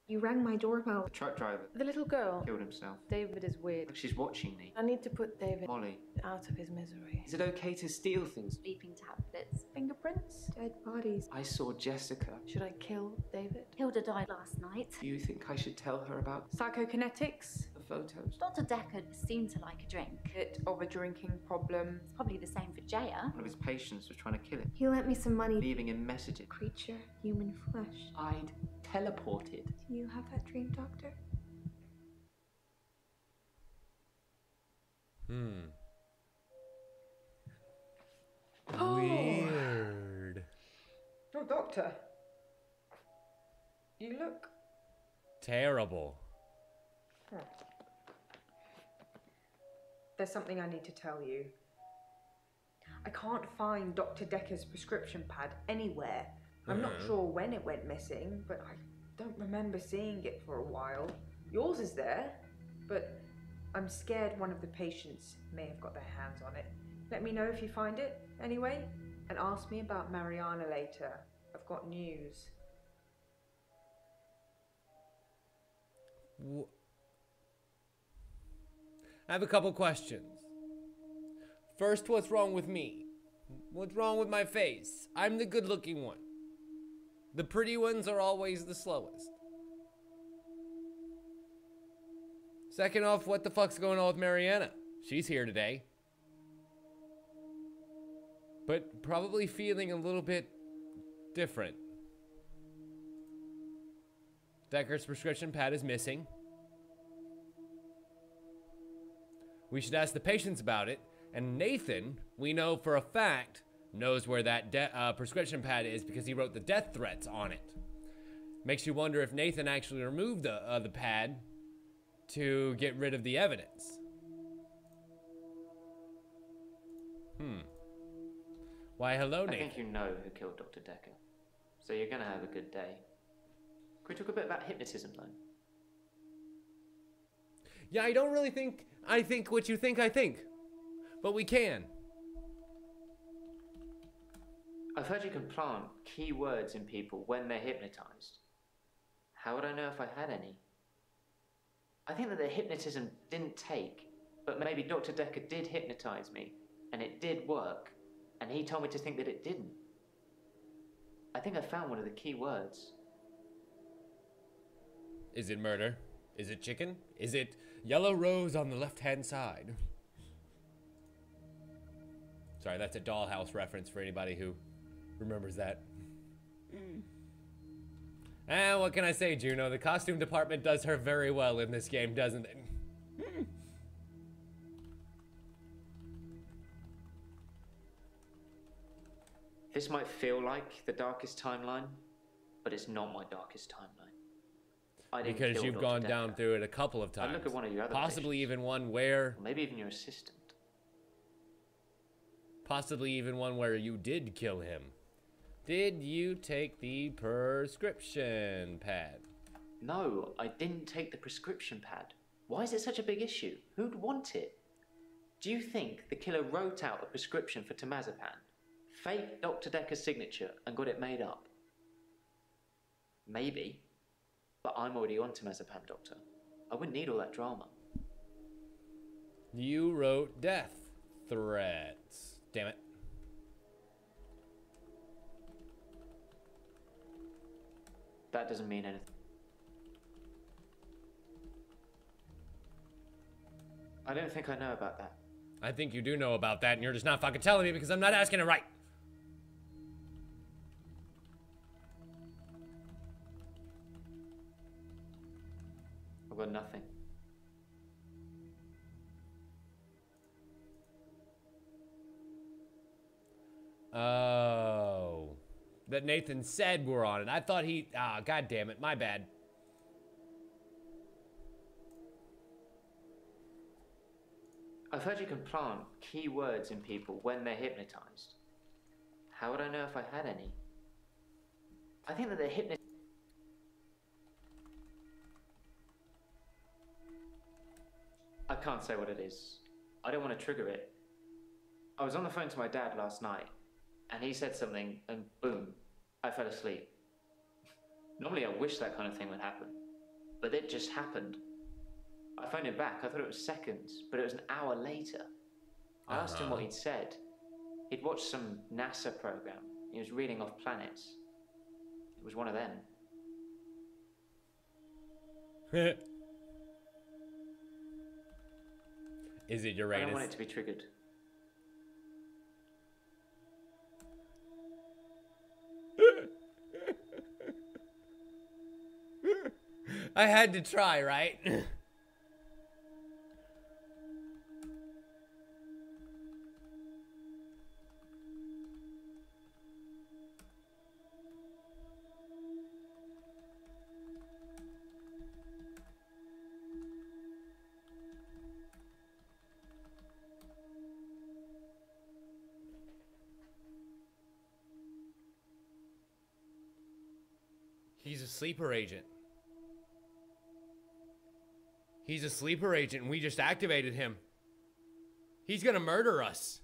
You rang my doorbell. The truck driver The little girl. killed himself. David is weird. Like she's watching me. I need to put David Molly. out of his misery. Is it okay to steal things? Sleeping tablets. Fingerprints? Dead bodies. I saw Jessica. Should I kill David? Hilda died last night. Do you think I should tell her about Psychokinetics? the photos? Dr. Dekker seemed to like a drink. Bit of a drinking problem. It's probably the same for Jaya. One of his patients was trying to kill him, He lent me some money. leaving him messages. Creature, human flesh. I'd teleported. Do you have that dream, Doctor? Weird. Oh, Doctor. You look... Terrible. There's something I need to tell you. I can't find Dr. Dekker's prescription pad anywhere. I'm not sure when it went missing, but I don't remember seeing it for a while. Yours is there, but I'm scared one of the patients may have got their hands on it. Let me know if you find it, anyway, and ask me about Mariana later. I've got news. I have a couple questions. First, what's wrong with me? What's wrong with my face? I'm the good-looking one. The pretty ones are always the slowest. Second off, what the fuck's going on with Mariana? She's here today. But probably feeling a little bit different. Dekker's prescription pad is missing. We should ask the patients about it. And Nathan, we know for a fact, knows where that prescription pad is because he wrote the death threats on it. Makes you wonder if Nathan actually removed the pad to get rid of the evidence. Why, hello, Nathan. I think you know who killed Dr. Dekker, so you're gonna have a good day. Can we talk a bit about hypnotism, though? Yeah, I don't really think I think what you think I think. But we can. I've heard you can plant key words in people when they're hypnotized. How would I know if I had any? I think that the hypnotism didn't take, but maybe Dr. Dekker did hypnotize me, and it did work, and he told me to think that it didn't. I think I found one of the key words. Is it murder? Is it chicken? Is it yellow rose on the left-hand side? Sorry, that's a Dollhouse reference for anybody who remembers that. And what can I say, Juno? The costume department does her very well in this game, doesn't it? This might feel like the darkest timeline, but it's not my darkest timeline. I didn't Because kill you've Dr. gone Dekker. down through it a couple of times. I'd look at one of your other Possibly patients. even one where... Or maybe even your assistant. Possibly even one where you did kill him. Did you take the prescription pad? No, I didn't take the prescription pad. Why is it such a big issue? Who'd want it? Do you think the killer wrote out a prescription for temazepam, faked Dr. Dekker's signature, and got it made up? Maybe. But I'm already on temazepam, Doctor. I wouldn't need all that drama. You wrote death threats. Damn it. That doesn't mean anything. I don't think I know about that. I think you do know about that, and you're just not fucking telling me because I'm not asking it right. I've got nothing. Oh. That Nathan said we're on it. I thought he... Ah, god damn it. My bad. I've heard you can plant key words in people when they're hypnotized. How would I know if I had any? I think that the hypnotist... I can't say what it is. I don't want to trigger it. I was on the phone to my dad last night, and he said something, and boom, I fell asleep. Normally I wish that kind of thing would happen, but it just happened. I phoned him back. I thought it was seconds, but it was an hour later. I asked him what he'd said. He'd watched some NASA program. He was reading off planets. It was one of them. Is it Uranus? I don't want it to be triggered. I had to try, right? He's a sleeper agent. He's a sleeper agent, and we just activated him. He's gonna murder us.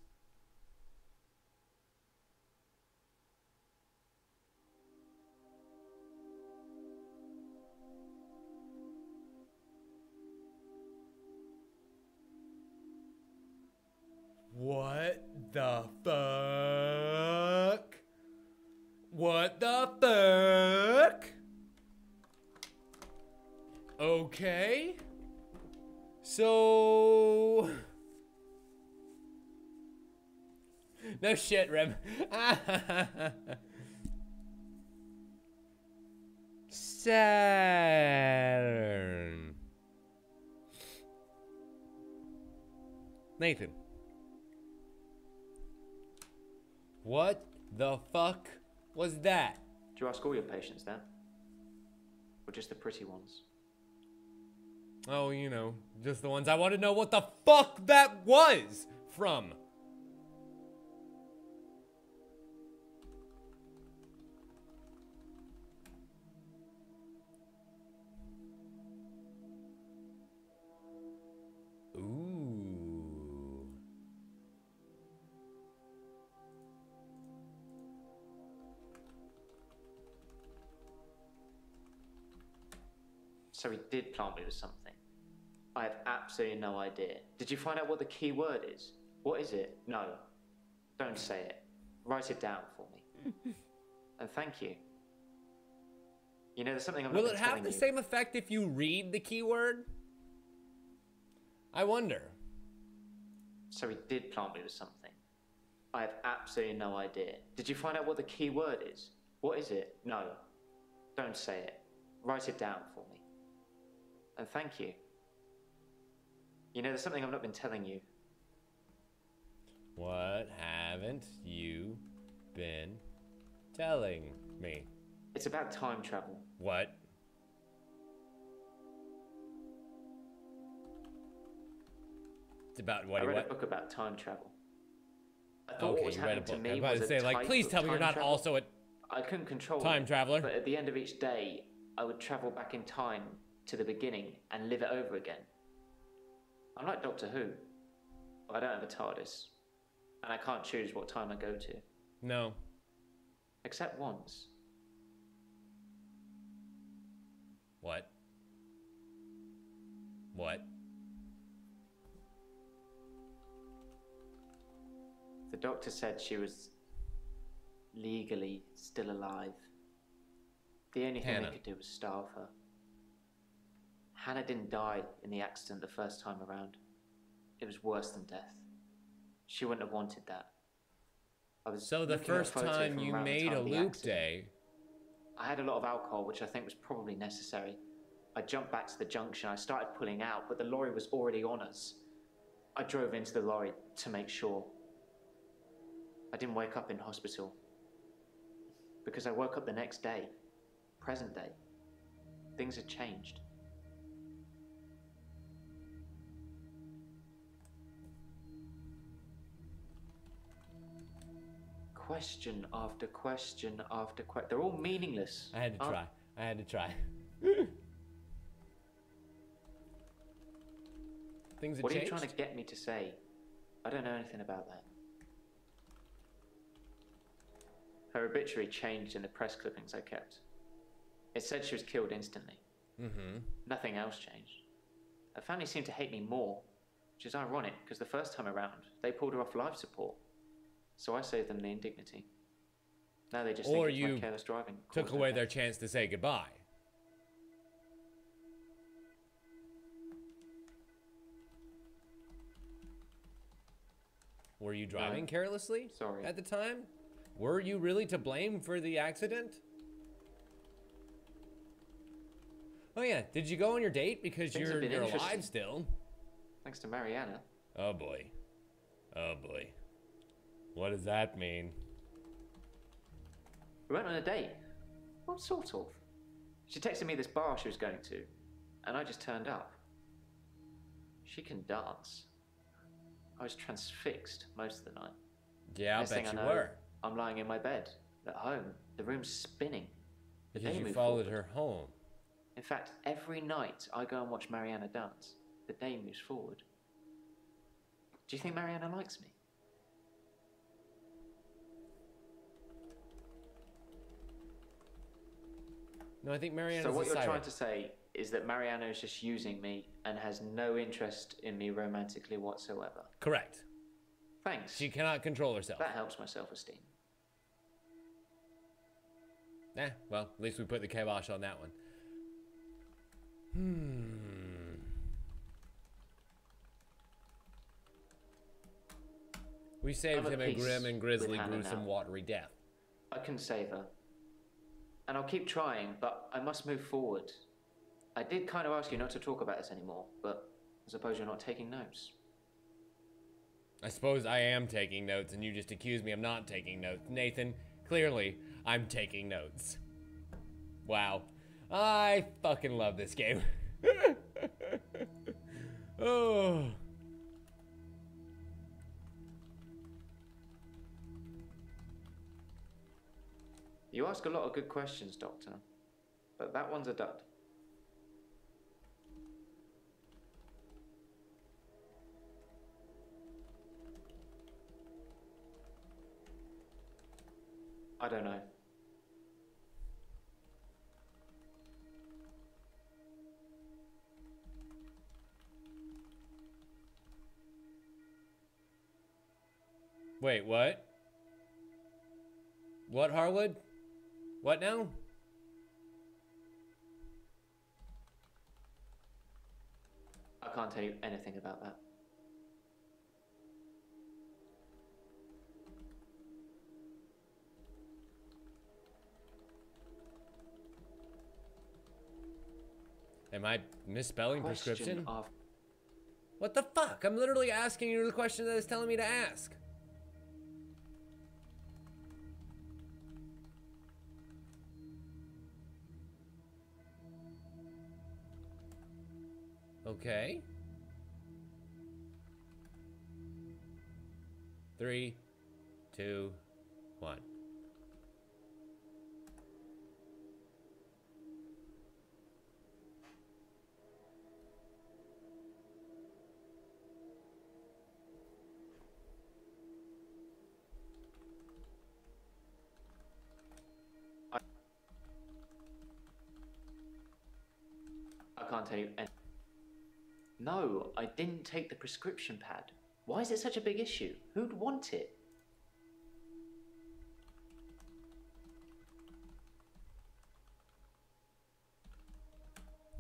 What the fuck? What the fuck? Okay. So... No shit, Rem. Saturn. Nathan. What the fuck was that? Do you ask all your patients that? Or just the pretty ones? Oh, you know, just the ones I want to know what the fuck that was from. Ooh. So he did plant me with something. I have absolutely no idea. Did you find out what the key word is? What is it? No. Don't say it. Write it down for me. And thank you. You know, there's something I'm not Will it have telling the you. same effect if you read the keyword? I wonder. So he did plant me with something. I have absolutely no idea. Did you find out what the key word is? What is it? No. Don't say it. Write it down for me. And thank you. You know, there's something I've not been telling you. What haven't you been telling me? It's about time travel. What? It's about what? I read What? a book about time travel. I thought Okay, what was you read a happening to book. me I was about was to a say, like, type please of tell me you're time not travel. also a I couldn't control time it, traveler. But at the end of each day, I would travel back in time to the beginning and live it over again. I'm like Doctor Who. I don't have a TARDIS, and I can't choose what time I go to. No. Except once. What? What? The doctor said she was legally still alive. The only thing Hannah. they could do was starve her. Hannah didn't die in the accident the first time around. It was worse than death. She wouldn't have wanted that. I was So the looking at a first photo time from you around the made time a of the loop accident. day. I had a lot of alcohol, which I think was probably necessary. I jumped back to the junction. I started pulling out, but the lorry was already on us. I drove into the lorry to make sure. I didn't wake up in hospital. Because I woke up the next day, present day. Things had changed. question after question after question. They're all meaningless. I had to try. I had to try. Things have What are you changed? trying to get me to say? I don't know anything about that. Her obituary changed in the press clippings I kept. It said she was killed instantly. Mm-hmm. Nothing else changed. Her family seemed to hate me more, which is ironic because the first time around, they pulled her off life support. So I saved them the indignity. Now they just Or think it's you my careless driving. took caused away death. their chance to say goodbye. Were you driving carelessly? Sorry. At the time? Were you really to blame for the accident? Oh yeah, did you go on your date because Things have you're been interesting. alive still? Thanks to Mariana. Oh boy. Oh boy. What does that mean? We went on a date. What sort of? She texted me this bar she was going to, and I just turned up. She can dance. I was transfixed most of the night. Yeah, I Next bet thing you I know, were. I'm lying in my bed at home. The room's spinning. The Because day you moved followed forward. her home. In fact, every night I go and watch Mariana dance. The day moves forward. Do you think Mariana likes me? No, I think Mariana's So what a you're siren. trying to say is that Mariana is just using me and has no interest in me romantically whatsoever. Correct. Thanks. She cannot control herself. That helps my self-esteem. Well, at least we put the kibosh on that one. We saved I'm at him a peace grim and with grisly, Hannah gruesome, now. watery death. I can save her. And I'll keep trying, but I must move forward. I did kind of ask you not to talk about this anymore, but I suppose you're not taking notes. I suppose I am taking notes, and you just accuse me of not taking notes. Nathan, clearly, I'm taking notes. Wow. I fucking love this game. Oh. You ask a lot of good questions, Doctor, but that one's a dud. I don't know. Wait, what? What, Harwood? What now? I can't tell you anything about that. Am I misspelling prescription? Of What the fuck? I'm literally asking you the question that it's telling me to ask. Okay. 3, 2, 1. I can't tell you anything. No, I didn't take the prescription pad. Why is it such a big issue? Who'd want it?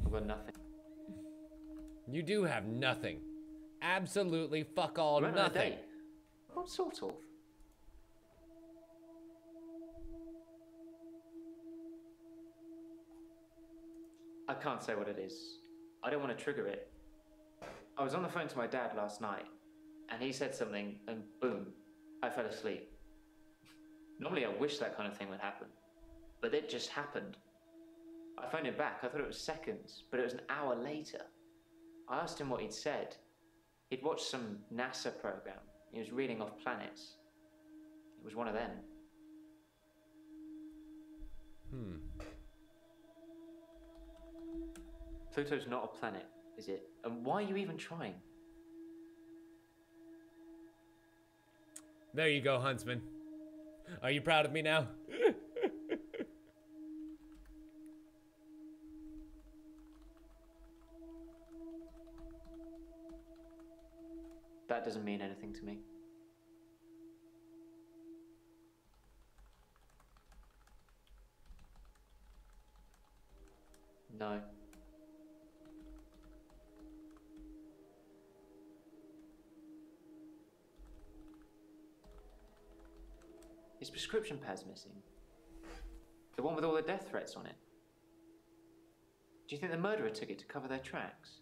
I've got nothing. You do have nothing. Absolutely fuck all We went on a nothing. date. What sort of? I can't say what it is. I don't want to trigger it. I was on the phone to my dad last night, and he said something, and boom, I fell asleep. Normally I wish that kind of thing would happen, but it just happened. I phoned him back. I thought it was seconds, but it was an hour later. I asked him what he'd said. He'd watched some NASA program. He was reading off planets. It was one of them. Pluto's not a planet, is it? And why are you even trying? There you go, Huntsman. Are you proud of me now? That doesn't mean anything to me. No. His prescription pad's missing. The one with all the death threats on it. Do you think the murderer took it to cover their tracks?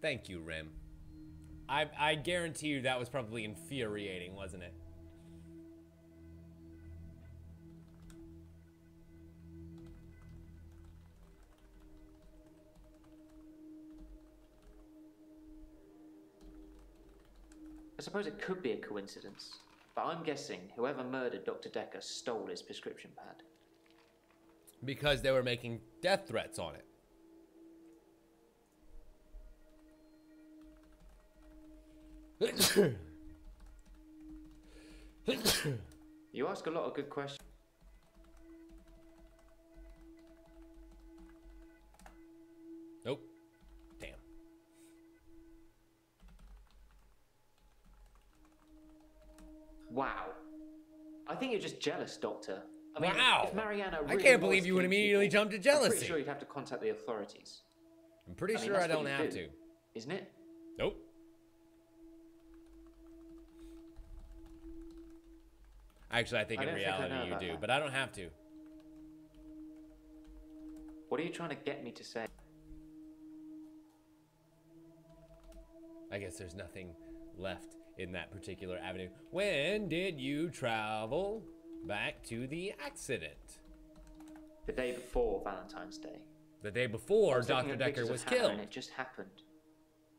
Thank you, Rim. I guarantee you that was probably infuriating, wasn't it? I suppose it could be a coincidence, but I'm guessing whoever murdered Dr. Dekker stole his prescription pad. Because they were making death threats on it. You ask a lot of good questions. Nope. Damn. Wow. I think you're just jealous, Doctor. I mean, Wow. if Mariana I really can't was believe you would killing immediately people, jump to I'm jealousy. pretty sure you'd have to contact the authorities. I'm pretty mean, sure that's I don't what you have do, to. Isn't it? Nope. Actually, I think I in don't think I reality know you about do, that. but I don't have to. What are you trying to get me to say? I guess there's nothing left in that particular avenue. When did you travel back to the accident? The day before Valentine's Day. The day I before was looking Dr. at Dekker pictures of was Hannah killed. And it just happened.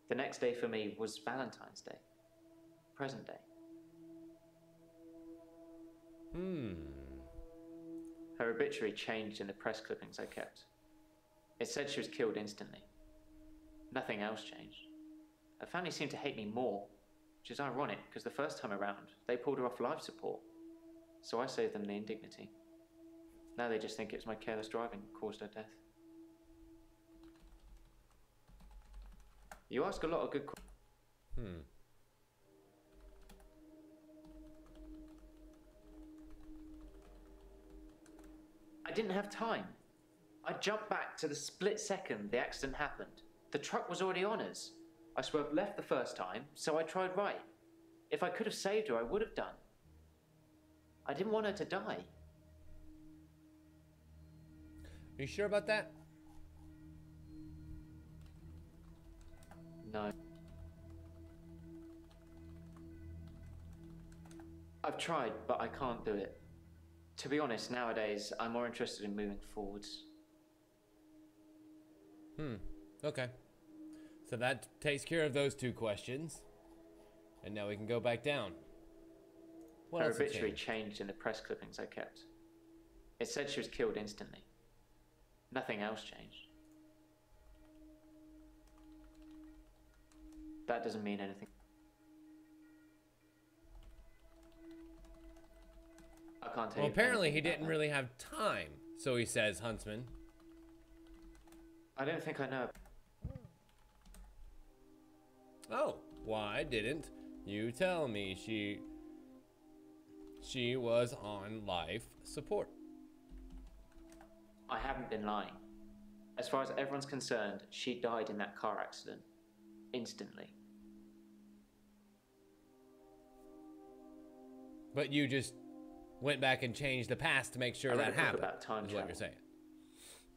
The next day for me was Valentine's Day. Present day. Her obituary changed in the press clippings I kept. It said she was killed instantly. Nothing else changed. Her family seemed to hate me more, which is ironic because the first time around, they pulled her off life support. So I saved them the indignity. Now they just think it was my careless driving that caused her death. You ask a lot of good questions. I didn't have time. I jumped back to the split second the accident happened. The truck was already on us. I swerved left the first time, so I tried right. If I could have saved her, I would have done. I didn't want her to die. Are you sure about that? No. I've tried, but I can't do it. To be honest, nowadays, I'm more interested in moving forwards. Okay. So that takes care of those two questions. And now we can go back down. What Her else has obituary changed? changed in the press clippings I kept. It said she was killed instantly. Nothing else changed. That doesn't mean anything. I can't tell Well, you. apparently he anything about didn't that. really have time. So he says, Huntsman. I don't think I know. Oh, why didn't you tell me she was on life support? I haven't been lying. As far as everyone's concerned, she died in that car accident. Instantly. But you just went back and changed the past to make sure I read that a book happened. about time is what you're travel. saying.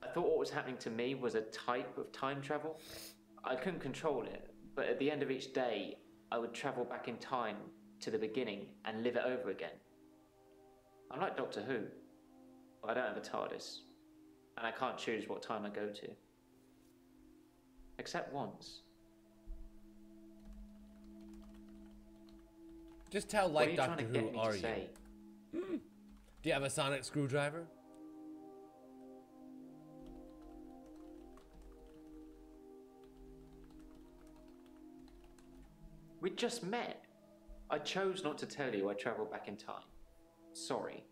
I thought what was happening to me was a type of time travel. I couldn't control it, but at the end of each day, I would travel back in time to the beginning and live it over again. I'm like Doctor Who, but I don't have a TARDIS, and I can't choose what time I go to. Except once. Just how What are like you Doctor trying to Who get me are to you? say? Do you have a sonic screwdriver? We just met. I chose not to tell you I traveled back in time. Sorry.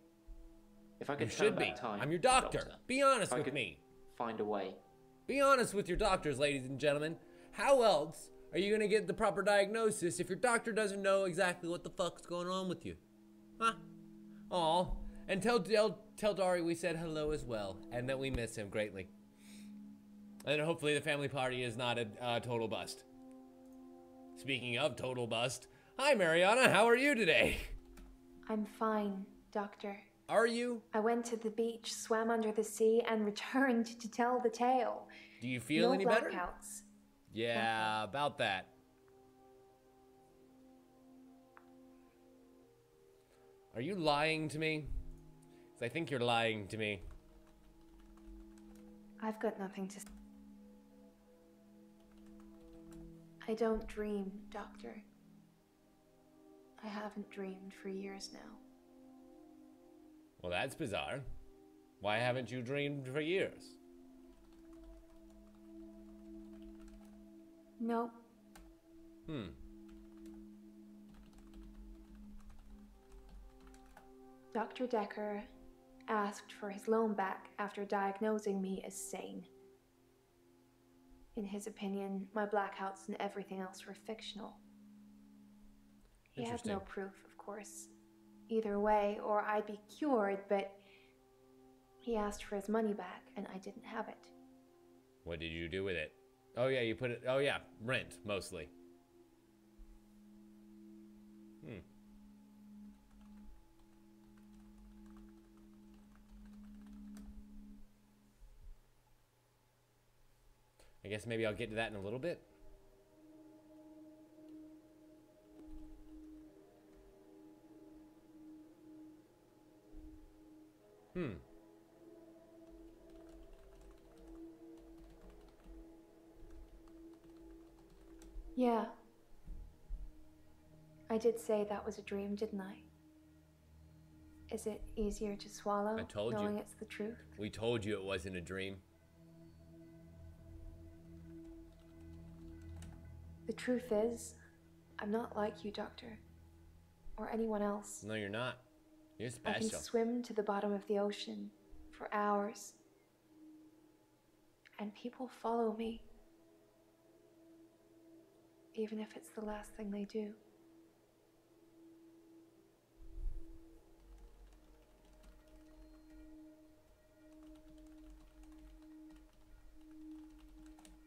If I You could should turn be. back time, I'm your doctor. Be honest I with could me. find a way. Be honest with your doctors, ladies and gentlemen. How else are you gonna get the proper diagnosis if your doctor doesn't know exactly what the fuck's going on with you? Huh? Aw. And tell Dari we said hello as well, and that we miss him greatly. And hopefully the family party is not a total bust. Speaking of total bust, hi Mariana, how are you today? I'm fine, Doctor. Are you? I went to the beach, swam under the sea, and returned to tell the tale. Do you feel no any better? blackouts. Yeah, about that. Are you lying to me? 'Cause I think you're lying to me. I've got nothing to say. I don't dream, Doctor. I haven't dreamed for years now. Well, that's bizarre. Why haven't you dreamed for years? No, Dr. Dekker asked for his loan back after diagnosing me as sane. In his opinion, my blackouts and everything else were fictional. He had no Interesting. proof, of course, either way, or I'd be cured, but he asked for his money back, and I didn't have it. What did you do with it? Oh yeah, you put it, oh yeah, rent, mostly. I guess maybe I'll get to that in a little bit. Yeah. I did say that was a dream, didn't I? Is it easier to swallow, I told you. knowing it's the truth? We told you it wasn't a dream. The truth is, I'm not like you, Doctor. Or anyone else. No, you're not. You're I can special. swim to the bottom of the ocean for hours. And people follow me. Even if it's the last thing they do.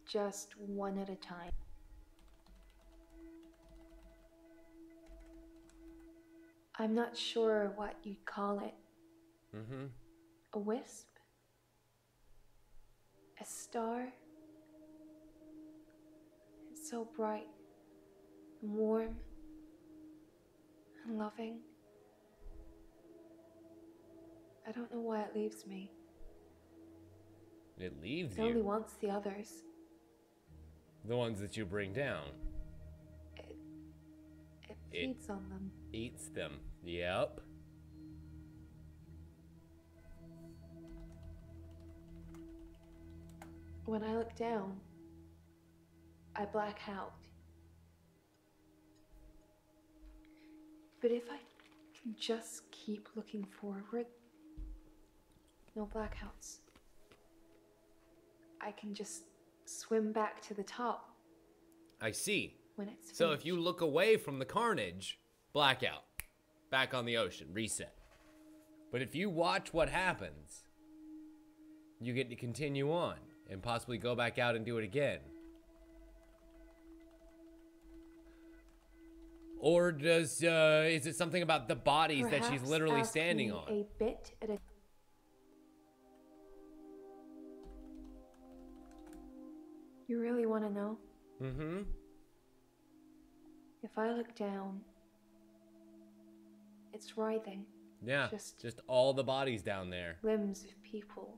Just one at a time. I'm not sure what you'd call it. A wisp? A star? It's so bright and warm and loving. I don't know why it leaves me. It leaves It only you. wants the others. The ones that you bring down. It feeds on them. Eats them. Yep. When I look down, I black out. But if I can just keep looking forward, no blackouts, I can just swim back to the top I see. when it's So finished. if you look away from the carnage, blackout. Back on the ocean, reset. But if you watch what happens, you get to continue on and possibly go back out and do it again. Or is it something about the bodies that she's Perhaps literally ask standing me on? a bit at a... You really want to know? Mm-hmm. If I look down, it's writhing. Yeah, Just- just all the bodies down there. Limbs of people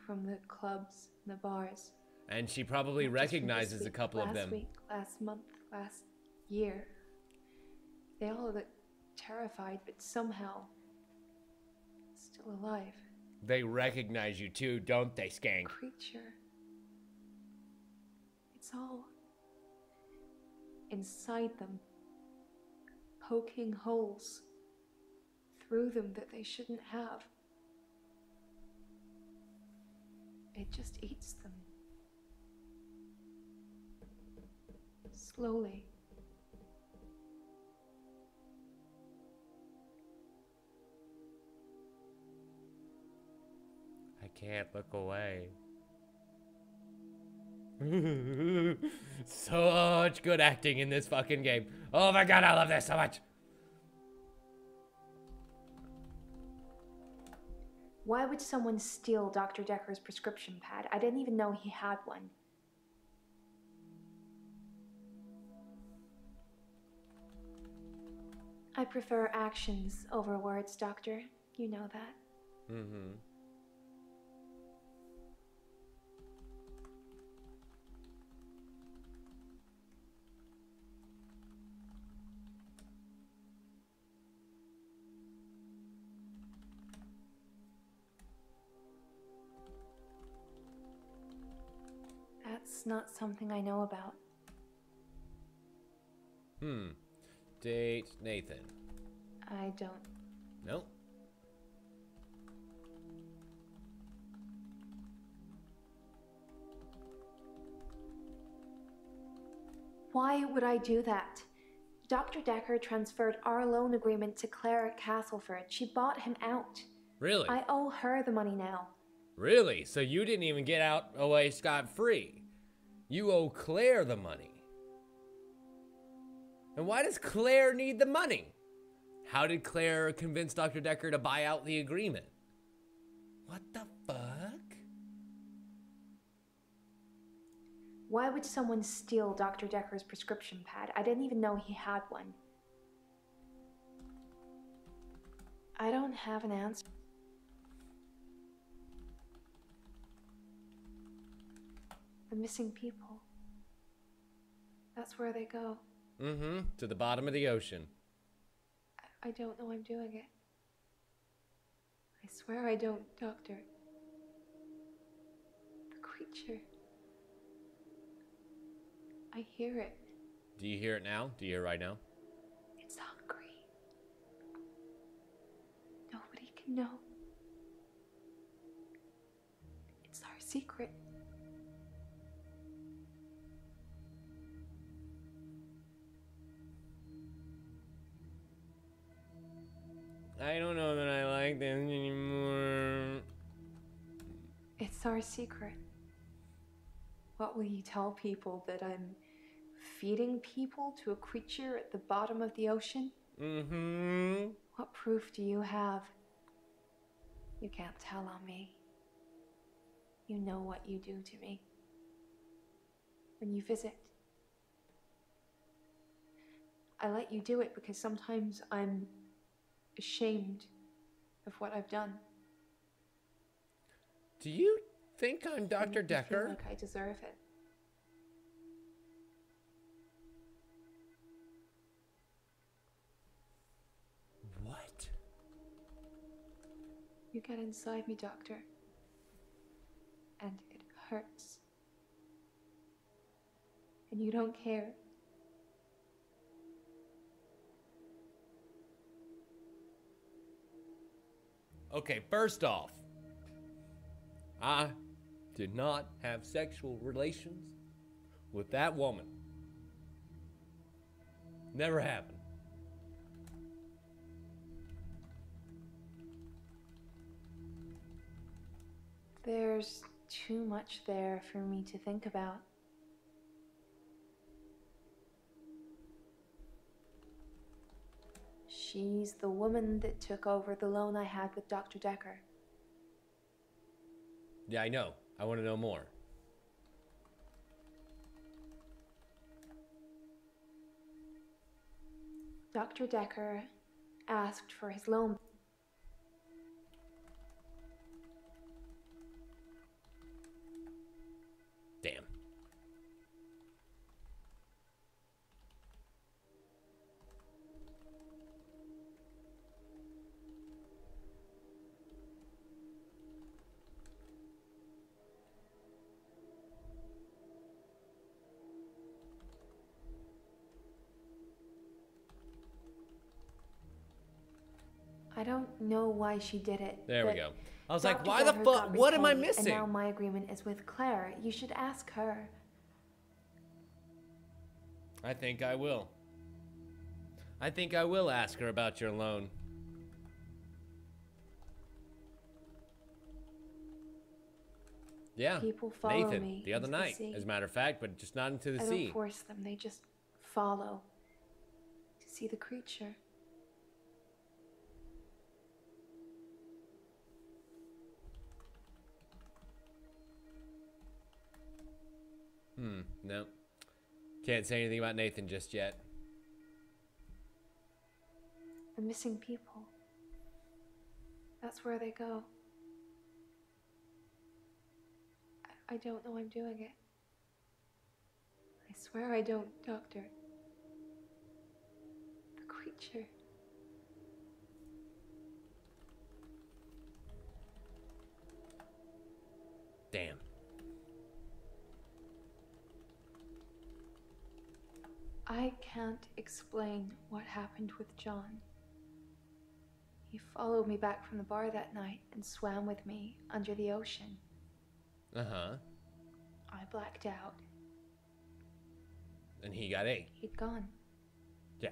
from the clubs and the bars. And she probably Not just from this recognizes a week, couple of them. Last week, last month, last year. They all look terrified, but somehow still alive. They recognize you too, don't they, Skank? Creature. It's all inside them, poking holes through them that they shouldn't have. It just eats them. Slowly. I can't look away. So much good acting in this fucking game. Oh my god, I love this so much. Why would someone steal Dr. Dekker's prescription pad? I didn't even know he had one. I prefer actions over words, Doctor. You know that. Mm-hmm. That's not something I know about. Date Nathan. I don't. Nope. Why would I do that? Dr. Dekker transferred our loan agreement to Claire at Castleford. She bought him out. Really? I owe her the money now. Really? So you didn't even get out away scot-free? You owe Claire the money. And why does Claire need the money? How did Claire convince Dr. Dekker to buy out the agreement? What the fuck? Why would someone steal Dr. Dekker's prescription pad? I didn't even know he had one. I don't have an answer. The missing people. That's where they go. Mm-hmm. To the bottom of the ocean. I don't know I'm doing it. I swear I don't, Doctor. The creature. I hear it. Do you hear it now? Do you hear it right now? It's hungry. Nobody can know. It's our secret. I don't know that I like this anymore. It's our secret. What will you tell people? That I'm feeding people to a creature at the bottom of the ocean? Mm-hmm. What proof do you have? You can't tell on me. You know what you do to me. When you visit. I let you do it because sometimes I'm ashamed of what I've done. Do you think I'm Dr. I feel Dekker? like I deserve it. What? You get inside me, Doctor. And it hurts. And you don't care. Okay, first off, I did not have sexual relations with that woman. Never happened. There's too much there for me to think about. She's the woman that took over the loan I had with Dr. Dekker. Yeah, I know. I want to know more. Dr. Dekker asked for his loan. Damn. I don't know why she did it. There we go. I was like, Dr. why the Dekker fuck? got What am I repaid, missing? And now my agreement is with Claire. You should ask her. I think I will. I think I will ask her about your loan. Yeah, People follow Nathan, me the other into night, sea. as a matter of fact, but just not into the I sea. don't force them. They just follow to see the creature. No. Can't say anything about Nathan just yet. The missing people. That's where they go. I don't know I'm doing it. I swear I don't, Doctor. The creature. Damn. I can't explain what happened with John. He followed me back from the bar that night and swam with me under the ocean. Uh-huh. I blacked out. And he got ate. He'd gone. Yeah.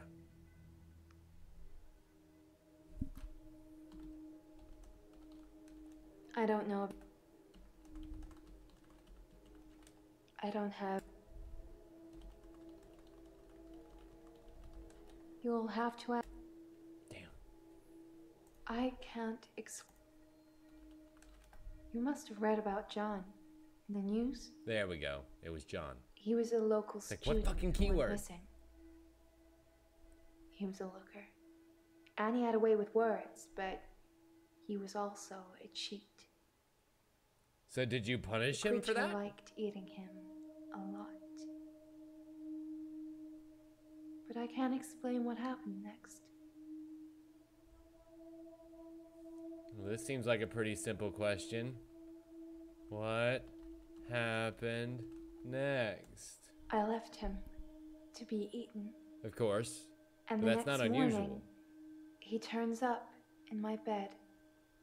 I don't know. I don't have. You'll have to ask. Damn. I can't explain. You must have read about John in the news. There we go. It was John. He was a local Like, what student fucking who went keyword? missing. He was a looker. And he had a way with words, but he was also a cheat. So did you punish The him for creature that? liked eating him a lot. But I can't explain what happened next. Well, this seems like a pretty simple question. What happened next? I left him to be eaten. Of course. And But the that's next not unusual. morning, he turns up in my bed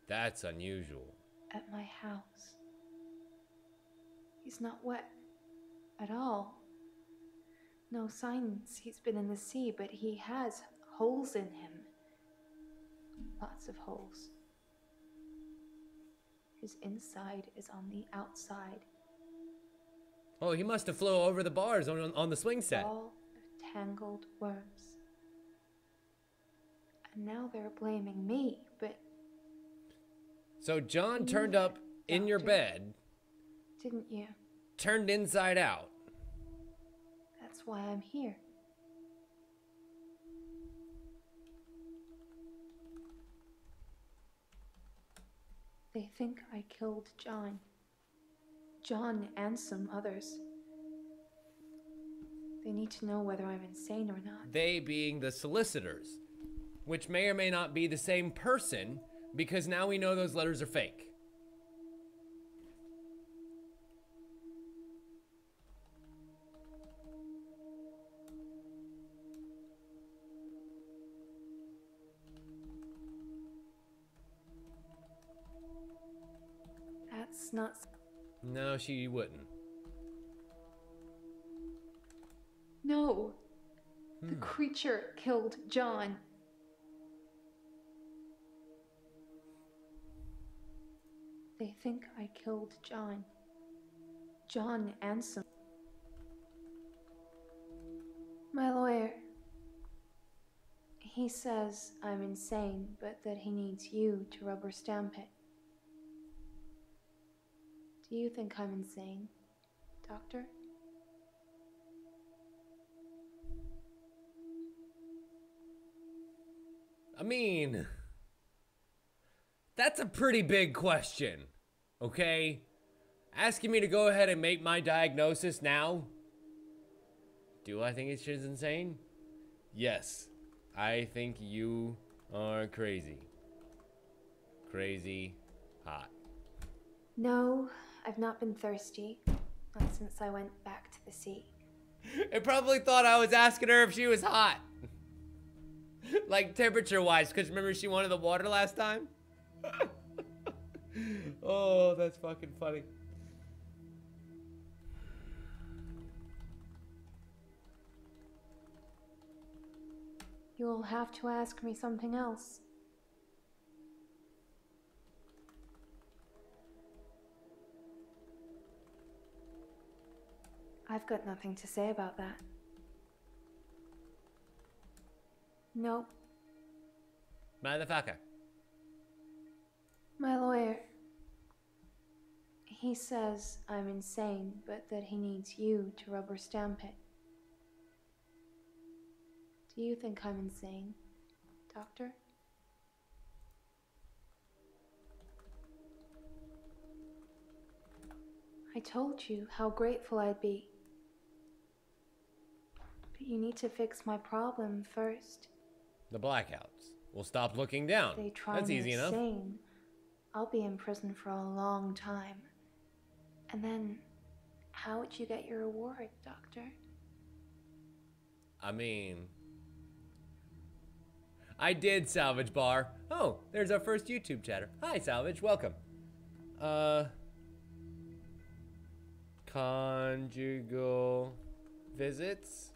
That's unusual. at my house. He's not wet at all. No signs he's been in the sea, but he has holes in him. Lots of holes. His inside is on the outside. Oh, he must have flown over the bars on the swing set. All of tangled worms. And now they're blaming me, but So John turned up in your Doctor. bed, didn't you? turned inside out. That's why I'm here. They think I killed John. John and some others. They need to know whether I'm insane or not. They being the solicitors, which may or may not be the same person, because now we know those letters are fake. That's not. No, she wouldn't. No! The creature killed John. They think I killed John. John and some. My lawyer. He says I'm insane, but that he needs you to rubber stamp it. Do you think I'm insane, Doctor? I mean, that's a pretty big question, okay? Asking me to go ahead and make my diagnosis now? Do I think it's insane? Yes, I think you are crazy. Crazy hot. No, I've not been thirsty. Not since I went back to the sea. It probably thought I was asking her if she was hot. Like temperature-wise, because remember she wanted the water last time? Oh, that's fucking funny. You'll have to ask me something else. I've got nothing to say about that. Nope. Motherfucker. My lawyer. He says I'm insane, but that he needs you to rubber stamp it. Do you think I'm insane, Doctor? I told you how grateful I'd be. But you need to fix my problem first. The blackouts. We'll stop looking down. They try That's me easy enough. insane. I'll be in prison for a long time. And then, how would you get your reward, Doctor? I mean, I did Salvage Bar. Oh, there's our first YouTube chatter. Hi, Salvage. Welcome. Conjugal visits?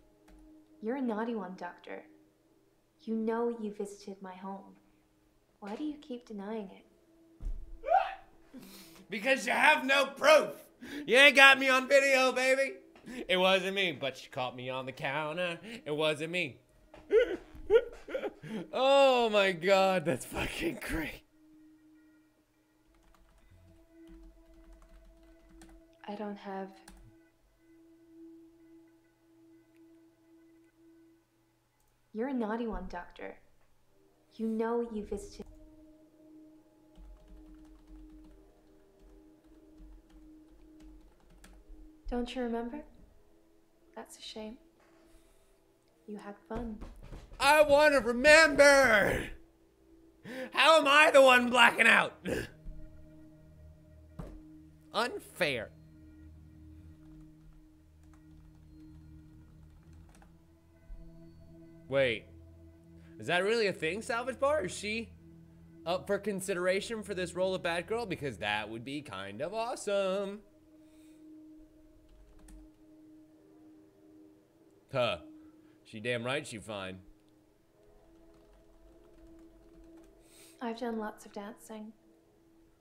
You're a naughty one, Doctor. You know you visited my home. Why do you keep denying it? Because you have no proof. You ain't got me on video, baby. It wasn't me, but she caught me on the counter. It wasn't me. Oh my God, that's fucking great. I don't have... You're a naughty one, Doctor. You know you visited... Don't you remember? That's a shame. You had fun. I want to remember. How am I the one blacking out? Unfair. Wait, is that really a thing, Salvage Bar? Is she up for consideration for this role of Batgirl? Because that would be kind of awesome. Huh. She damn right she fine. I've done lots of dancing,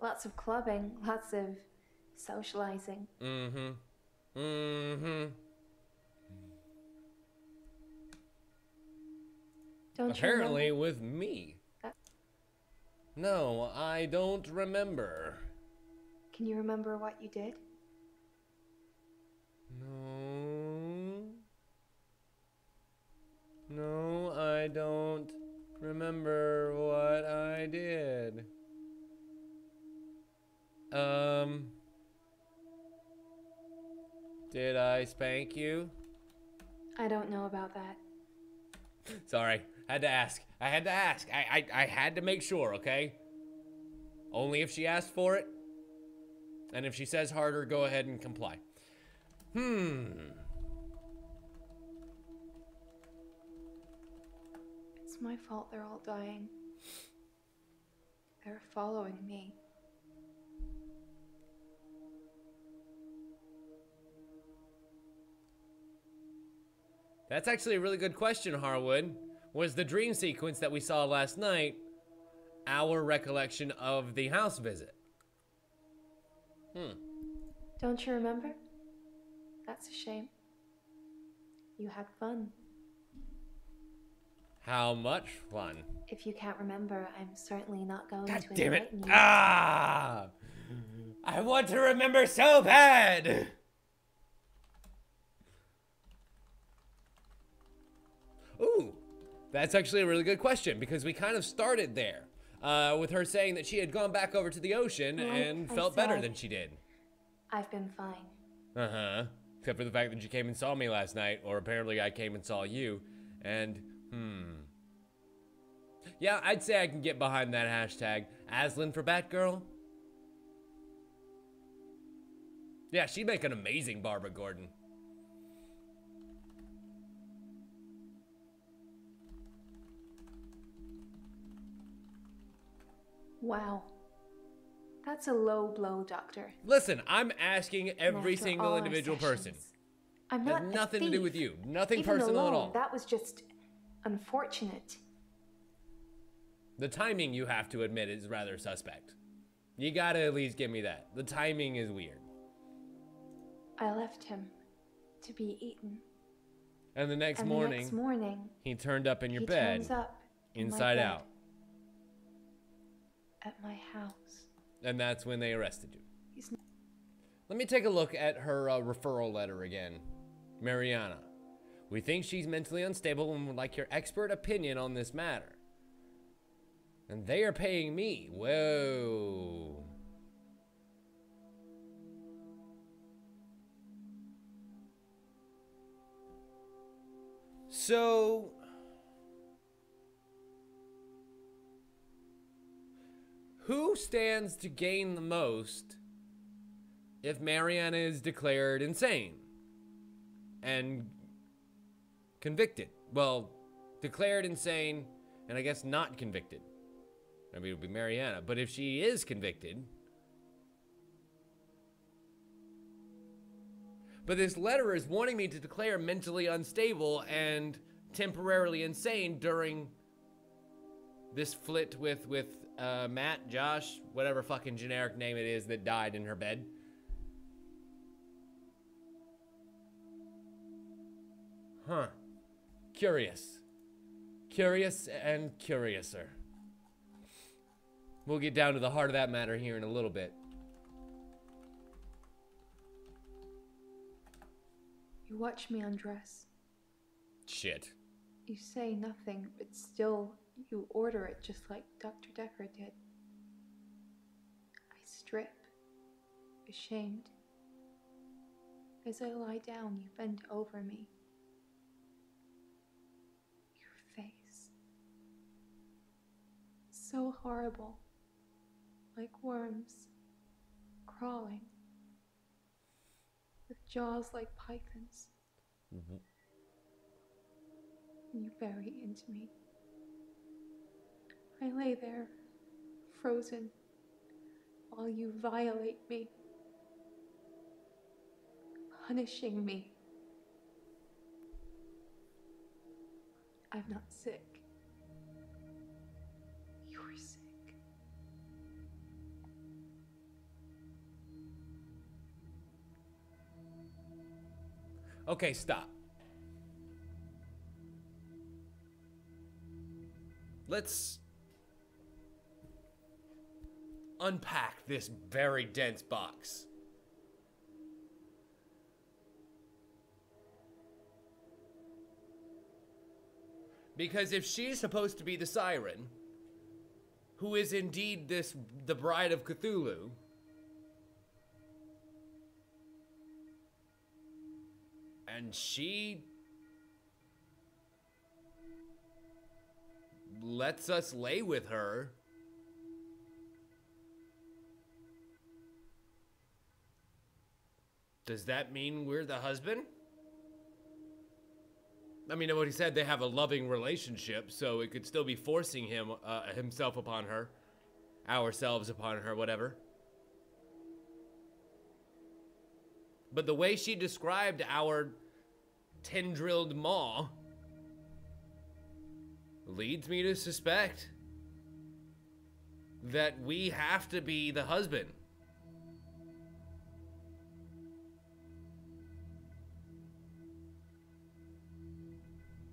lots of clubbing, lots of socializing. Mm-hmm. Don't Apparently you remember? with me. No, I don't remember. Can you remember what you did? No. No, I don't remember what I did. Did I spank you? I don't know about that. Sorry, had to ask. I had to ask. I had to make sure, okay? Only if she asked for it. And if she says harder, go ahead and comply. It's my fault they're all dying. They're following me. That's actually a really good question, Harwood. Was the dream sequence that we saw last night our recollection of the house visit? Don't you remember? That's a shame. You had fun. How much fun? If you can't remember, I'm certainly not going God to damn it. enlighten you. Ah! I want to remember so bad! Ooh, that's actually a really good question because we kind of started there with her saying that she had gone back over to the ocean Like and I felt better said, than she did. I've been fine. Uh-huh. Except for the fact that you came and saw me last night, or apparently I came and saw you, and, Yeah, I'd say I can get behind that hashtag. Aslan for Batgirl? Yeah, she'd make an amazing Barbara Gordon. Wow. That's a low blow, Doctor. Listen, I'm asking every After single all our individual person. sessions, I'm Has not nothing a to do thief. with you. Nothing Even personal alone, at all. That was just unfortunate. The timing, you have to admit, is rather suspect. You gotta at least give me that. The timing is weird. I left him to be eaten. And the next And morning, the next morning, he turned up in your he bed, turns up in my inside bed out. at my house. And that's when they arrested you. He's Let me take a look at her referral letter again. Mariana, we think she's mentally unstable and would like your expert opinion on this matter. And they are paying me. Whoa. So, who stands to gain the most if Mariana is declared insane and convicted? Well, declared insane and I guess not convicted. I mean, it would be Mariana. But if she is convicted... But this letter is wanting me to declare mentally unstable and temporarily insane during this flit with Matt, Josh, whatever fucking generic name it is that died in her bed. Huh. Curious. Curious and curiouser. We'll get down to the heart of that matter here in a little bit. You watch me undress. Shit. You say nothing, but still you order it just like Dr. Dekker did. I strip, ashamed. As I lie down, you bend over me. Your face. So horrible. Like worms. Crawling. With jaws like pythons. And you bury into me. I lay there, frozen, while you violate me, punishing me. I'm not sick. You're sick. Okay, stop. Let's unpack this very dense box. Because if she's supposed to be the siren, who is indeed the bride of Cthulhu, and she lets us lay with her, does that mean we're the husband? I mean, what he said, they have a loving relationship, so it could still be forcing himself upon her, ourselves upon her, whatever. But the way she described our tendrilled maw leads me to suspect that we have to be the husband.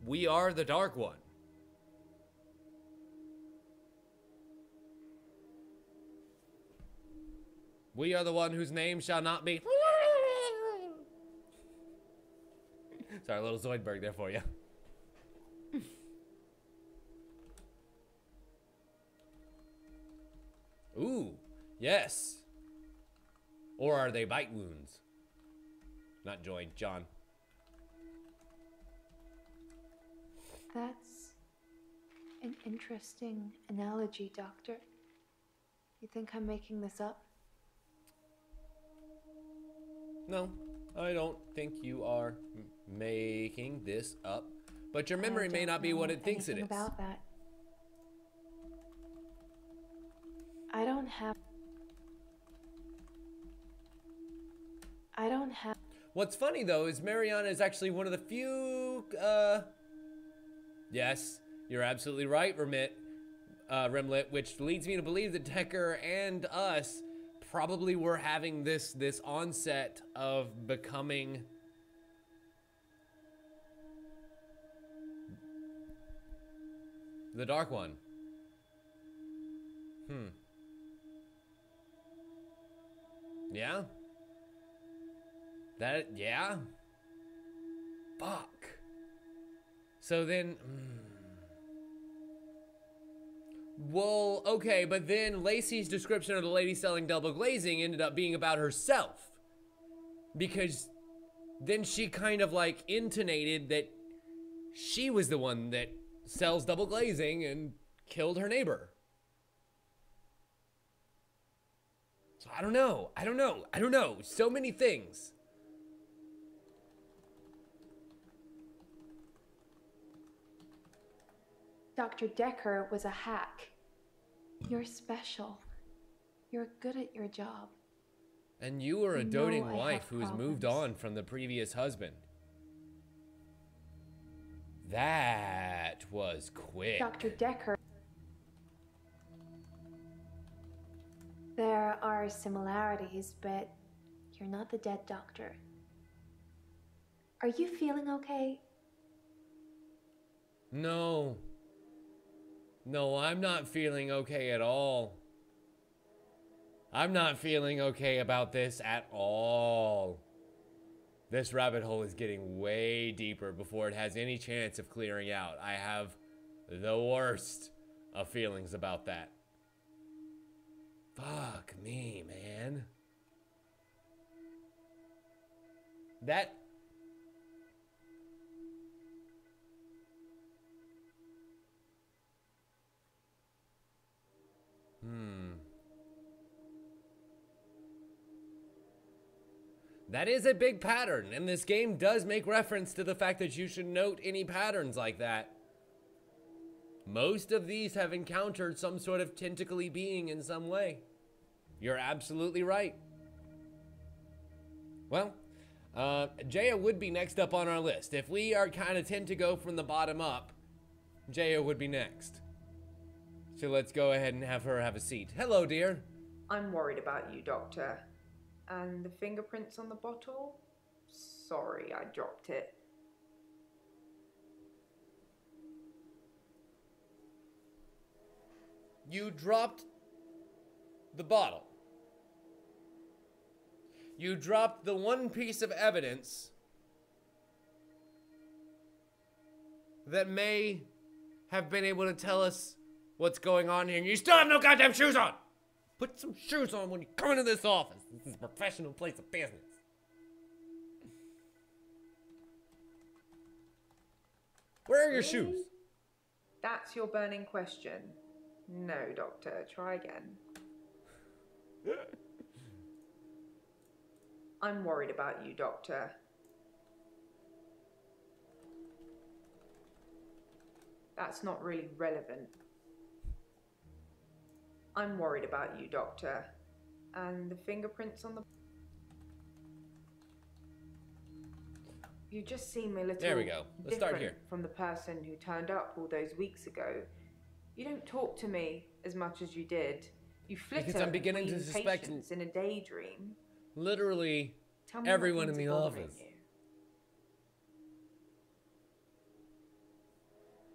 We are the Dark One. We are the one whose name shall not be... Sorry, a little Zoidberg there for you. Ooh, yes. Or are they bite wounds? Not joint, John. That's an interesting analogy, Doctor. You think I'm making this up? No, I don't think you are making this up. But your memory may not be what it thinks it is. About that. don't have... What's funny though is Mariana is actually one of the few, yes, you're absolutely right, Remlet, which leads me to believe that Dekker and us probably were having this onset of becoming the Dark One. Yeah? Yeah? Fuck. So then, well, okay, but then Lacey's description of the lady selling double glazing ended up being about herself. Because then she kind of like intonated that she was the one that sells double glazing and killed her neighbor. So I don't know. So many things. Dr. Dekker was a hack. You're special. You're good at your job. And you were a I know doting I wife have who has moved problems. on from the previous husband. That was quick. Dr. Dekker. There are similarities, but you're not the dead doctor. Are you feeling okay? No. No, I'm not feeling okay at all. I'm not feeling okay about this at all. This rabbit hole is getting way deeper before it has any chance of clearing out. I have the worst of feelings about that. Fuck me, man. That... That is a big pattern, and this game does make reference to the fact that you should note any patterns like that. Most of these have encountered some sort of tentacly being in some way. You're absolutely right. Well, Jaya would be next up on our list. If we are kind of tend to go from the bottom up, Jaya would be next. So let's go ahead and have her have a seat. Hello, dear. I'm worried about you, Doctor. And the fingerprints on the bottle? Sorry, I dropped it. You dropped the bottle. You dropped the one piece of evidence that may have been able to tell us what's going on here, and you still have no goddamn shoes on! Put some shoes on when you come into this office. This is a professional place of business. Where are your shoes? That's your burning question. No, Doctor. Try again. I'm worried about you, Doctor. That's not really relevant. I'm worried about you, Doctor. And the fingerprints on the... You just seem a little There we go. Let's start here. From the person who turned up all those weeks ago. You don't talk to me as much as you did. You flitter Because I'm beginning to suspect patients in a daydream. literally Tell me everyone what in things the are bothering office.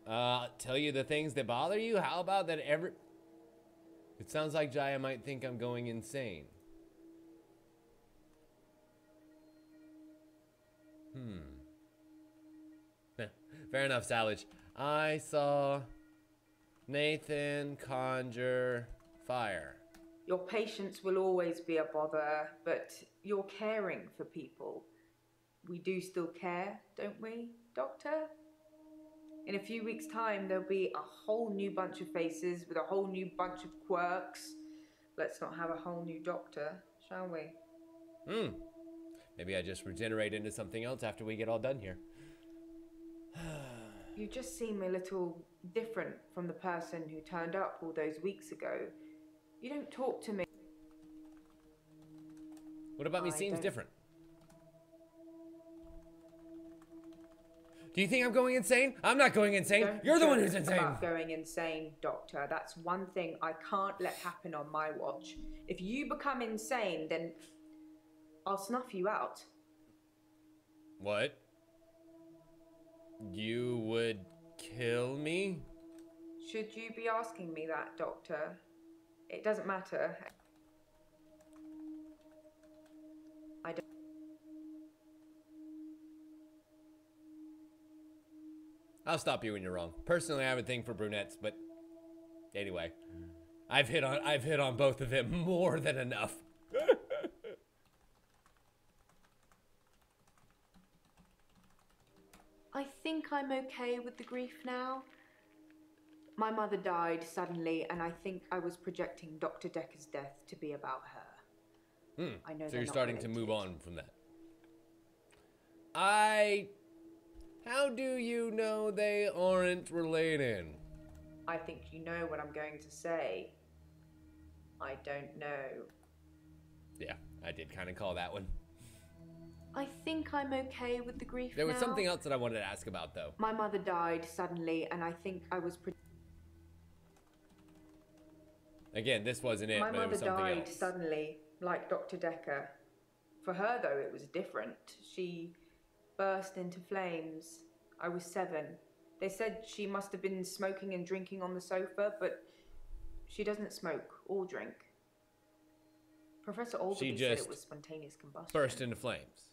you. Tell you the things that bother you? How about that It sounds like Jaya might think I'm going insane. Fair enough, Salage. I saw Nathan conjure fire. Your patients will always be a bother, but you're caring for people. We do still care, don't we, Doctor? In a few weeks' time, there'll be a whole new bunch of faces with a whole new bunch of quirks. Let's not have a whole new doctor, shall we? Maybe I just regenerate into something else after we get all done here. You just seem a little different from the person who turned up all those weeks ago. You don't talk to me. What about me I seems don't- different? Do you think I'm going insane? I'm not going insane. Don't You're the one joke who's insane. About going insane, Doctor. That's one thing I can't let happen on my watch. If you become insane, then I'll snuff you out. What? You would kill me? Should you be asking me that, Doctor? It doesn't matter. I don't. I'll stop you when you're wrong. Personally, I have a thing for brunettes, but anyway, I've hit on both of them more than enough. I think I'm okay with the grief now. My mother died suddenly, and I think I was projecting Dr. Dekker's death to be about her. I know. So they're you're not starting to related. move on from that. How do you know they aren't related? I think you know what I'm going to say. I don't know. Yeah, I did kind of call that one. I think I'm okay with the grief There was now. something else that I wanted to ask about, though. My mother died suddenly, and I think I was. Again, this wasn't it, My but it mother was something died else. suddenly, like Dr. Dekker. For her, though, it was different. She burst into flames. I was 7. They said she must have been smoking and drinking on the sofa, but she doesn't smoke or drink. Professor Alderby said just it was spontaneous combustion. Burst into flames.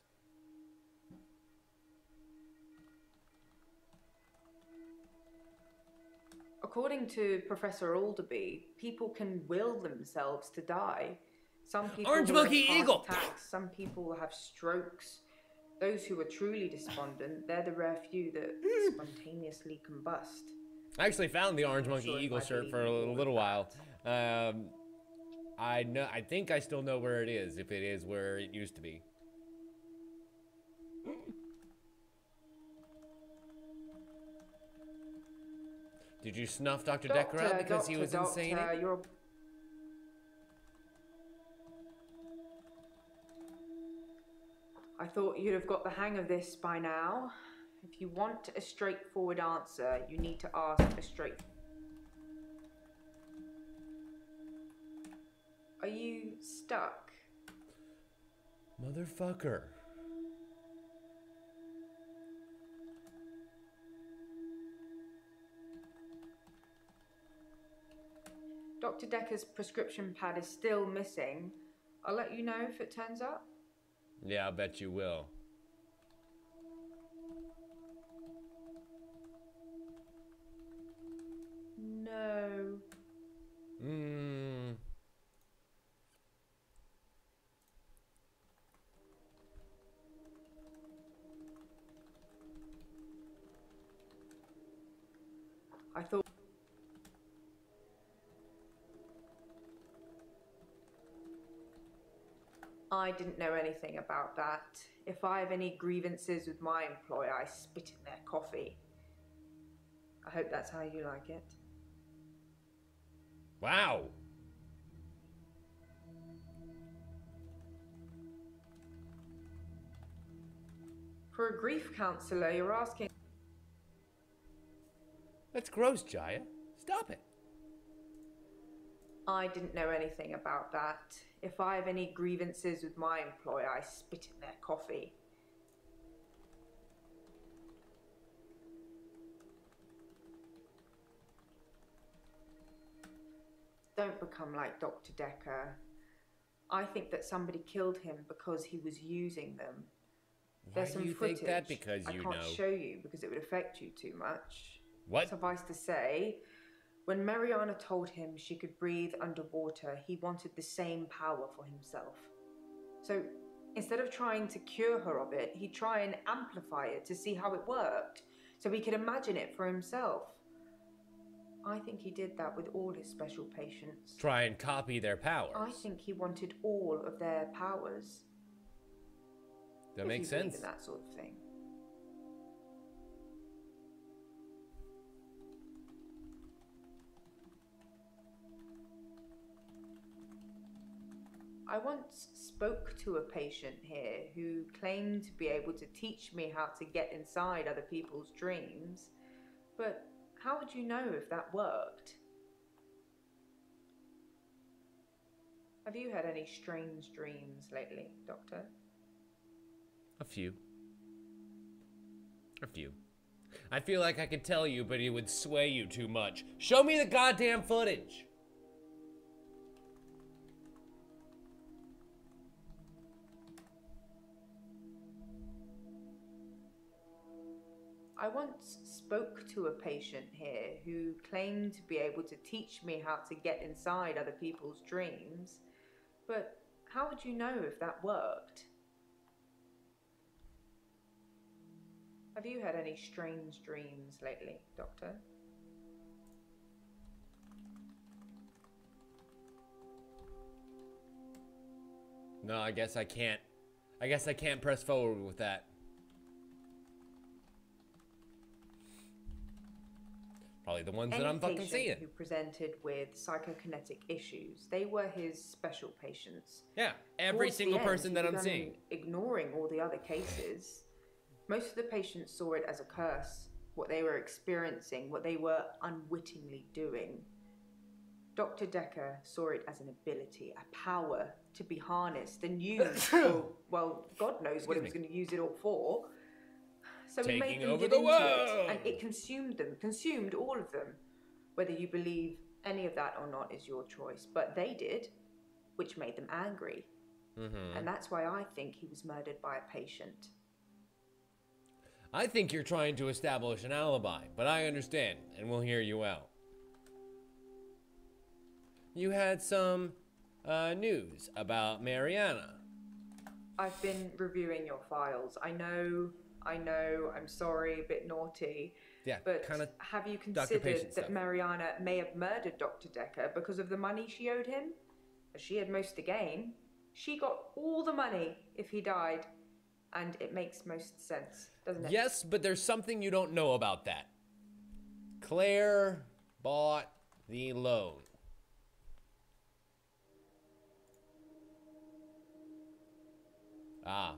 According to Professor Alderby, people can will themselves to die. Some people Orange will monkey have heart eagle. attacks, some people will have strokes. Those who are truly despondent, they're the rare few that spontaneously combust. I actually found the Orange Monkey Sure, it Eagle might shirt be for a all little while. that. I think I still know where it is, if it is where it used to be. Did you snuff Dr. Dekker out because he was insane? You're... I thought you'd have got the hang of this by now. If you want a straightforward answer, you need to ask a straight... Are you stuck? Motherfucker. Dr. Dekker's prescription pad is still missing. I'll let you know if it turns up. Yeah, I bet you will. No. I thought... I didn't know anything about that. If I have any grievances with my employer, I spit in their coffee. I hope that's how you like it. Wow. For a grief counsellor, you're asking... That's gross, Jaya. Stop it. I didn't know anything about that. If I have any grievances with my employer, I spit in their coffee. Don't become like Dr. Dekker. I think that somebody killed him because he was using them. Why There's some do you footage. think that? Because I you can't know. show you because it would affect you too much. What? Suffice to say, when Mariana told him she could breathe underwater, he wanted the same power for himself. So instead of trying to cure her of it, he'd try and amplify it to see how it worked, so he could imagine it for himself. I think he did that with all his special patients. Try and copy their powers. I think he wanted all of their powers. That If makes you believe sense. in that sort of thing. I once spoke to a patient here who claimed to be able to teach me how to get inside other people's dreams, but how would you know if that worked? Have you had any strange dreams lately, Doctor? A few. A few. I feel like I could tell you, but it would sway you too much. Show me the goddamn footage! I once spoke to a patient here who claimed to be able to teach me how to get inside other people's dreams, but how would you know if that worked? Have you had any strange dreams lately, Doctor? No, I guess I can't. I guess I can't press forward with that. Probably the ones that I'm fucking seeing. Who presented with psychokinetic issues, they were his special patients. Yeah, every single person that I'm seeing. Ignoring all the other cases, most of the patients saw it as a curse, what they were experiencing, what they were unwittingly doing. Dr. Dekker saw it as an ability, a power to be harnessed and used for, well, God knows what he was going to use it all for. So he made them give into it, and it consumed them, consumed all of them. Whether you believe any of that or not is your choice, but they did, which made them angry. And that's why I think he was murdered by a patient. I think you're trying to establish an alibi, but I understand, and we'll hear you out. You had some news about Mariana. I've been reviewing your files. I know, I'm sorry, a bit naughty. Yeah, but kinda have you considered that Mariana may have murdered Dr. Dekker because of the money she owed him? As she had most to gain. She got all the money if he died, and it makes most sense, doesn't it? Yes, but there's something you don't know about that. Claire bought the loan. Ah,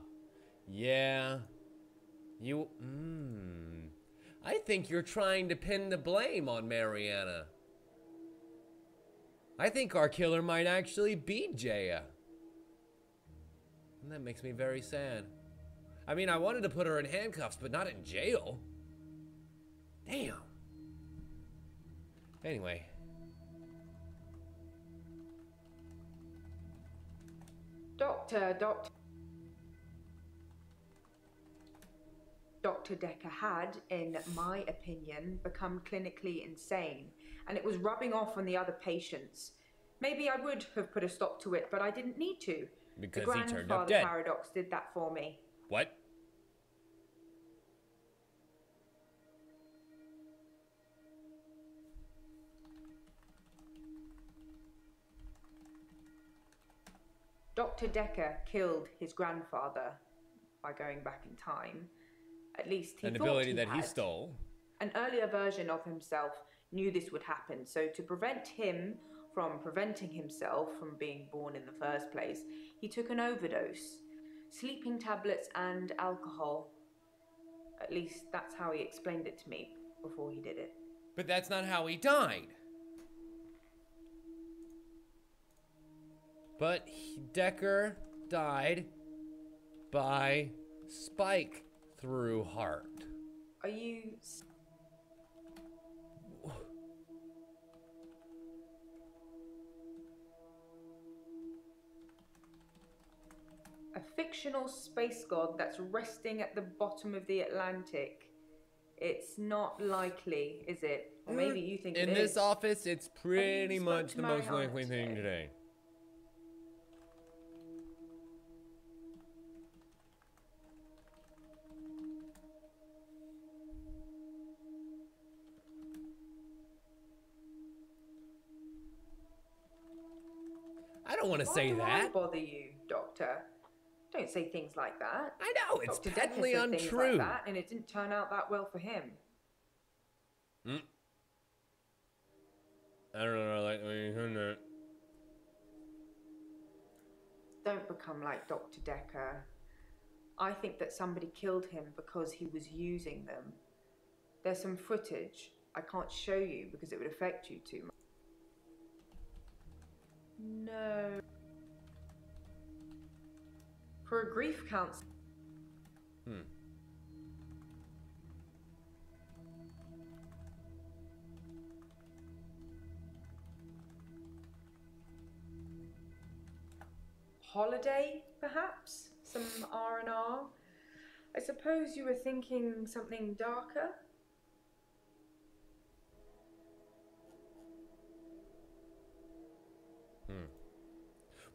yeah. I think you're trying to pin the blame on Mariana. I think our killer might actually be Jaya. And that makes me very sad. I mean, I wanted to put her in handcuffs, but not in jail. Damn. Anyway. Doctor Dekker had, in my opinion, become clinically insane, and it was rubbing off on the other patients. Maybe I would have put a stop to it, but I didn't need to. Because the he turned up grandfather dead. paradox did that for me. What? Dr. Dekker killed his grandfather by going back in time. At least he An thought ability he that he had. stole. An earlier version of himself knew this would happen, so to prevent him from preventing himself from being born in the first place, he took an overdose, sleeping tablets and alcohol. At least that's how he explained it to me before he did it. But that's not how he died. But Dekker died by spike through heart. Are you... A fictional space god that's resting at the bottom of the Atlantic. It's not likely, is it? Or maybe you think it is. In this office, it's pretty spoke much to the most Mariana likely thing today. I don't want to say Why that. bother you, Doctor? Don't say things like that. I know, it's Dr. Dekker patently said things untrue. like that, and it didn't turn out that well for him. I don't know, like when you heard that. Don't become like Dr. Dekker. I think that somebody killed him because he was using them. There's some footage I can't show you because it would affect you too much. No. For a grief counselor. Holiday, perhaps? Some R&R? I suppose you were thinking something darker?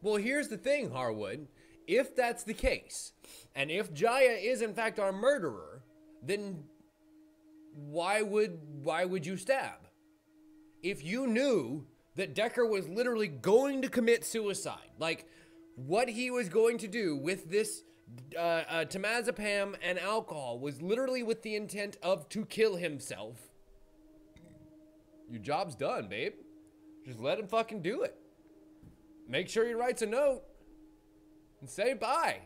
Well, here's the thing, Harwood. If that's the case, and if Jaya is in fact our murderer, then why would you stab? If you knew that Dekker was literally going to commit suicide, like what he was going to do with this temazepam and alcohol was literally with the intent of to kill himself, your job's done, babe. Just let him fucking do it. Make sure he writes a note and say bye.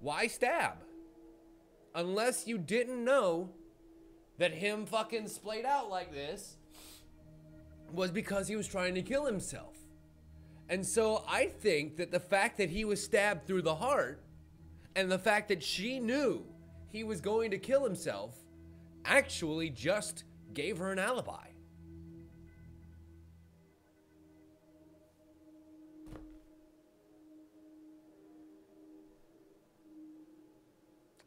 Why stab? Unless you didn't know that him fucking splayed out like this was because he was trying to kill himself. And so I think that the fact that he was stabbed through the heart and the fact that she knew he was going to kill himself actually just gave her an alibi.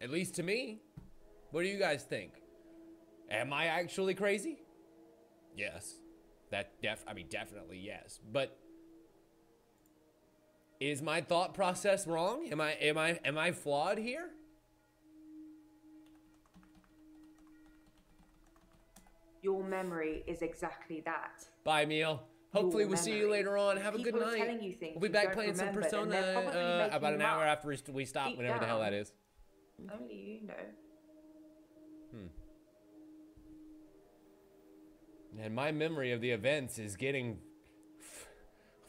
At least to me. What do you guys think? Am I actually crazy? Yes. Definitely yes. But is my thought process wrong? Am I flawed here? Your memory is exactly that. Bye, Meal. Hopefully we'll see you later on. Have a good night. Telling you things we'll be you back don't playing some remember, Persona and they're probably making about an you hour up. after we stop, Deep whenever the hell that down. is. Only you know. And my memory of the events is getting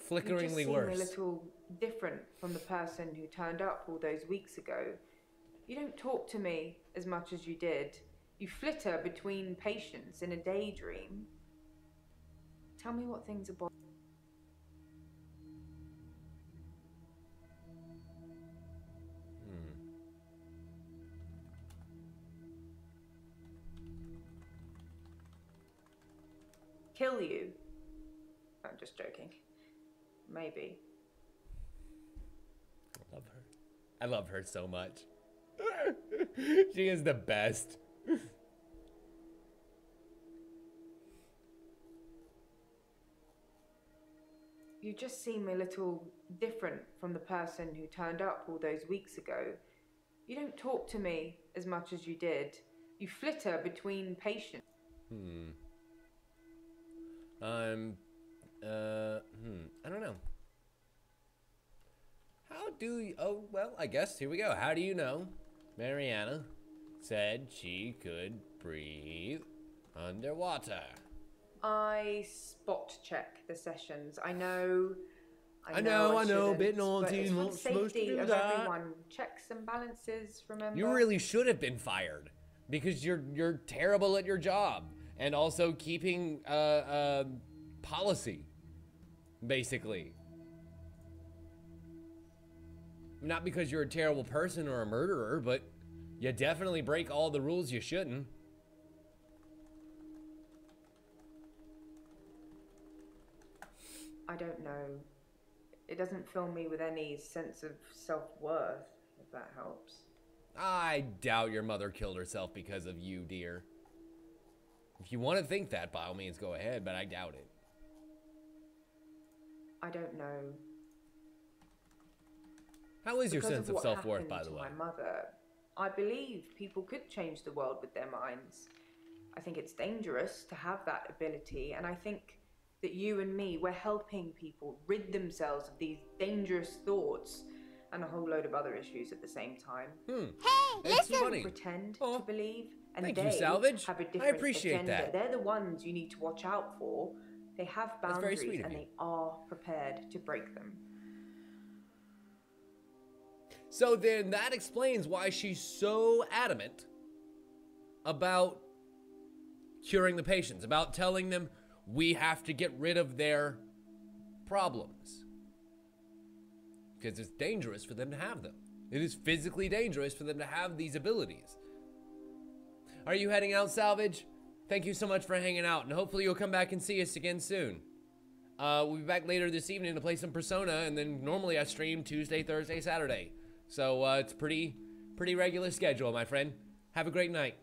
flickeringly You worse. just seem a little different from the person who turned up all those weeks ago. You don't talk to me as much as you did. You flitter between patients in a daydream. Tell me what things are bothering. Kill you. I'm just joking. Maybe. I love her. I love her so much. She is the best. You just seem a little different from the person who turned up all those weeks ago. You don't talk to me as much as you did. You flitter between patients. I don't know. How do you, oh, well, I guess, here we go. How do you know Mariana said she could breathe underwater? I spot check the sessions. I know. I know, shouldn't, bit naughty, but it's for not the supposed to safety do of that. everyone. Checks and balances, remember? You really should have been fired because you're terrible at your job and also keeping policy, basically. Not because you're a terrible person or a murderer, but you definitely break all the rules you shouldn't. I don't know. It doesn't fill me with any sense of self-worth, if that helps. I doubt your mother killed herself because of you, dear. If you want to think that, by all means, go ahead, but I doubt it. I don't know. How is your Because sense of what self-worth, by happened the to way? my mother, I believe people could change the world with their minds. I think it's dangerous to have that ability, and I think that you and me, we're helping people rid themselves of these dangerous thoughts and a whole load of other issues at the same time. It's You funny. pretend Oh, to believe, and thank they you, Salvage. have a I different appreciate agenda. that. They're the ones you need to watch out for. They have That's very boundaries, sweet of and you. they are prepared to break them. So then that explains why she's so adamant about curing the patients, about telling them we have to get rid of their problems. Because it's dangerous for them to have them. It is physically dangerous for them to have these abilities. Are you heading out, Salvage? Thank you so much for hanging out, and hopefully you'll come back and see us again soon. We'll be back later this evening to play some Persona, and then normally I stream Tuesday, Thursday, Saturday. So it's pretty regular schedule, my friend. Have a great night.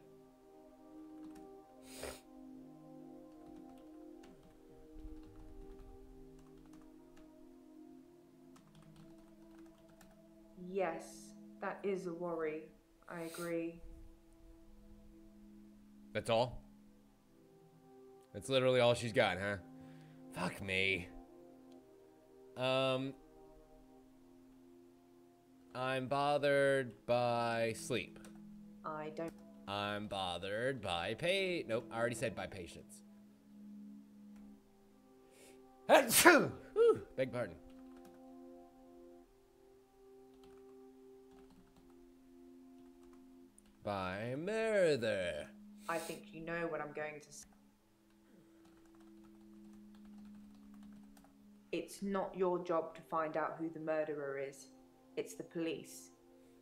Yes, that is a worry. I agree. That's all? That's literally all she's got, huh? Fuck me. I'm bothered by sleep. I don't. I'm bothered by nope, I already said by patience. Whew, beg pardon. By murder. I think you know what I'm going to say. It's not your job to find out who the murderer is. It's the police.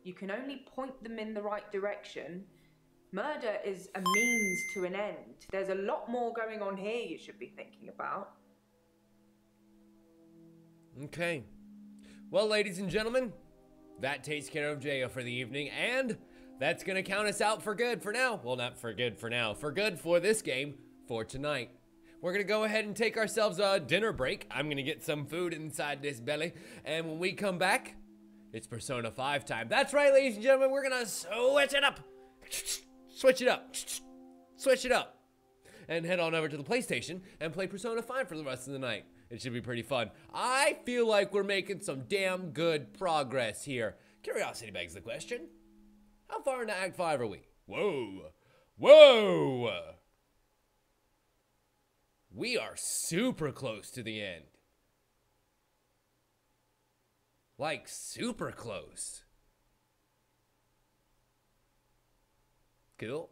You can only point them in the right direction. Murder is a means to an end. There's a lot more going on here you should be thinking about. Okay. Well, ladies and gentlemen, that takes care of jail for the evening, and that's gonna count us out for good for now. Well, not for good for now. For good for this game for tonight. We're gonna go ahead and take ourselves a dinner break. I'm gonna get some food inside this belly, and when we come back, it's Persona 5 time. That's right, ladies and gentlemen, we're gonna switch it up. Switch it up. Switch it up. And head on over to the PlayStation and play Persona 5 for the rest of the night. It should be pretty fun. I feel like we're making some damn good progress here. Curiosity begs the question. How far into Act 5 are we? Whoa. Whoa. We are super close to the end. Like, super close. Cool.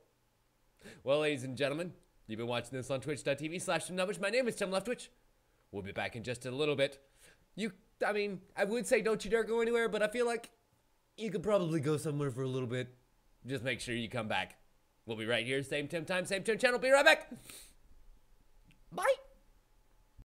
Well, ladies and gentlemen, you've been watching this on twitch.tv/Leftwich. My name is Tim Leftwich. We'll be back in just a little bit. I would say don't you dare go anywhere, but I feel like you could probably go somewhere for a little bit. Just make sure you come back. We'll be right here, same Tim time, same Tim channel. Be right back. Bye.